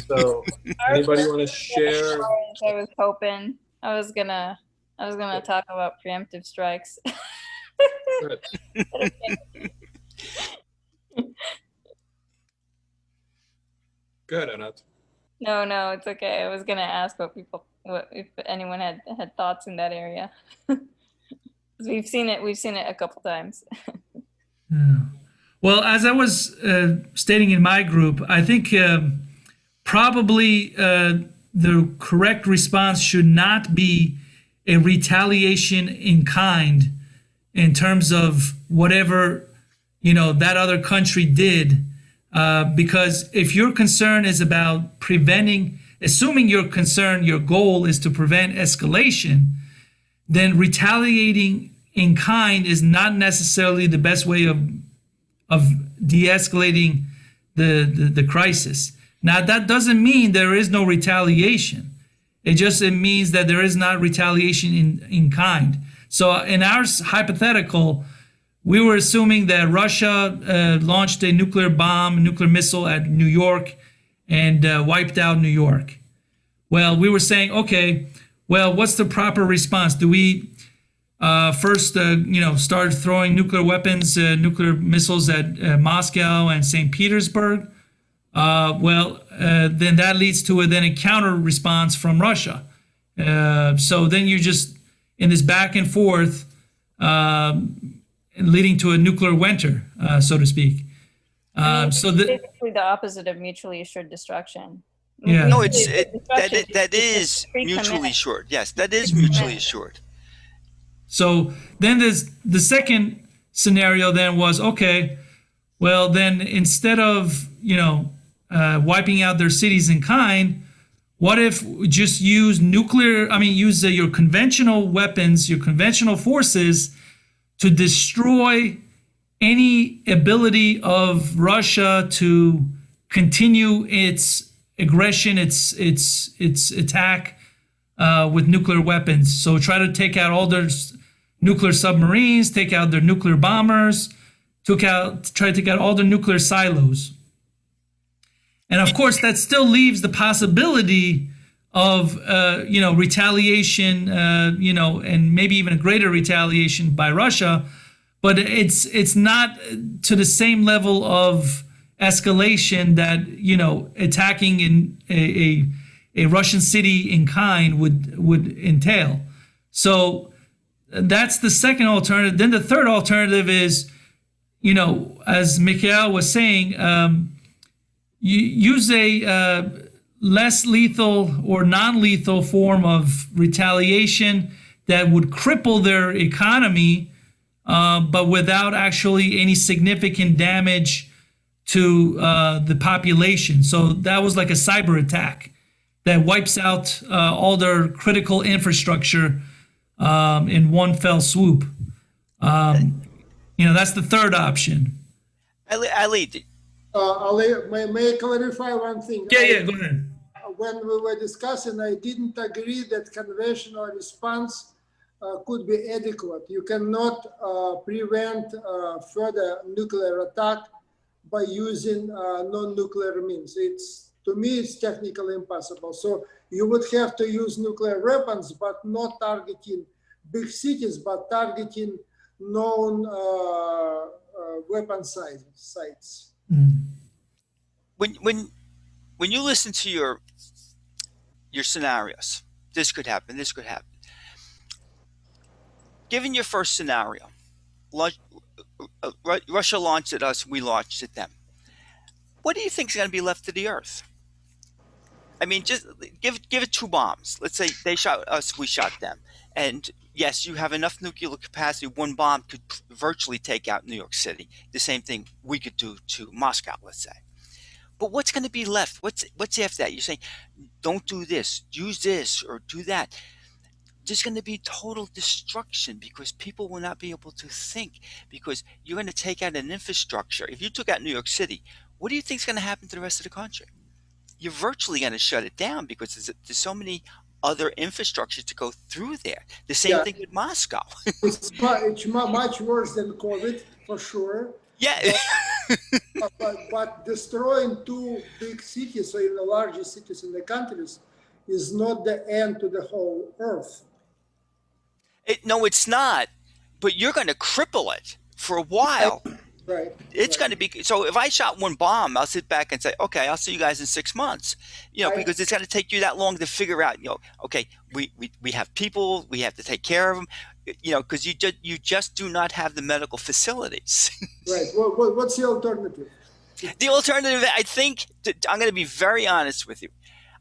So, anybody want to share? I was hoping I was gonna talk about preemptive strikes. Good. Go ahead, Anat. No, it's okay. I was gonna ask if anyone had thoughts in that area. We've seen it a couple times. Yeah. Well, as I was stating in my group, I think probably the correct response should not be a retaliation in kind in terms of whatever that other country did, because if your concern is about assuming your goal is to prevent escalation, then retaliating in kind is not necessarily the best way of de-escalating the crisis. Now, that doesn't mean there is no retaliation. It means that there is not retaliation in kind. So in our hypothetical, we were assuming that Russia launched a nuclear missile at New York and wiped out New York. Well, we were saying, okay, well, what's the proper response? Do we first, start throwing nuclear missiles at Moscow and St. Petersburg? Then that leads to a counter response from Russia. So then you're just in this back and forth, leading to a nuclear winter, so to speak. Basically the opposite of mutually assured destruction. Yeah. No, that is mutually assured. Yes, that is mutually assured. So then there's the second scenario then was, okay, well then instead of, wiping out their cities in kind, what if we just use your conventional weapons, your conventional forces to destroy any ability of Russia to continue its aggression, its attack with nuclear weapons. So try to take out all their nuclear submarines, take out their nuclear bombers, try to take out all their nuclear silos. And of course, that still leaves the possibility of, retaliation, and maybe even a greater retaliation by Russia, but it's not to the same level of escalation that, attacking in a Russian city in kind would entail. So that's the second alternative. Then the third alternative is, as Mikhail was saying, you use a less lethal or non-lethal form of retaliation that would cripple their economy, but without actually any significant damage to the population. So that was like a cyber attack that wipes out all their critical infrastructure in one fell swoop. That's the third option. Ali, may I clarify one thing? Yeah, go ahead. When we were discussing, I didn't agree that conventional response could be adequate. You cannot prevent further nuclear attack by using non-nuclear means. To me, it's technically impossible. So you would have to use nuclear weapons, but not targeting big cities, but targeting known weapon sites. Mm. When you listen to your scenarios, this could happen, this could happen. Given your first scenario, Russia launched at us, we launched at them. What do you think is going to be left of the Earth? I mean, just give it two bombs. Let's say they shot us, we shot them. And yes, you have enough nuclear capacity. One bomb could virtually take out New York City. The same thing we could do to Moscow, let's say. But what's going to be left? What's after that? You're saying, don't do this, use this, or do that. There's going to be total destruction because people will not be able to think, because you're going to take out an infrastructure. If you took out New York City, what do you think is going to happen to the rest of the country? You're virtually going to shut it down because there's so many other infrastructures to go through there. The same thing with Moscow. It's much worse than COVID, for sure. Yeah. But destroying two big cities or even the largest cities in the countries is not the end to the whole earth. No, it's not. But you're going to cripple it for a while. Right. It's going to be, so if I shot one bomb, I'll sit back and say, okay, I'll see you guys in 6 months, because it's going to take you that long to figure out, okay, we have people, we have to take care of them, because you just do not have the medical facilities. Right. What's the alternative? The alternative, I think, I'm going to be very honest with you.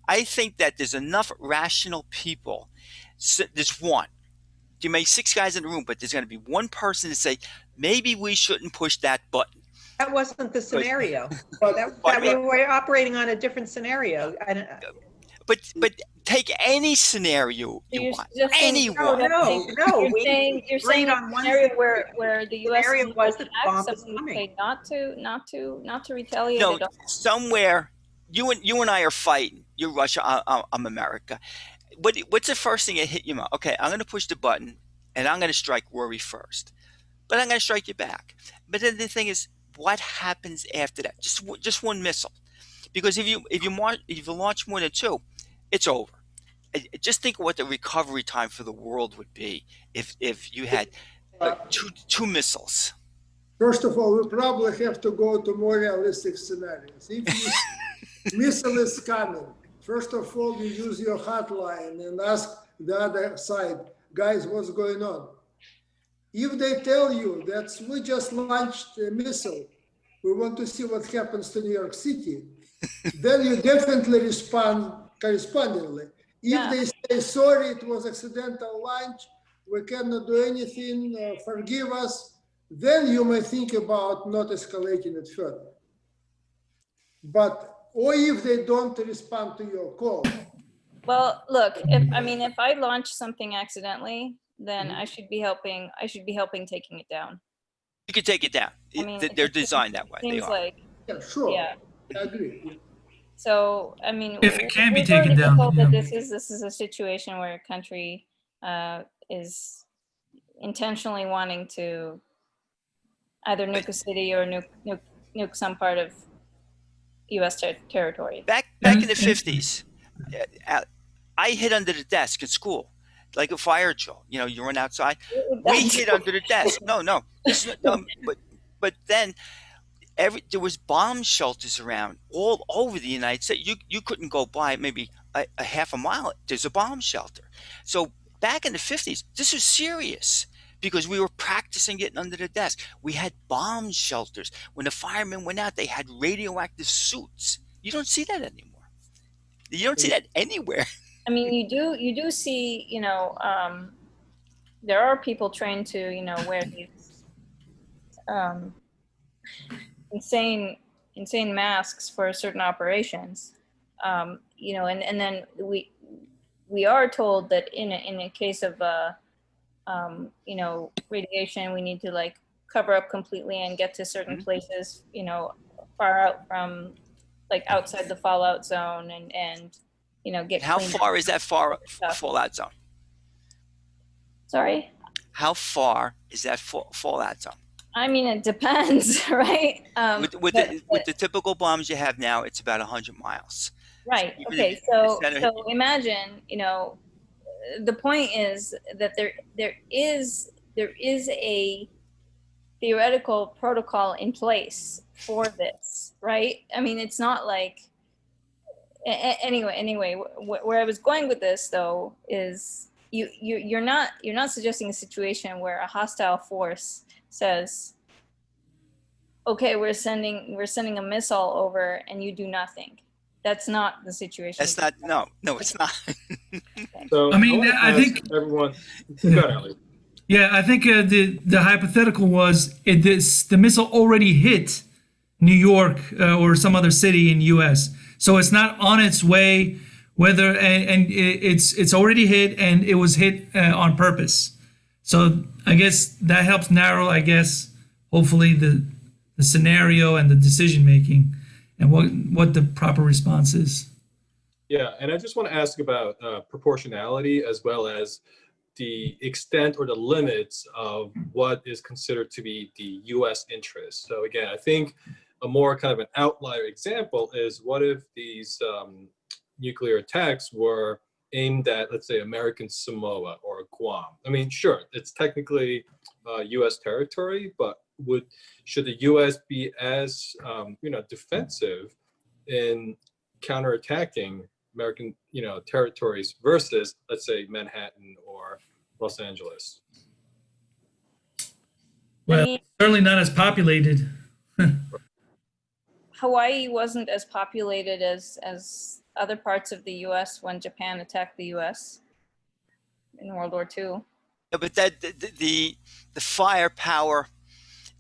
I think that there's enough rational people. So there's one. You may 6 guys in the room, but there's going to be one person to say, maybe we shouldn't push that button. That wasn't the scenario. We were operating on a different scenario. But take any scenario you want. Anyone. No. You're saying on a one scenario where the U.S. was that the bomb was somebody coming. paid not to retaliate. No, at all. somewhere you and I are fighting. You're Russia. I'm America. What's the first thing that hit you? Okay, I'm going to push the button, and I'm going to strike Rory first. But I'm going to strike you back. But then the thing is, what happens after that? Just one missile, because if you launch more than 2, it's over. Just think of what the recovery time for the world would be if you had two missiles. First of all, we probably have to go to more realistic scenarios. If missile is coming, first of all, you use your hotline and ask the other side, guys, what's going on? If they tell you that we just launched a missile, we want to see what happens to New York City, then you definitely respond correspondingly. If they say, sorry, it was accidental launch, we cannot do anything, forgive us, then you may think about not escalating it further. Or if they don't respond to your call. Well, look, if I launch something accidentally, then I should be helping taking it down. You can take it down. They're designed that way. Seems like, yeah, sure. Yeah. I agree. So, if it can be we've taken already down, told yeah. that this is a situation where a country is intentionally wanting to either nuke a city or nuke some part of U.S. territory. Back in the 50s, I hid under the desk at school, like a fire drill. You run outside. We hid under the desk. No. But then there was bomb shelters around all over the United States. You couldn't go by maybe a half a mile. There's a bomb shelter. So back in the 50s, this was serious because we were practicing getting under the desk. We had bomb shelters. When the firemen went out, they had radioactive suits. You don't see that anymore. You don't see that anywhere. You do see, there are people trained to, wear these insane masks for certain operations, and then we are told that in a case of radiation, we need to cover up completely and get to certain places, far out from outside the fallout zone and get. How far is that fallout zone? Sorry? How far is that fallout zone? It depends, right? With the typical bombs you have now, it's about 100 miles. Right. Okay. So imagine, the point is that there is a theoretical protocol in place for this, right? It's not like. Anyway, where I was going with this though is you're not suggesting a situation where a hostile force says, okay, we're sending a missile over and you do nothing. That's not the situation. That's not, no, it's not. Okay. So I think everyone, go ahead, Ali. Yeah, I think the hypothetical was the missile already hit New York or some other city in U.S. So it's not on its way, and it's already hit, and it was hit on purpose. So I guess that helps narrow, hopefully the scenario and the decision making, and what the proper response is. Yeah, and I just want to ask about proportionality as well as the extent or the limits of what is considered to be the US interest. So again, I think a more kind of an outlier example is what if these nuclear attacks were aimed at, let's say, American Samoa or Guam? I mean, sure, it's technically US territory, but should the US be as defensive in counterattacking American territories versus, let's say, Manhattan or Los Angeles? Well, I mean, certainly not as populated. Hawaii wasn't as populated as other parts of the U.S. when Japan attacked the U.S. in World War II. Yeah, but the firepower,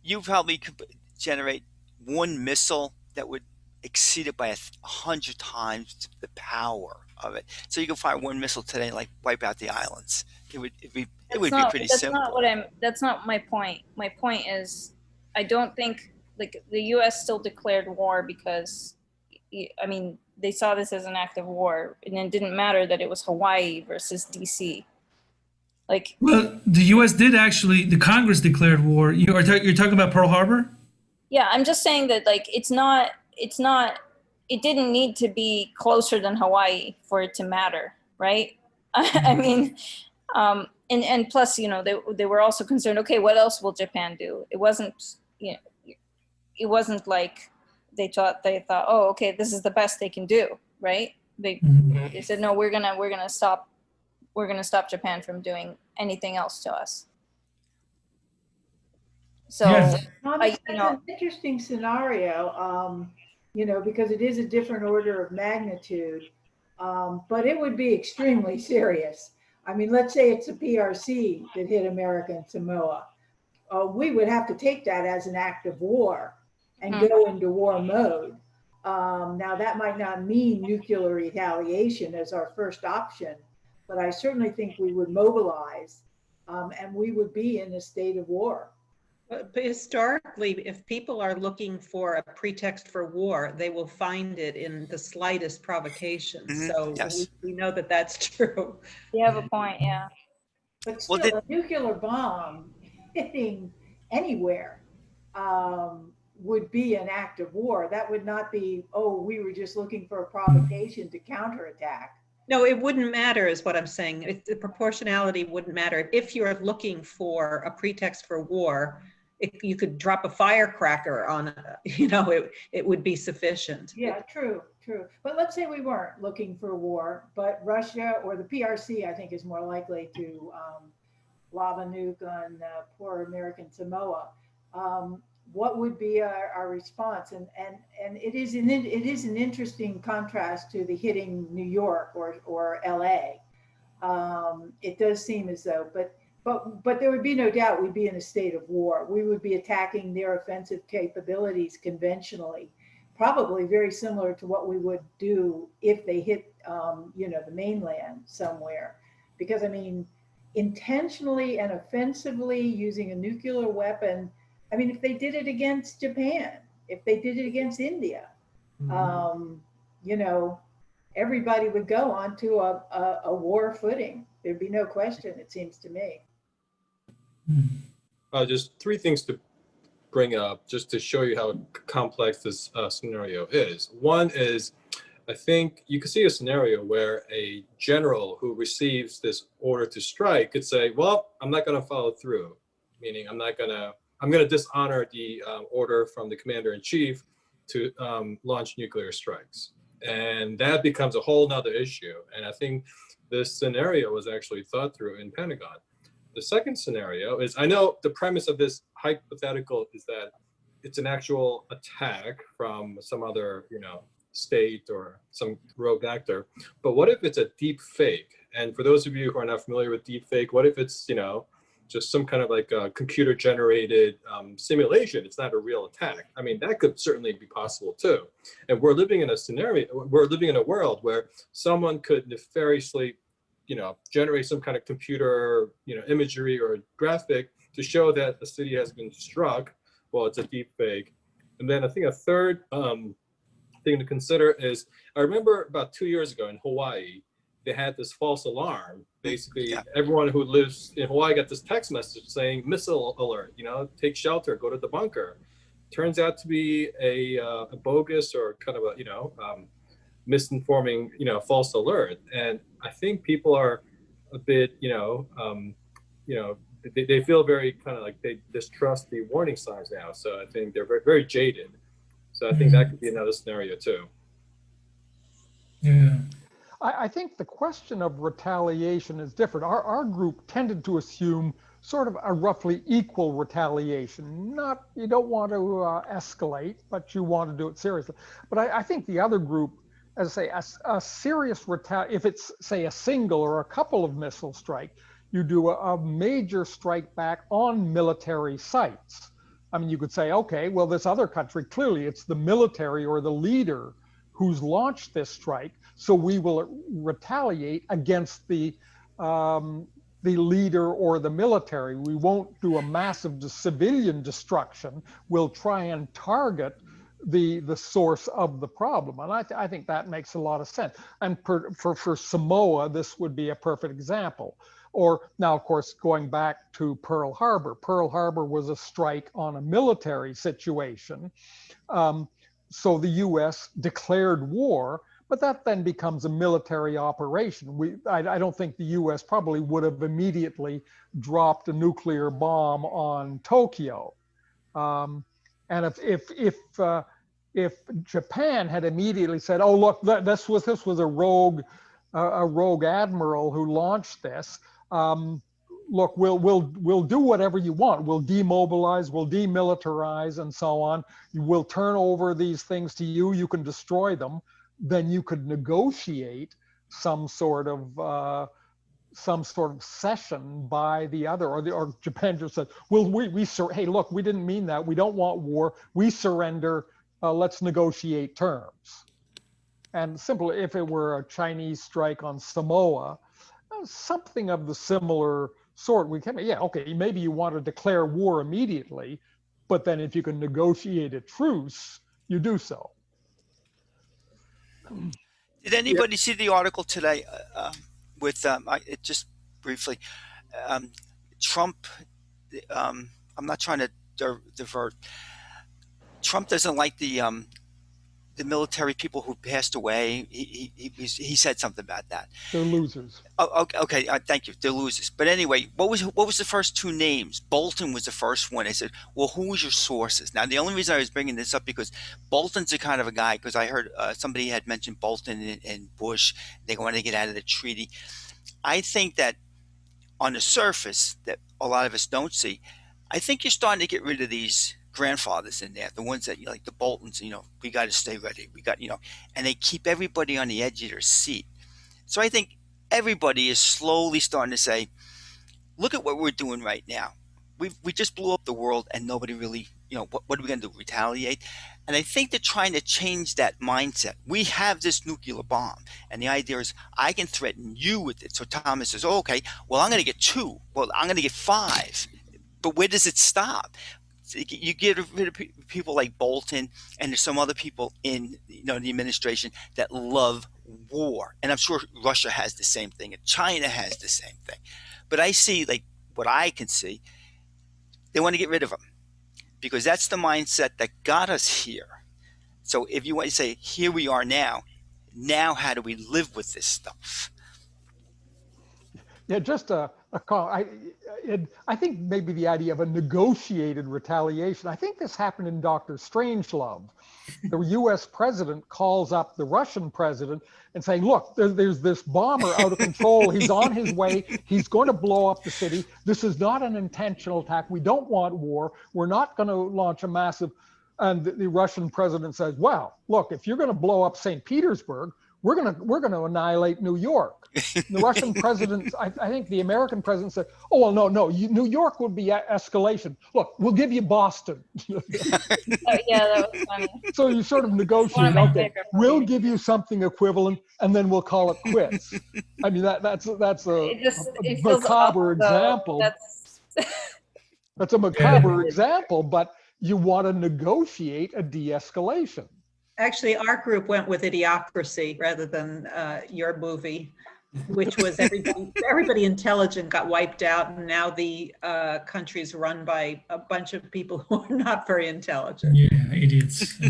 you probably could generate one missile that would exceed it by 100 times the power of it. So you can fire one missile today, like wipe out the islands. It would be pretty simple. That's not my point. My point is, I don't think like the U.S. still declared war because, I mean, they saw this as an act of war, and it didn't matter that it was Hawaii versus D.C. Like, Well, the U.S. did actually. The Congress declared war. You're talking about Pearl Harbor? yeah, I'm just saying that like it's not. It didn't need to be closer than Hawaii for it to matter, right? I mean, and plus, they were also concerned. Okay, what else will Japan do? It wasn't, it wasn't like they thought, oh, okay, this is the best they can do, right? They said, no, we're gonna stop Japan from doing anything else to us. So, Yes. That's an interesting scenario, because it is a different order of magnitude, but it would be extremely serious. I mean, let's say it's a PRC that hit America and Samoa. We would have to take that as an act of war and go into war mode. Now, that might not mean nuclear retaliation as our first option, but I certainly think we would mobilize and we would be in a state of war. But historically, if people are looking for a pretext for war, they will find it in the slightest provocation. So yes. we know that that's true. you have a point, yeah. But still, a nuclear bomb hitting anywhere would be an act of war. That would not be, oh, we were just looking for a provocation to counterattack. No, it wouldn't matter is what I'm saying. The proportionality wouldn't matter. If you're looking for a pretext for war, if you could drop a firecracker on, it would be sufficient. Yeah, true. But let's say we weren't looking for war, but Russia or the PRC, I think, is more likely to lava nuke on poor American Samoa. What would be our response? And it is an interesting contrast to the hitting New York or LA. It does seem as though, but there would be no doubt we'd be in a state of war. We would be attacking their offensive capabilities conventionally, probably very similar to what we would do if they hit, the mainland somewhere. Because I mean, intentionally and offensively using a nuclear weapon. I mean, if they did it against Japan, if they did it against India, everybody would go onto a war footing. There'd be no question, it seems to me. Just three things to bring up just to show you how complex this scenario is. One is, I think you could see a scenario where a general who receives this order to strike could say, well, I'm not going to follow through, meaning I'm going to dishonor the order from the commander-in-chief to launch nuclear strikes. And that becomes a whole nother issue. And I think this scenario was actually thought through in Pentagon. The second scenario is, I know the premise of this hypothetical is that it's an actual attack from some other, state or some rogue actor. But what if it's a deep fake? And for those of you who are not familiar with deep fake, what if it's, just some kind of like a computer generated simulation? It's not a real attack. I mean, that could certainly be possible too. And we're living in a world where someone could nefariously, generate some kind of computer, imagery or graphic to show that the city has been struck. Well, it's a deep fake. And then I think a third thing to consider is, I remember about 2 years ago in Hawaii, they had this false alarm. Basically, Yeah. everyone who lives in Hawaii got this text message saying missile alert, take shelter, go to the bunker. Turns out to be a bogus or kind of a, misinforming, false alert. And I think people are a bit, they feel very kind of like they distrust the warning signs now. So I think they're very, very jaded. So I think that could be another scenario too. Yeah. I think the question of retaliation is different. Our group tended to assume sort of a roughly equal retaliation. Not, you don't want to escalate, but you want to do it seriously. But I think the other group, as I say, a serious if it's, say, a single or a couple of missile strike, you do a major strike back on military sites. I mean, you could say, okay, well, this other country, clearly it's the military or the leader who's launched this strike, so we will retaliate against the leader or the military. We won't do a massive civilian destruction. We'll try and target the source of the problem. And I think that makes a lot of sense. And for Samoa, this would be a perfect example. Or now, of course, going back to Pearl Harbor. Pearl Harbor was a strike on a military situation. So the US declared war, but that then becomes a military operation. I don't think the US probably would have immediately dropped a nuclear bomb on Tokyo. And if Japan had immediately said, "Oh, look, this was a rogue admiral who launched this. Look, we'll do whatever you want. We'll demobilize, we'll demilitarize, and so on. We'll turn over these things to you. You can destroy them." Then you could negotiate some sort of cession by the other, or Japan just said, "Well, hey, look, we didn't mean that. We don't want war. We surrender. Let's negotiate terms." And simply, if it were a Chinese strike on Samoa, something of the similar sort, okay, maybe you want to declare war immediately, but then if you can negotiate a truce, you do so. Did anybody see the article today with just briefly, Trump? I'm not trying to divert. Trump doesn't like the military people who passed away. He said something about that. They're losers. Oh, okay. Thank you. They're losers. But anyway, what was the first two names? Bolton was the first one. I said, well, who was your sources? Now, the only reason I was bringing this up because Bolton's the kind of a guy, because I heard somebody had mentioned Bolton and Bush. They wanted to get out of the treaty. I think that on the surface, that a lot of us don't see, I think you're starting to get rid of these grandfathers in there, the ones that, like the Boltons, we got to stay ready. We got, and they keep everybody on the edge of their seat. So I think everybody is slowly starting to say, look at what we're doing right now. We just blew up the world and nobody really, what are we going to do? Retaliate? And I think they're trying to change that mindset. We have this nuclear bomb, and the idea is I can threaten you with it. So Thomas says, oh, okay, well, I'm going to get 2. Well, I'm going to get 5. But where does it stop? You get rid of people like Bolton, and there's some other people in the administration that love war. And I'm sure Russia has the same thing, and China has the same thing. But I see, like what I can see, they want to get rid of them because that's the mindset that got us here. So if you want to say, here we are now how do we live with this stuff? Yeah, just a call. I think maybe the idea of a negotiated retaliation. I think this happened in Dr. Strangelove. The U.S. president calls up the Russian president and saying, look, there's this bomber out of control. He's on his way. He's going to blow up the city. This is not an intentional attack. We don't want war. We're not going to launch a massive. And the Russian president says, well, look, if you're going to blow up St. Petersburg, we're going to annihilate New York. The Russian president, I think the American president said, oh, well, no, New York would be escalation. Look, we'll give you Boston. Oh, yeah, that was funny. So you sort of negotiate, okay, we'll give you something equivalent, and then we'll call it quits. I mean, that's a macabre example. That's a macabre example, but you want to negotiate a de-escalation. Actually, our group went with Idiocracy rather than your movie. which was everybody intelligent got wiped out, and now the country's run by a bunch of people who are not very intelligent. Yeah, idiots. Yeah.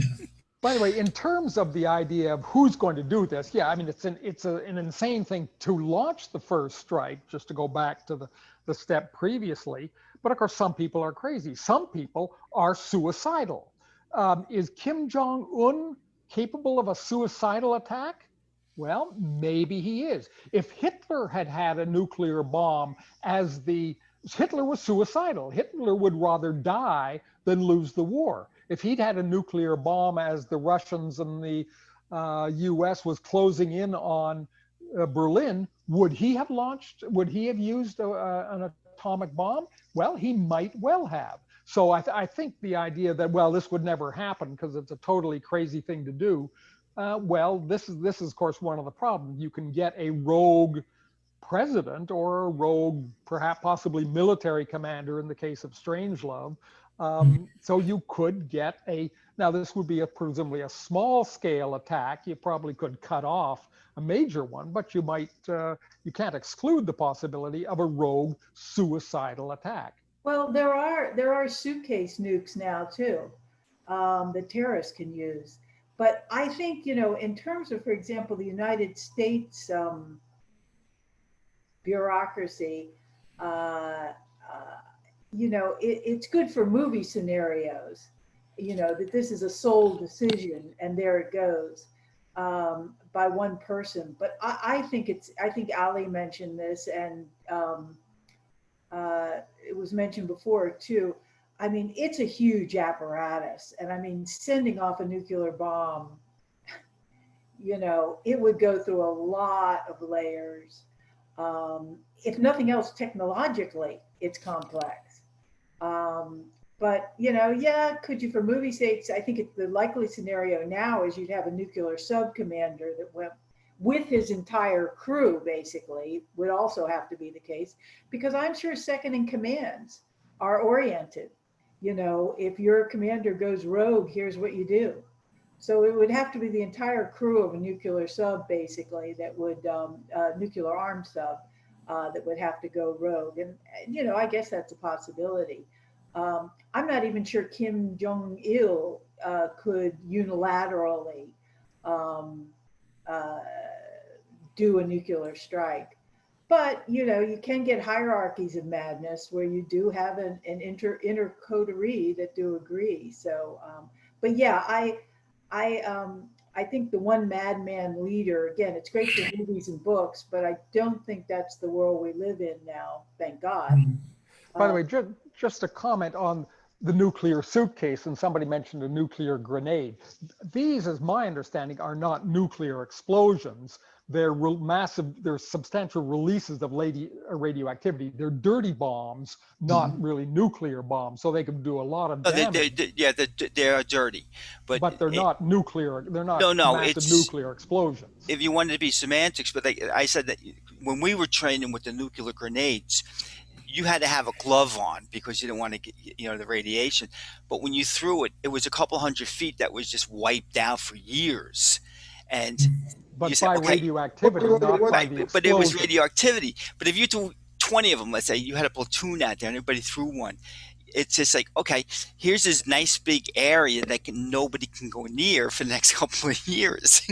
By the way, in terms of the idea of who's going to do this, yeah, I mean, it's an insane thing to launch the first strike, just to go back to the step previously. But of course, some people are crazy. Some people are suicidal. Is Kim Jong-un capable of a suicidal attack? Well, maybe he is. If Hitler had had a nuclear bomb Hitler was suicidal. Hitler would rather die than lose the war. If he'd had a nuclear bomb as the Russians and the US was closing in on Berlin, would he have used an atomic bomb? Well, he might well have. So I think the idea that, well, this would never happen because it's a totally crazy thing to do, well, this is of course one of the problems. You can get a rogue president or a rogue, perhaps possibly military commander in the case of Strangelove. So you could get now this would be presumably a small scale attack. You probably could cut off a major one, but you can't exclude the possibility of a rogue suicidal attack. Well, there are suitcase nukes now too, that terrorists can use. But I think, in terms of, for example, the United States bureaucracy, it's good for movie scenarios, that this is a sole decision and there it goes by one person. But I think Ali mentioned this, and it was mentioned before too. I mean, it's a huge apparatus. And I mean, sending off a nuclear bomb, it would go through a lot of layers. If nothing else, technologically, it's complex. But, could you, for movie sakes, I think the likely scenario now is you'd have a nuclear sub commander that went with his entire crew, basically, would also have to be the case, because I'm sure second in commands are oriented. If your commander goes rogue, here's what you do. So it would have to be the entire crew of a nuclear sub, basically, that would, nuclear armed sub, that would have to go rogue. And, I guess that's a possibility. I'm not even sure Kim Jong-il could unilaterally do a nuclear strike. But, you can get hierarchies of madness where you do have an inner coterie that do agree. So, but yeah, I think the one madman leader, again, it's great for movies and books, but I don't think that's the world we live in now, thank God. By the way, just a comment on the nuclear suitcase, and somebody mentioned a nuclear grenade. These, as my understanding, are not nuclear explosions. They're they're substantial releases of radioactivity. They're dirty bombs, not really nuclear bombs, so they can do a lot of damage. They are dirty, but they're not nuclear. They're not massive nuclear explosions. If you wanted to be semantics, but I said that when we were training with the nuclear grenades, you had to have a glove on because you didn't want to get, the radiation. But when you threw it, it was a couple 100 feet that was just wiped out for years. And but by radioactivity, not by the explosion. But it was radioactivity. But if you threw 20 of them, let's say you had a platoon out there and everybody threw one, it's just like, okay, here's this nice big area that nobody can go near for the next couple of years.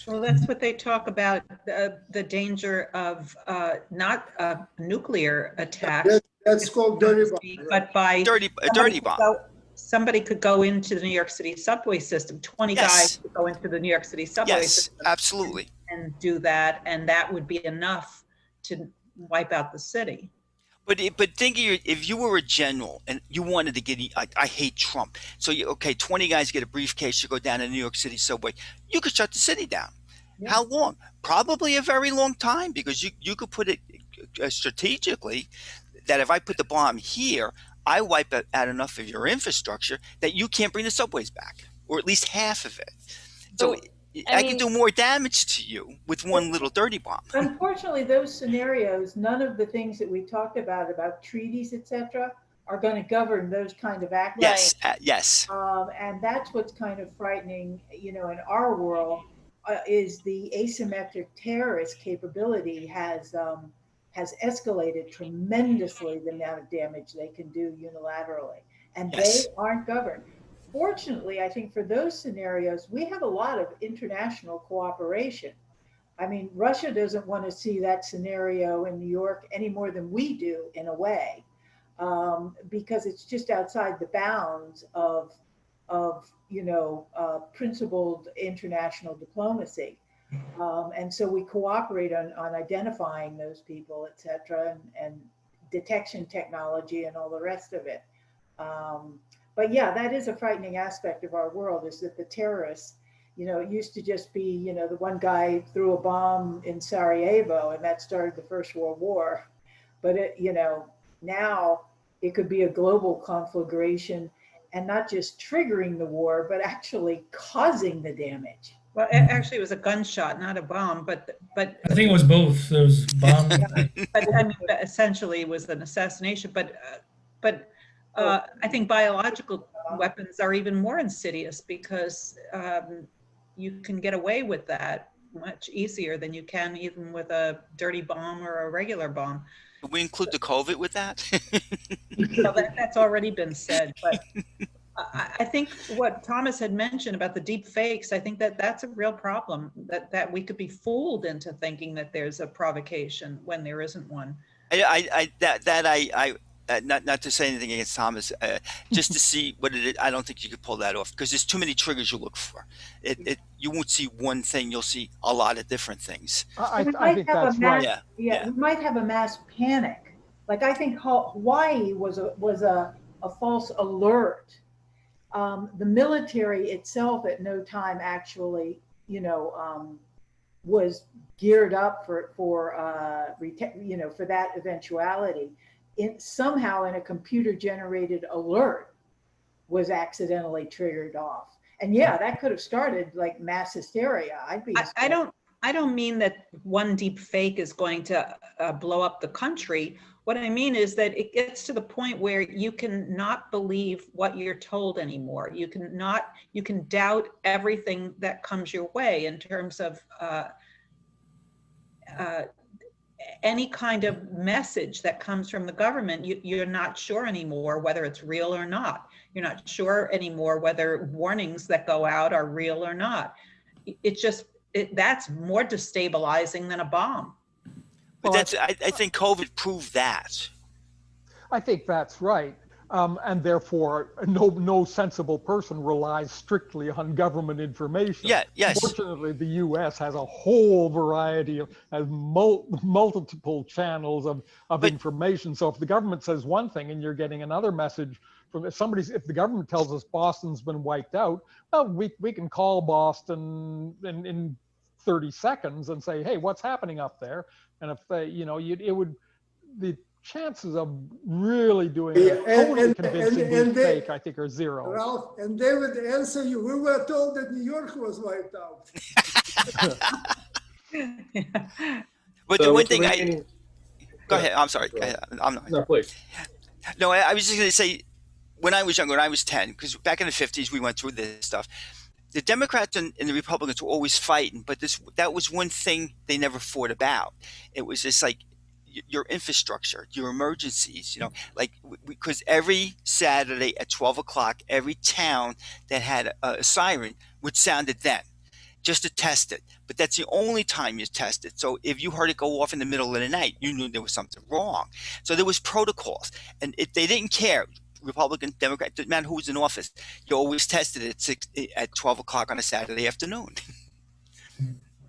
Well, that's what they talk about, the danger of not a nuclear attack. That's called dirty bomb. But by a dirty bomb. Somebody could go into the New York City subway system. 20 guys could go into the New York City subway system. Yes, absolutely. And do that, and that would be enough to wipe out the city. But think of if you were a general and you wanted to get, I hate Trump. So 20 guys get a briefcase to go down to New York City subway. You could shut the city down. Yeah. How long? Probably a very long time, because you could put it strategically that if I put the bomb here, I wipe out enough of your infrastructure that you can't bring the subways back, or at least half of it. So I can do more damage to you with one little dirty bomb. Unfortunately, those scenarios, none of the things that we talked about treaties, etc., are going to govern those kind of acts. Yes, yes. And that's what's kind of frightening, in our world. is the asymmetric terrorist capability has escalated tremendously the amount of damage they can do unilaterally, and Yes. they aren't governed. Fortunately, I think for those scenarios, we have a lot of international cooperation. I mean, Russia doesn't want to see that scenario in New York any more than we do, in a way, because it's just outside the bounds of principled international diplomacy. And so we cooperate on identifying those people, et cetera, and detection technology and all the rest of it. But yeah, that is a frightening aspect of our world, is that the terrorists, it used to just be, the one guy threw a bomb in Sarajevo and that started the First World War. But now it could be a global conflagration, and not just triggering the war, but actually causing the damage. Well, actually, it was a gunshot, not a bomb, but I think it was both. There was bomb. but I mean, essentially, it was an assassination. But I think biological weapons are even more insidious, because you can get away with that much easier than you can even with a dirty bomb or a regular bomb. Do we include the COVID with that? So that's already been said, but I think what Thomas had mentioned about the deep fakes, I think that's a real problem, that we could be fooled into thinking that there's a provocation when there isn't one. Not to say anything against Thomas, just to see what it is. I don't think you could pull that off, because there's too many triggers you look for. You won't see one thing, you'll see a lot of different things. I think that's right. Yeah, we might have a mass panic. Like, I think Hawaii was a false alert. The military itself at no time actually, was geared up for that eventuality. Somehow in a computer generated alert was accidentally triggered off. And yeah, that could have started like mass hysteria. I don't mean that one deep fake is going to blow up the country. What I mean is that it gets to the point where you can not believe what you're told anymore. You can doubt everything that comes your way in terms of any kind of message that comes from the government. You're not sure anymore whether it's real or not. You're not sure anymore whether warnings that go out are real or not. That's more destabilizing than a bomb. But I think COVID proved that. I think that's right. And therefore, no sensible person relies strictly on government information. Yeah, yes. Fortunately, the U.S. has a whole variety has multiple channels of information. So if the government says one thing and you're getting another message from if the government tells us Boston's been wiped out, well, we can call Boston in 30 seconds and say, hey, what's happening up there? And if they, the chances of really doing a totally convincing fake, I think, are zero. Ralph, and they would answer you, we were told that New York was wiped out. But So the one with thing remaining- go ahead, I'm sorry. Go ahead. I'm not. No, please. No, I was just going to say, when I was younger, when I was 10, because back in the 50s, we went through this stuff. The Democrats and the Republicans were always fighting, but that was one thing they never fought about. It was just like your infrastructure, your emergencies, because every Saturday at 12 o'clock, every town that had a siren would sound it then, just to test it. But that's the only time you test it. So if you heard it go off in the middle of the night, you knew there was something wrong. So there was protocols, and if they didn't care, Republican, Democrat, didn't matter who was in office, you always tested it at 12 o'clock on a Saturday afternoon.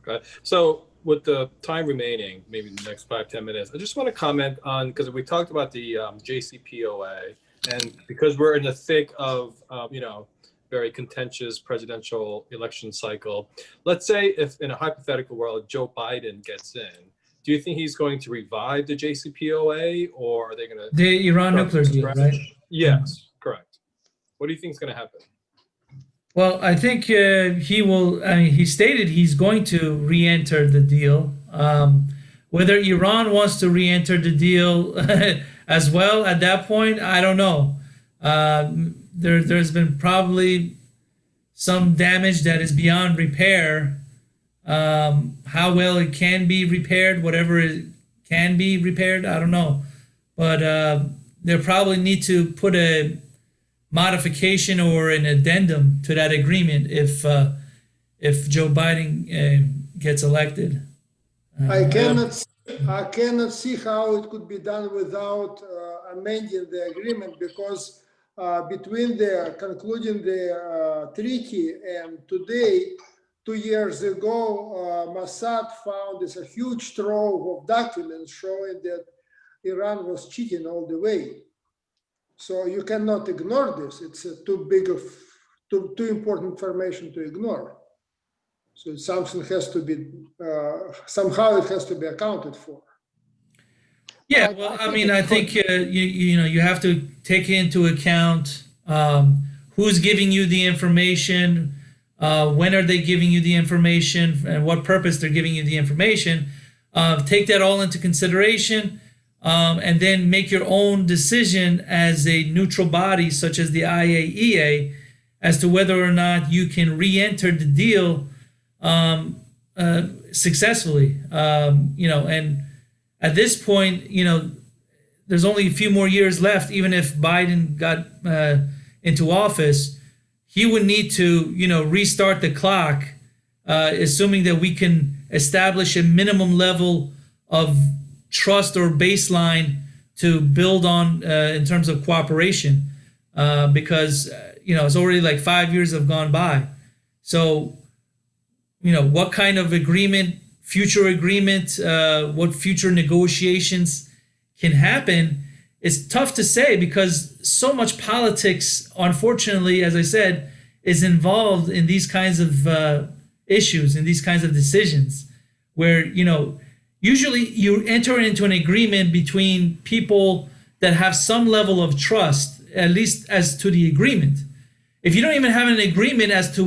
Okay. So with the time remaining, maybe the next 5-10 minutes, I just want to comment on, because we talked about the JCPOA, and because we're in the thick of very contentious presidential election cycle, let's say if in a hypothetical world Joe Biden gets in, do you think he's going to revive the JCPOA, or are they going to The Iran nuclear deal, right? Yes, correct. What do you think is going to happen? Well, I think he will. I mean, he stated he's going to re-enter the deal. Whether Iran wants to re-enter the deal as well at that point, I don't know. There's been probably some damage that is beyond repair How well it can be repaired, whatever it can be repaired, I don't know. But they'll probably need to put a modification or an addendum to that agreement if Joe Biden gets elected. I cannot see how it could be done without amending the agreement, because between the concluding the treaty and today, 2 years ago, Mossad found this a huge trove of documents showing that Iran was cheating all the way. So you cannot ignore this. It's too important information to ignore. So something has to be, somehow it has to be accounted for. Yeah, well, I mean, I think you have to take into account who's giving you the information, when are they giving you the information, and what purpose they're giving you the information. Take that all into consideration, and then make your own decision as a neutral body, such as the IAEA, as to whether or not you can re-enter the deal successfully. And at this point, there's only a few more years left. Even if Biden got into office, he would need to, restart the clock, assuming that we can establish a minimum level of trust or baseline to build on in terms of cooperation, because it's already like 5 years have gone by. So, what kind of agreement, future agreement, what future negotiations can happen, it's tough to say, because so much politics, unfortunately, as I said, is involved in these kinds of issues, in these kinds of decisions, where, usually you enter into an agreement between people that have some level of trust, at least as to the agreement. If you don't even have an agreement as to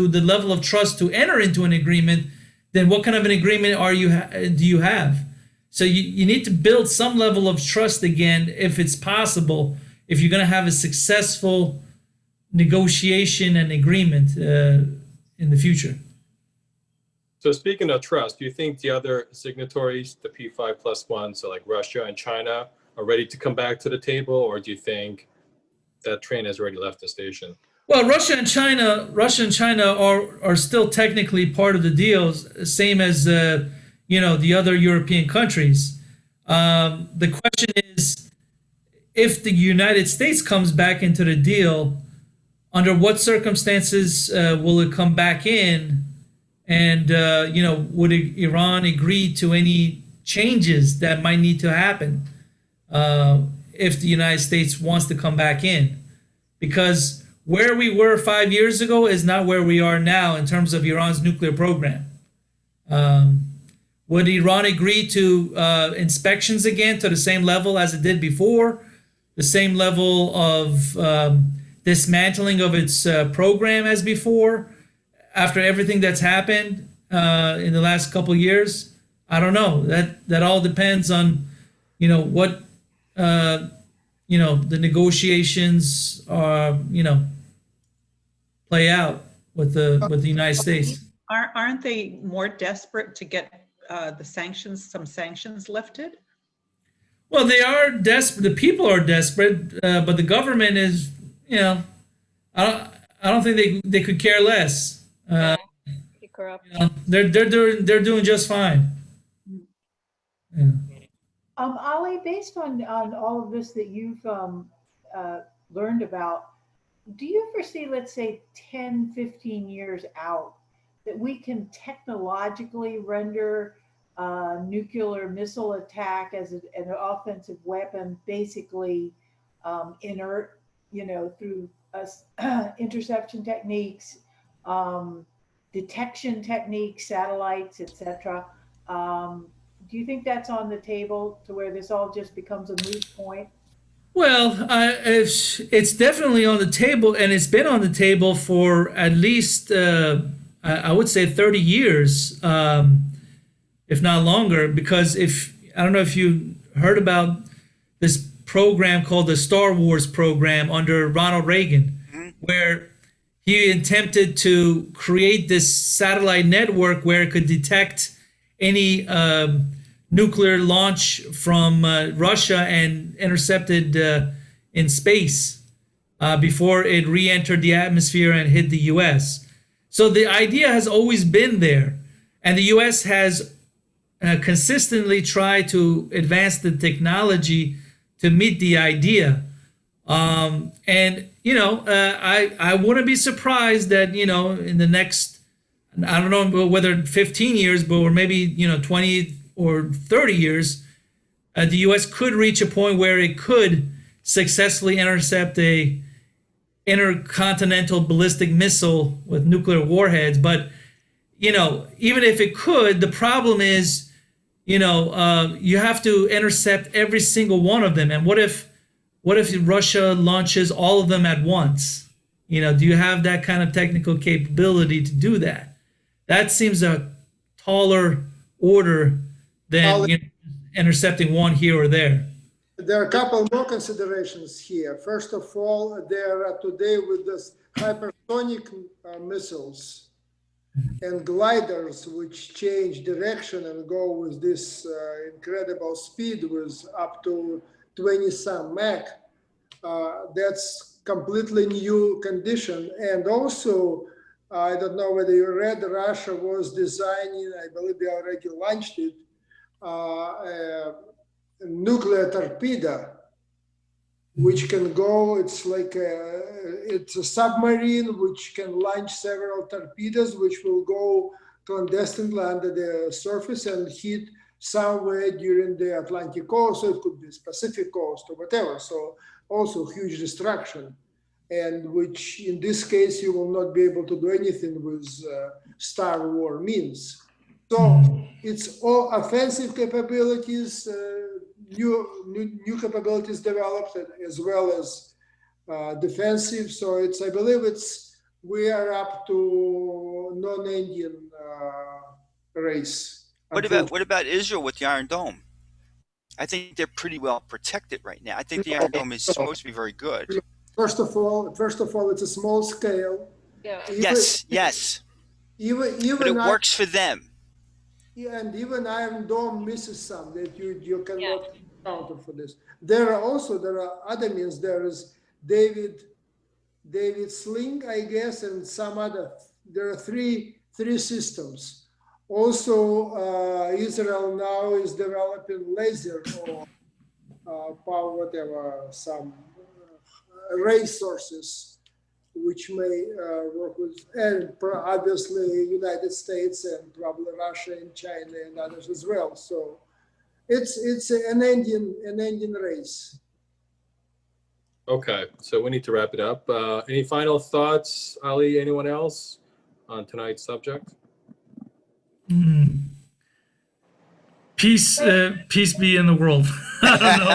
the level of trust to enter into an agreement, then what kind of an agreement do you have? So you need to build some level of trust again, if it's possible, if you're going to have a successful negotiation and agreement in the future. So speaking of trust, do you think the other signatories, the P5+1, so like Russia and China, are ready to come back to the table, or do you think that train has already left the station? Well, Russia and China are still technically part of the deals, same as the other European countries. The question is, if the United States comes back into the deal, under what circumstances will it come back in? And would Iran agree to any changes that might need to happen if the United States wants to come back in? Because where we were 5 years ago is not where we are now in terms of Iran's nuclear program. Would Iran agree to inspections again to the same level as it did before? The same level of dismantling of its program as before? After everything that's happened in the last couple of years? I don't know. That all depends on, what the negotiations are, play out with the United States. Aren't they more desperate to get some sanctions lifted? Well, they are desperate. The people are desperate, but the government is, I don't think they could care less. Corrupt. They're doing just fine. Yeah. Ali, based on all of this that you've learned about, do you foresee, let's say 10, 15 years out, that we can technologically render nuclear missile attack as an offensive weapon basically inert, through interception techniques, detection techniques, satellites, etc. Do you think that's on the table to where this all just becomes a moot point? Well, it's definitely on the table, and it's been on the table for at least, I would say 30 years, if not longer, because I don't know if you heard about this program called the Star Wars program under Ronald Reagan, where he attempted to create this satellite network where it could detect any nuclear launch from Russia and intercepted in space before it re-entered the atmosphere and hit the US. So the idea has always been there, and the US has consistently tried to advance the technology to meet the idea. And I wouldn't be surprised that in the next, I don't know whether 15 years, but or maybe 20 or 30 years, the U.S. could reach a point where it could successfully intercept a intercontinental ballistic missile with nuclear warheads. But even if it could, the problem is you have to intercept every single one of them. And what if Russia launches all of them at once? Do you have that kind of technical capability to do that? That seems a taller order than intercepting one here or there. There are a couple more considerations here. First of all, there are today with this hypersonic missiles and gliders which change direction and go with this incredible speed with up to 20-some Mach. That's completely new condition. And also, I don't know whether you read, Russia was designing, I believe they already launched it, a nuclear torpedo, which can go, it's a submarine which can launch several torpedoes, which will go clandestinely under the surface and hit somewhere during the Atlantic coast, so it could be Pacific coast or whatever. So also huge destruction, and which in this case you will not be able to do anything with Star War means. So it's all offensive capabilities, new capabilities developed, as well as defensive. So I believe we are up to non-Indian race. What about Israel with the Iron Dome? I think they're pretty well protected right now. I think the Iron Dome is supposed to be very good. First of all, it's a small scale. Yeah. Yes. But it works for them. Yeah, and even Iron Dome misses some that you cannot counter for this. There are other means. There is David Sling, I guess, and some other. There are three systems. Also, Israel now is developing laser or power, whatever, some ray sources, which may work with, and obviously United States and probably Russia and China and others as well. So it's an Indian race. Okay, so we need to wrap it up. Any final thoughts, Ali? Anyone else on tonight's subject? Peace be in the world. I don't know.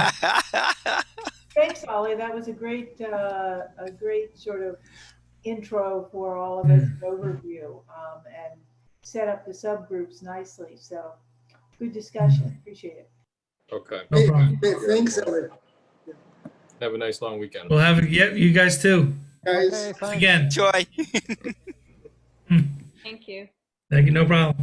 Thanks, Ollie. That was a great sort of intro for all of us, an overview, and set up the subgroups nicely. So good discussion. Appreciate it. Okay. No problem. Thanks, Elliot. Have a nice long weekend. We'll have you guys too. Guys. Okay, thanks. Again. Joy. Thank you. Thank you. No problem.